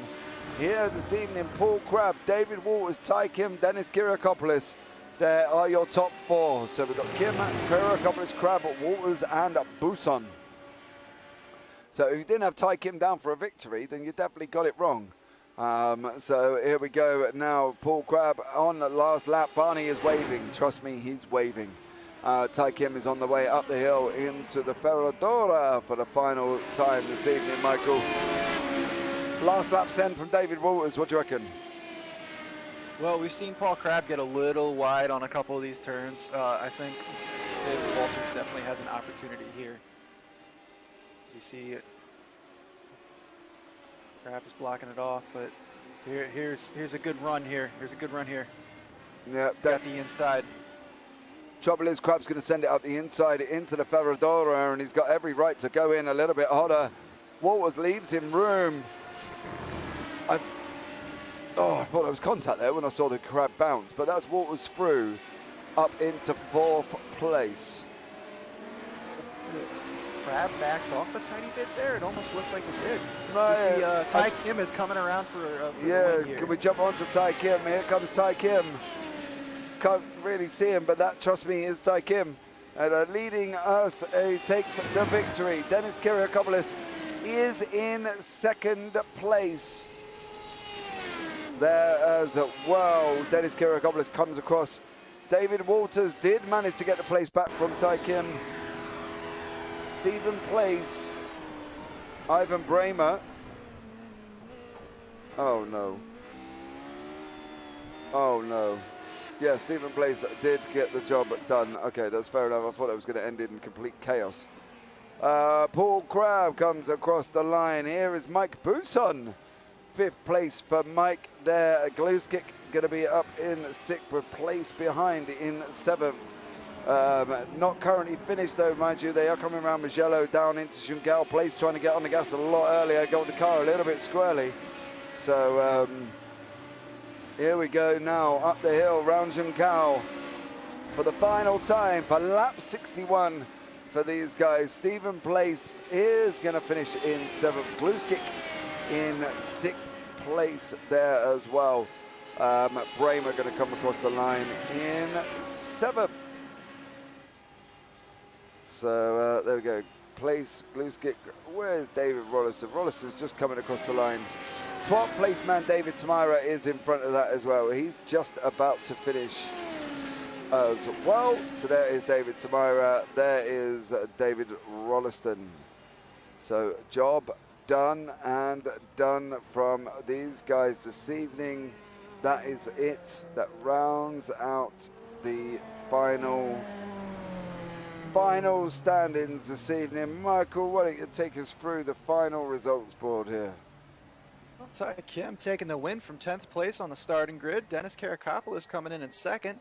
here this evening. Paul Crab, David Walters, Tai Kim, Dennis Kiriakopoulos. There are your top four. So we've got Kim, Kiriakopoulos, Crab, Walters, and Buson. So if you didn't have Tai Kim down for a victory, then you definitely got it wrong. So here we go now. Paul Crab on the last lap. Barney is waving. Trust me, he's waving. Tai Kim is on the way up the hill into the Ferradura for the final time this evening, Michael. Last lap send from David Walters. What do you reckon? Well, we've seen Paul Crab get a little wide on a couple of these turns. I think David Walters definitely has an opportunity here. You see it. Crab is blocking it off, but here's a good run here. Here's a good run here. Yeah, he's got the inside. Trouble is, Crab's going to send it up the inside into the Ferradura, and he's got every right to go in a little bit hotter. Walters leaves him room. I thought there was contact there when I saw the Crab bounce, but that's Walters through up into fourth place. Crab backed off a tiny bit there. It almost looked like it did. No, you see Tai Kim is coming around for the win here. Can we jump on to Tai Kim? Here comes Tai Kim. Can't really see him, but that, trust me, is Tai Kim. And leading us, he takes the victory. Dennis Kiriakopoulos is in second place there as well. Dennis Kiriakopoulos comes across. David Walters did manage to get the place back from Tai Kim. Stephen Place, Ivan Bramer. Oh no. Oh no. Yeah, Stephen Place did get the job done. Okay, that's fair enough. I thought it was going to end in complete chaos. Paul Crab comes across the line. Here is Mike Buson. Fifth place for Mike there. Gluskic going to be up in sixth place behind in seventh. Not currently finished though, mind you. They are coming around Magello down into Junkao Place, trying to get on the gas a lot earlier, got the car a little bit squirrely. So here we go now, up the hill, round Junkao for the final time for lap 61 for these guys. Stephen Place is going to finish in seventh. Gluskic in sixth place there as well. Bramer going to come across the line in seventh. So there we go. Place, Gluskic. Where's David Rolliston? Rolliston's just coming across the line. 12th place man David Tamira is in front of that as well. He's just about to finish as well. So there is David Tamira. There is David Rolliston. So job done and done from these guys this evening. That is it. That rounds out the final standings this evening. Michael, why don't you take us through the final results board here? Well, Tai Kim taking the win from 10th place on the starting grid. Dennis Kiriakopoulos coming in second.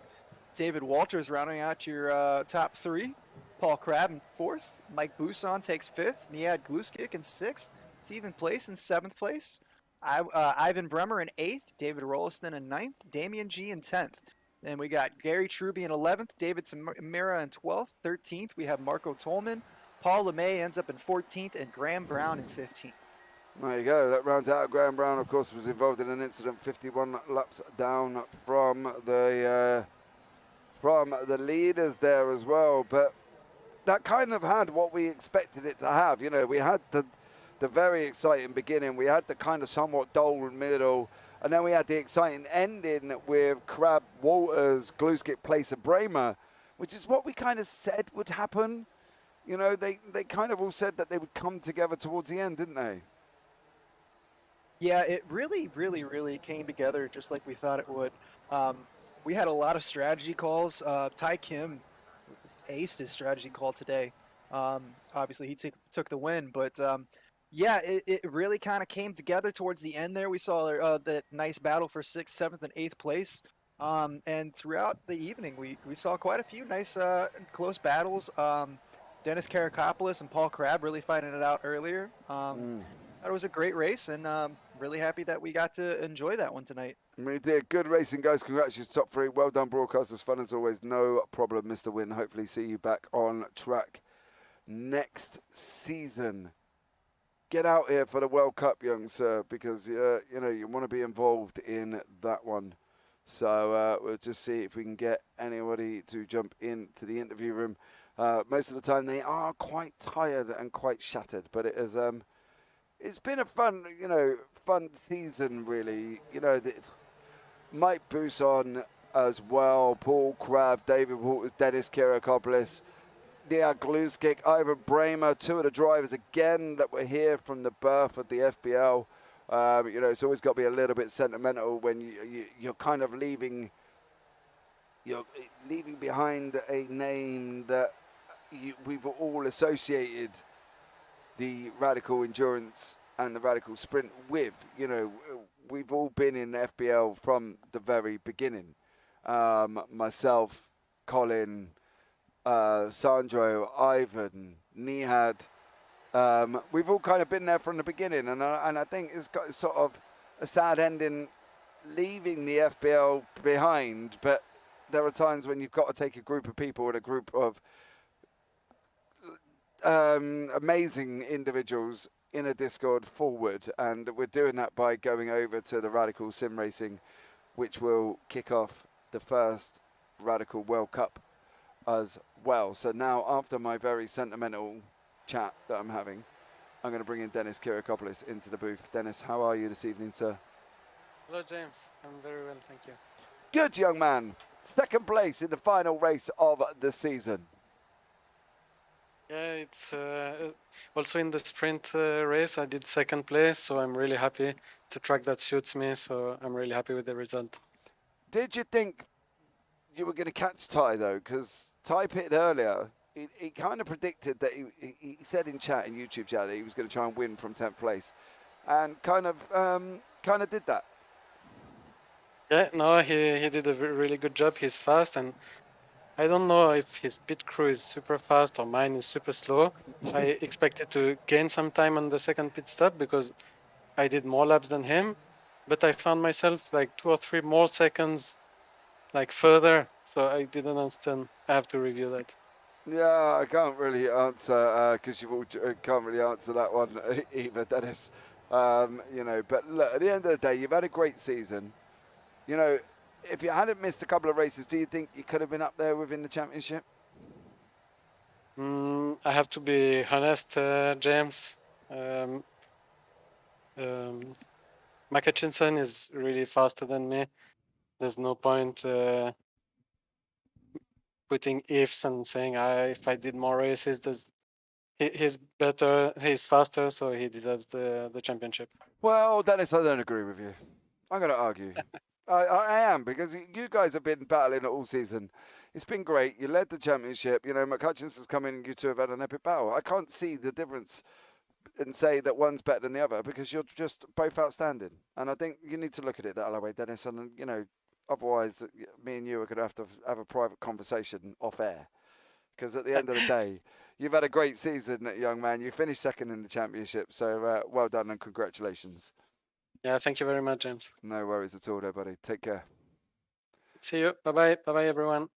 David Walters rounding out your top three. Paul Crab in fourth. Mike Buson takes fifth. Niad Gluskic in sixth. Stephen Place in seventh place. Ivan Bremer in eighth. David Rolliston in ninth. Damian G in 10th. Then we got Gary Truby in 11th, David Samira in 12th, 13th. We have Marco Tolman. Paul LeMay ends up in 14th, and Graham Brown in 15th. There you go. That rounds out. Graham Brown, of course, was involved in an incident 51 laps down from the leaders there as well. But that kind of had what we expected it to have. You know, we had the the very exciting beginning. We had the kind of somewhat dull middle, and then we had the exciting ending with Crab, Walters, Gluskit, Place, and Bremer, which is what we kind of said would happen. You know, they kind of all said that they would come together towards the end, didn't they? Yeah, it really, really, really came together just like we thought it would. We had a lot of strategy calls. Ty Kim aced his strategy call today. Obviously, he took the win, but yeah, it really kind of came together towards the end there. We saw the nice battle for 6th, 7th, and 8th place. And throughout the evening, we saw quite a few nice close battles. Dennis Karakopoulos and Paul Crabb really fighting it out earlier. It was a great race, and really happy that we got to enjoy that one tonight. We did. Good racing, guys. Congratulations, top three. Well done, broadcasters. Fun as always. No problem, Mr. Win. Hopefully see you back on track next season. Get out here for the World Cup, young sir, because you know you want to be involved in that one. So we'll just see if we can get anybody to jump into the interview room. Most of the time they are quite tired and quite shattered, but it is it's been a fun season, really. You know, Mike Bousson as well, Paul Crabb, David Walters, Dennis Karakopoulos, Nia Gluskic, Ivan Bremer, two of the drivers again that were here from the birth of the FBL. You know, it's always got to be a little bit sentimental when you're kind of leaving behind a name that we've all associated the Radical Endurance and the Radical Sprint with. You know, we've all been in FBL from the very beginning. Myself, Colin, Sandro, Ivan, Nihad, we've all kind of been there from the beginning, and I think it's got sort of a sad ending leaving the FBL behind, but there are times when you've got to take a group of people and a group of amazing individuals in a Discord forward, and we're doing that by going over to the Radical Simracing, which will kick off the first Radical World Cup as well. So now, after my very sentimental chat that I'm having, I'm going to bring in Dennis Karakopoulos into the booth. Dennis, how are you this evening, sir? Hello, James. I'm very well, thank you. Good, young man. Second place in the final race of the season. Yeah, it's also in the sprint race, I did second place, so I'm really happy. The track that suits me, so I'm really happy with the result. Did you think you were going to catch Ty, though? Because Ty pitted earlier. He kind of predicted that he said in chat, in YouTube chat, that he was going to try and win from 10th place, and kind of did that. Yeah, no, he did a really good job. He's fast, and I don't know if his pit crew is super fast or mine is super slow. I expected to gain some time on the second pit stop because I did more laps than him, but I found myself like 2 or 3 more seconds like further, so I didn't understand. I have to review that. Yeah, I can't really answer because you can't really answer that one either, Dennis. You know, but look, at the end of the day, you've had a great season. You know, if you hadn't missed a couple of races, do you think you could have been up there within the championship? I have to be honest, James. Hutchinson is really faster than me. There's no point putting ifs and saying if I did more races, he's better, he's faster, so he deserves the championship. Well, Dennis, I don't agree with you. I'm going to argue. I am, because you guys have been battling all season. It's been great. You led the championship. You know, McHutchinson's come in and you two have had an epic battle. I can't see the difference and say that one's better than the other because you're just both outstanding. And I think you need to look at it that way, Dennis. And, you know, otherwise, me and you are going to have a private conversation off air. Because at the end of the day, you've had a great season, young man. You finished second in the championship. So well done and congratulations. Yeah, thank you very much, James. No worries at all, there, buddy. Take care. See you. Bye-bye. Bye-bye, everyone.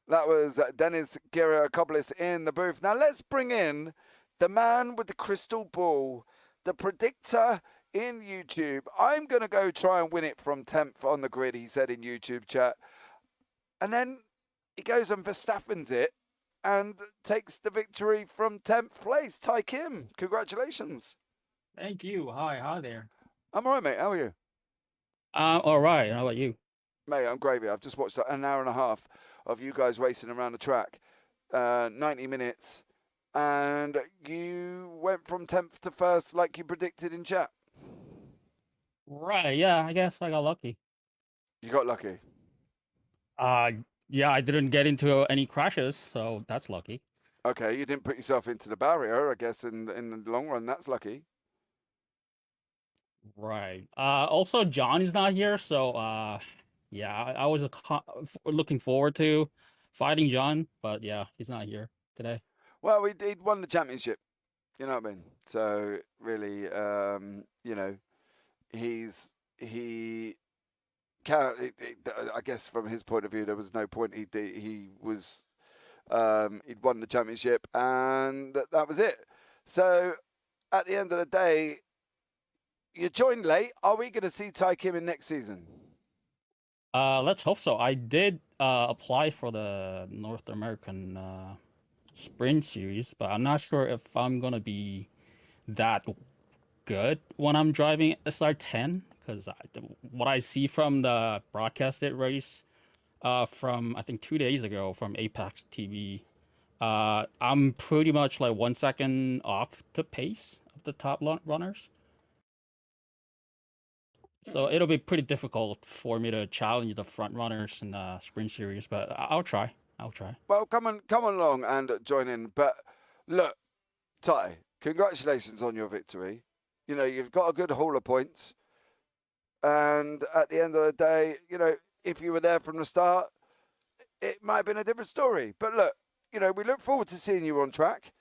That was Dennis Karakopoulos in the booth. Now let's bring in the man with the crystal ball, the predictor in YouTube. I'm going to go try and win it from 10th on the grid, he said in YouTube chat. And then he goes and Verstappen's it and takes the victory from 10th place. Ty Kim, congratulations. Thank you. Hi there. I'm all right, mate. How are you? All right. How about you? Mate, I'm gravy. I've just watched an hour and a half of you guys racing around the track, 90 minutes, and you went from 10th to first like you predicted in chat. Right. Yeah, I guess I got lucky. You got lucky. Uh, yeah, I didn't get into any crashes, so that's lucky. Okay, you didn't put yourself into the barrier, I guess, in the long run. That's lucky. Right. Also, John is not here, so yeah, I was looking forward to fighting John, but yeah, he's not here today. Well, he'd won the championship. You know what I mean? So really, you know, he can't. I guess from his point of view, there was no point. He was he'd won the championship, and that was it. So at the end of the day, you joined late. Are we going to see Ty Kim in next season? Let's hope so. I did apply for the North American Sprint Series, but I'm not sure if I'm gonna be that good when I'm driving SR10 because what I see from the broadcasted race from I think 2 days ago from Apex TV, I'm pretty much like 1 second off the pace of the top runners. So it'll be pretty difficult for me to challenge the front runners in the sprint series, but I'll try. I'll try. Well, come along and join in. But look, Ty, congratulations on your victory. You know, you've got a good haul of points. And at the end of the day, you know, if you were there from the start, it might have been a different story. But look, you know, we look forward to seeing you on track.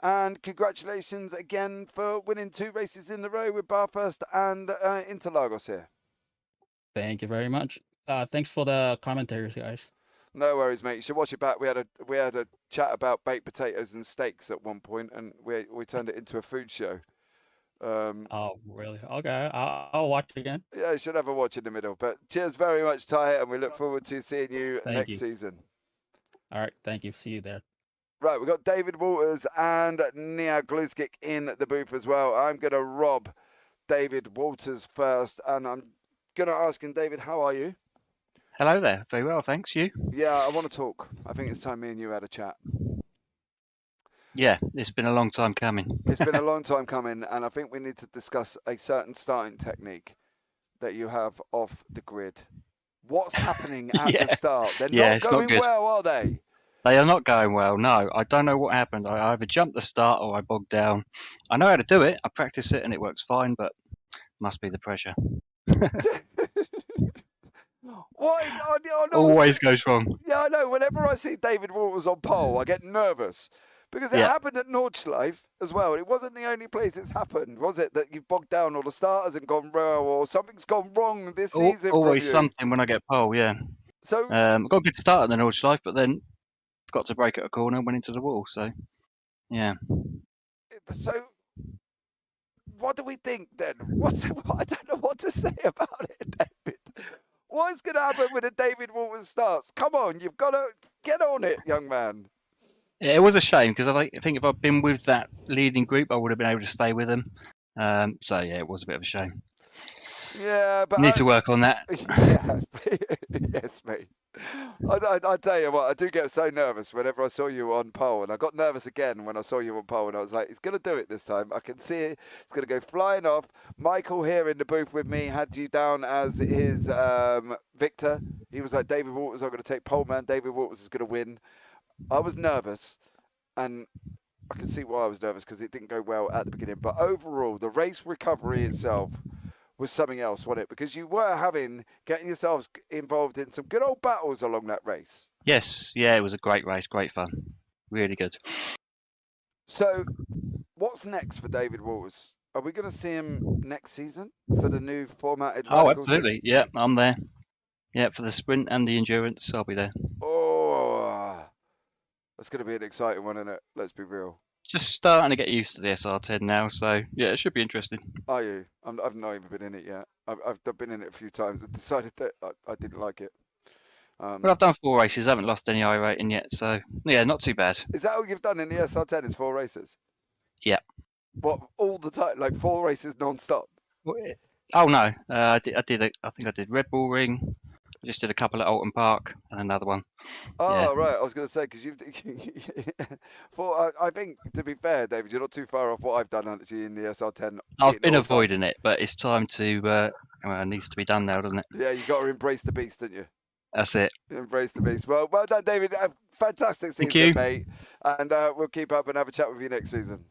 And congratulations again for winning 2 races in a row with Bathurst and Interlagos here. Thank you very much. Thanks for the commentaries, guys. No worries, mate. You should watch it back. We had a chat about baked potatoes and steaks at one point, and we turned it into a food show. Oh, really? Okay, I'll watch it again. Yeah, you should have a watch in the middle. But cheers very much, Ty, and we look forward to seeing you Thank next you. season. All right, thank you. See you there. Right, we've got David Walters and Nia Gluskic in the booth as well. I'm going to rob David Walters first, and I'm going to ask him, David, how are you? Hello there. Very well, thanks. You? Yeah, I want to talk. I think it's time me and you had a chat. Yeah, it's been a long time coming. It's been a long time coming, and I think we need to discuss a certain starting technique that you have off the grid. What's happening at the start? They're not going well, are they? They are not going well, no. I don't know what happened. I either jumped the start or I bogged down. I know how to do it. I practice it and it works fine, but must be the pressure. Why? Always goes wrong. Yeah, I know. Whenever I see David Walters on pole, I get nervous. Because it happened at Nordschleife as well. It wasn't the only place it's happened, was it? That you've bogged down or the start hasn't gone well or something's gone wrong this season. Always something when I get pole, yeah. So got a good start at the Nordschleife, but then got to break at a corner and went into the wall. So, yeah. So, what do we think then? I don't know what to say about it, David. What's going to happen when the David Walters starts? Come on, you've got to get on it, young man. Yeah, it was a shame because I think if I'd been with that leading group, I would have been able to stay with them. So yeah, it was a bit of a shame. Yeah, but need to work on that. Yeah, yes, mate. I tell you what, I do get so nervous whenever I saw you on pole, and I got nervous again when I saw you on pole, and I was like, he's going to do it this time. I can see it. It's going to go flying off. Michael here in the booth with me had you down as his victor. He was like, David Walters, I'm going to take pole, man. David Walters is going to win. I was nervous, and I can see why I was nervous because it didn't go well at the beginning. But overall, the race recovery itself was something else, wasn't it? Because you were getting yourselves involved in some good old battles along that race. Yes, yeah, it was a great race, great fun, really good. So, what's next for David Walters? Are we going to see him next season for the new formatted? Oh, absolutely. Yeah, I'm there. Yeah, for the sprint and the endurance, I'll be there. Oh, that's going to be an exciting one, isn't it? Let's be real. Just starting to get used to the SR10 now, so yeah, it should be interesting. Are you? I've not even been in it yet. I've been in it a few times and decided that I didn't like it. But I've done 4 races, I haven't lost any I rating yet, so yeah, not too bad. Is that all you've done in the SR10 is 4 races? Yeah. What, all the time? Like 4 races non-stop? Oh no, I think I did Red Bull Ring. I just did a couple at Alton Park and another one. Yeah. Oh, right. I was going to say, because you've... I think, to be fair, David, you're not too far off what I've done actually in the SR10. I've been all time. avoiding it, but it's time to. Well, it needs to be done now, doesn't it? Yeah, you got to embrace the beast, don't you? That's it. Embrace the beast. Well done, David. Fantastic Thank season, you. mate. And we'll keep up and have a chat with you next season.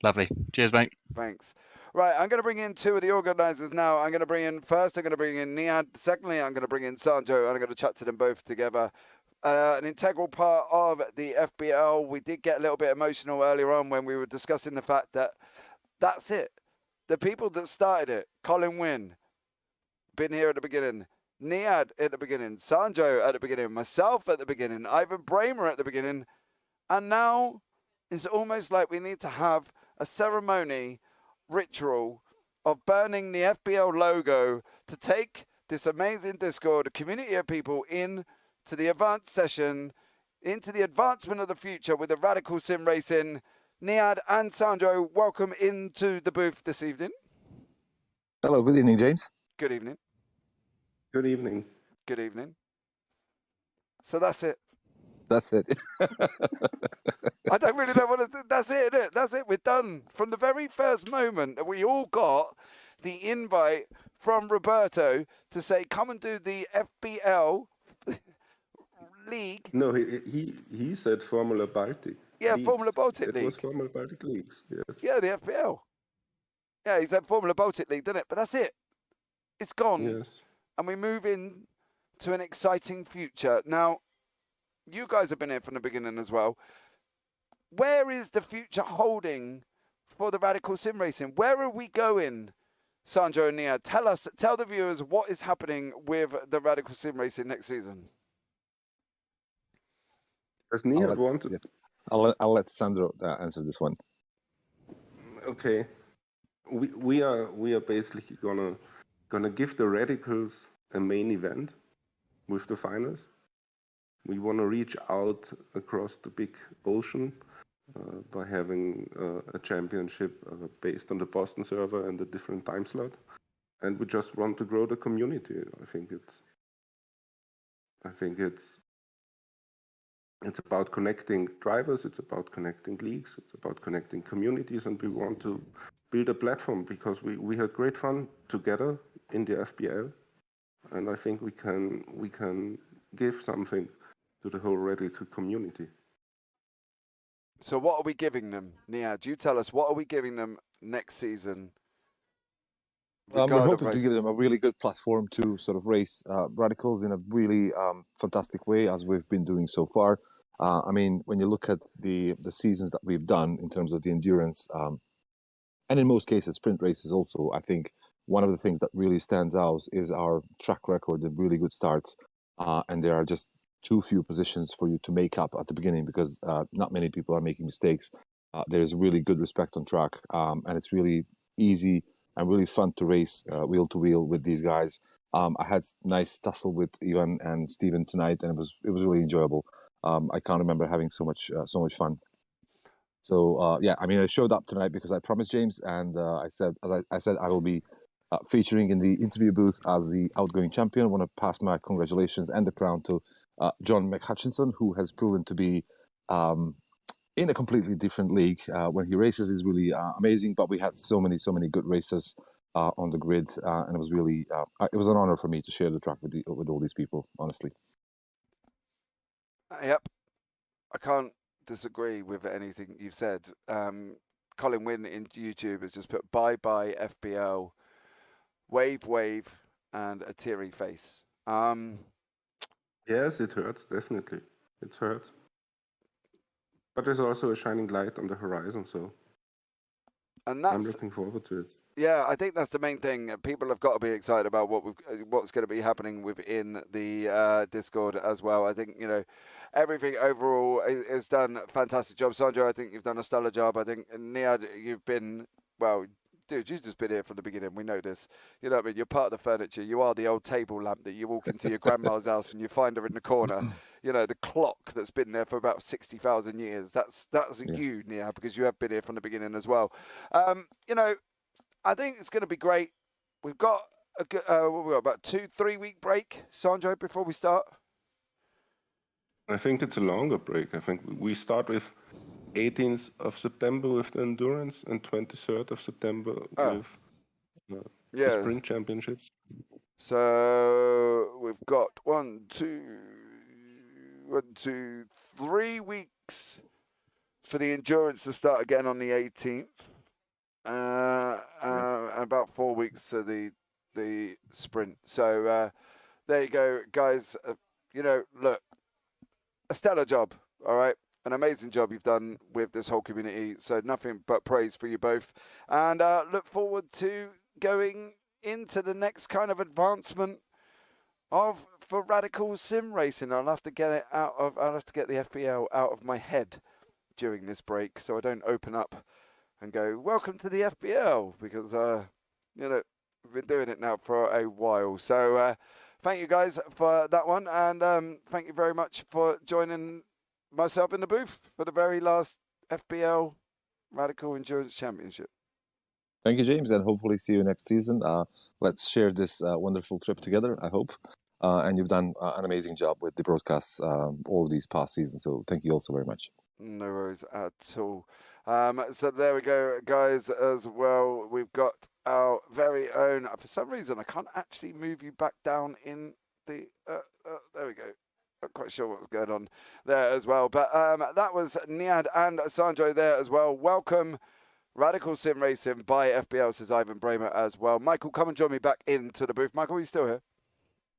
Lovely. Cheers, mate. Thanks. Right, I'm going to bring in 2 of the organisers now. I'm going to bring in Niad. Secondly, I'm going to bring in Sanjo, and I'm going to chat to them both together. An integral part of the FBL. We did get a little bit emotional earlier on when we were discussing the fact that that's it. The people that started it, Colin Wynn, been here at the beginning. Niad at the beginning, Sanjo at the beginning, myself at the beginning, Ivan Bramer at the beginning, and now it's almost like we need to have a ceremony ritual of burning the FBL logo to take this amazing Discord, a community of people in to the advanced session, into the advancement of the future with the radical sim racing. Niad and Sandro, welcome into the booth this evening. Hello, good evening, James. Good evening. Good evening. Good evening. So that's it. That's it. I don't really know what that's it, isn't it? That's it. We're done. From the very first moment that we all got the invite from Roberto to say, come and do the FBL League. No, he said Formula Baltic. Yeah, Leagues. Formula Baltic It League. was Formula Baltic Leagues, yes. Yeah, the FBL. Yeah, he said Formula Baltic League, didn't it? But that's it. It's gone. Yes. And we move in to an exciting future. Now, you guys have been here from the beginning as well. Where is the future holding for the Radical Sim Racing? Where are we going, Sandro and Nia? Tell the viewers what is happening with the Radical Sim Racing next season. As Nia wanted. Yeah. I'll let Sandro answer this one. Okay. We are basically gonna give the Radicals a main event with the finals. We want to reach out across the big ocean by having a championship based on the Boston server and a different time slot, and we just want to grow the community. I think it's about connecting drivers, it's about connecting leagues, it's about connecting communities, and we want to build a platform because we had great fun together in the FBL, and I think we can give something to the whole Radical community. So what are we giving them, Niad? You tell us, what are we giving them next season? We're hoping to give them a really good platform to sort of race Radicals in a really fantastic way, as we've been doing so far. I mean, when you look at the seasons that we've done in terms of the endurance, and in most cases sprint races also, I think one of the things that really stands out is our track record and really good starts. And there are just too few positions for you to make up at the beginning because not many people are making mistakes. There's really good respect on track, and it's really easy and really fun to race wheel to wheel with these guys. I had nice tussle with Ivan and Steven tonight, and it was really enjoyable. I can't remember having so much fun. So yeah, I mean, I showed up tonight because I promised James, and I said I will be featuring in the interview booth as the outgoing champion. I want to pass my congratulations and the crown to John McHutchinson, who has proven to be in a completely different league. When he races is really amazing, but we had so many good racers on the grid, and it was really it was an honor for me to share the track with all these people, honestly. Yep, I can't disagree with anything you've said. Colin Wynn in YouTube has just put bye FBL, wave, and a teary face. Yes, it hurts, definitely. It hurts. But there's also a shining light on the horizon, so I'm looking forward to it. Yeah, I think that's the main thing. People have got to be excited about what's going to be happening within the Discord as well. I think, everything overall is done a fantastic job. Sandro, I think you've done a stellar job. I think, Niad, you've been, dude, you've just been here from the beginning. We know this. You know what I mean? You're part of the furniture. You are the old table lamp that you walk into your grandma's house and you find her in the corner. You know, the clock that's been there for about 60,000 years. That's you, Nia, because you have been here from the beginning as well. You know, I think it's going to be great. We've got we've got about 2-3 week break, Sandro, before we start. I think it's a longer break. I think we start with 18th of September with the endurance and 23rd of September with the sprint championships. So we've got 3 weeks for the endurance to start again on the 18th, and about 4 weeks for the sprint. So there you go, guys. You know, look, a stellar job. All right. An amazing job you've done with this whole community. So nothing but praise for you both. And look forward to going into the next kind of advancement for Radical Sim Racing. I'll have to get the FBL out of my head during this break so I don't open up and go, welcome to the FBL, because you know, we've been doing it now for a while. So thank you guys for that one, and thank you very much for joining myself in the booth for the very last FBL Radical Endurance Championship. Thank you, James, and hopefully see you next season. Let's share this wonderful trip together, I hope. And you've done an amazing job with the broadcasts all of these past seasons, so thank you also very much. No worries at all. So there we go, guys, as well. We've got our very own, for some reason, I can't actually move you back down in the, there we go. Not quite sure what was going on there as well. But that was Niad and Sandro there as well. Welcome, Radical Sim Racing by FBL, says Ivan Bramer as well. Michael, come and join me back into the booth. Michael, are you still here?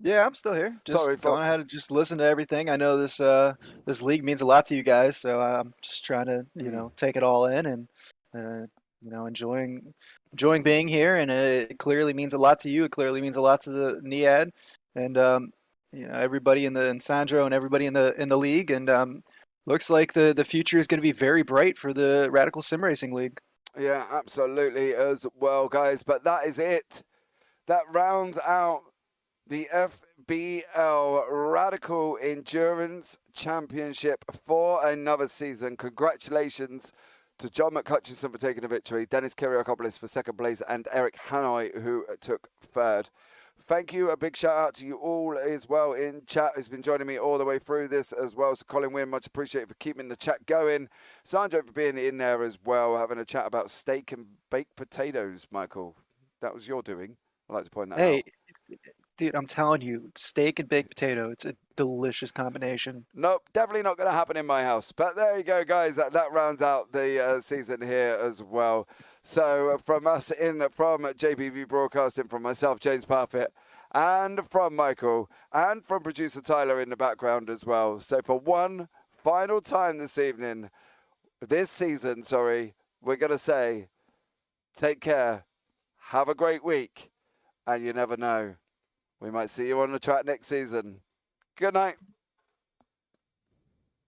Yeah, I'm still here. Just Sorry, going ahead and just listen to everything. I know this this league means a lot to you guys, so I'm just trying to take it all in and enjoying being here. And it clearly means a lot to you. It clearly means a lot to the NIAD and everybody in Sandro and everybody in the league. And looks like the future is going to be very bright for the Radical Sim Racing League. Yeah, absolutely as well, guys. But that is it. That rounds out the FBL Radical Endurance Championship for another season. Congratulations to John McHutchison for taking the victory, Dennis Kiriakopoulos for second place, and Eric Hanoi, who took third. Thank you. A big shout out to you all as well in chat, who's been joining me all the way through this as well. So Colin Wynn, much appreciated for keeping the chat going. Sandro for being in there as well, having a chat about steak and baked potatoes, Michael. That was your doing. I'd like to point that out. Dude, I'm telling you, steak and baked potato, it's a delicious combination. Nope, definitely not going to happen in my house. But there you go, guys. That rounds out the season here as well. So from us from JBV Broadcasting, from myself, James Parfitt, and from Michael, and from producer Tyler in the background as well. So for one final time this season, we're going to say, take care, have a great week, and you never know. We might see you on the track next season. Good night.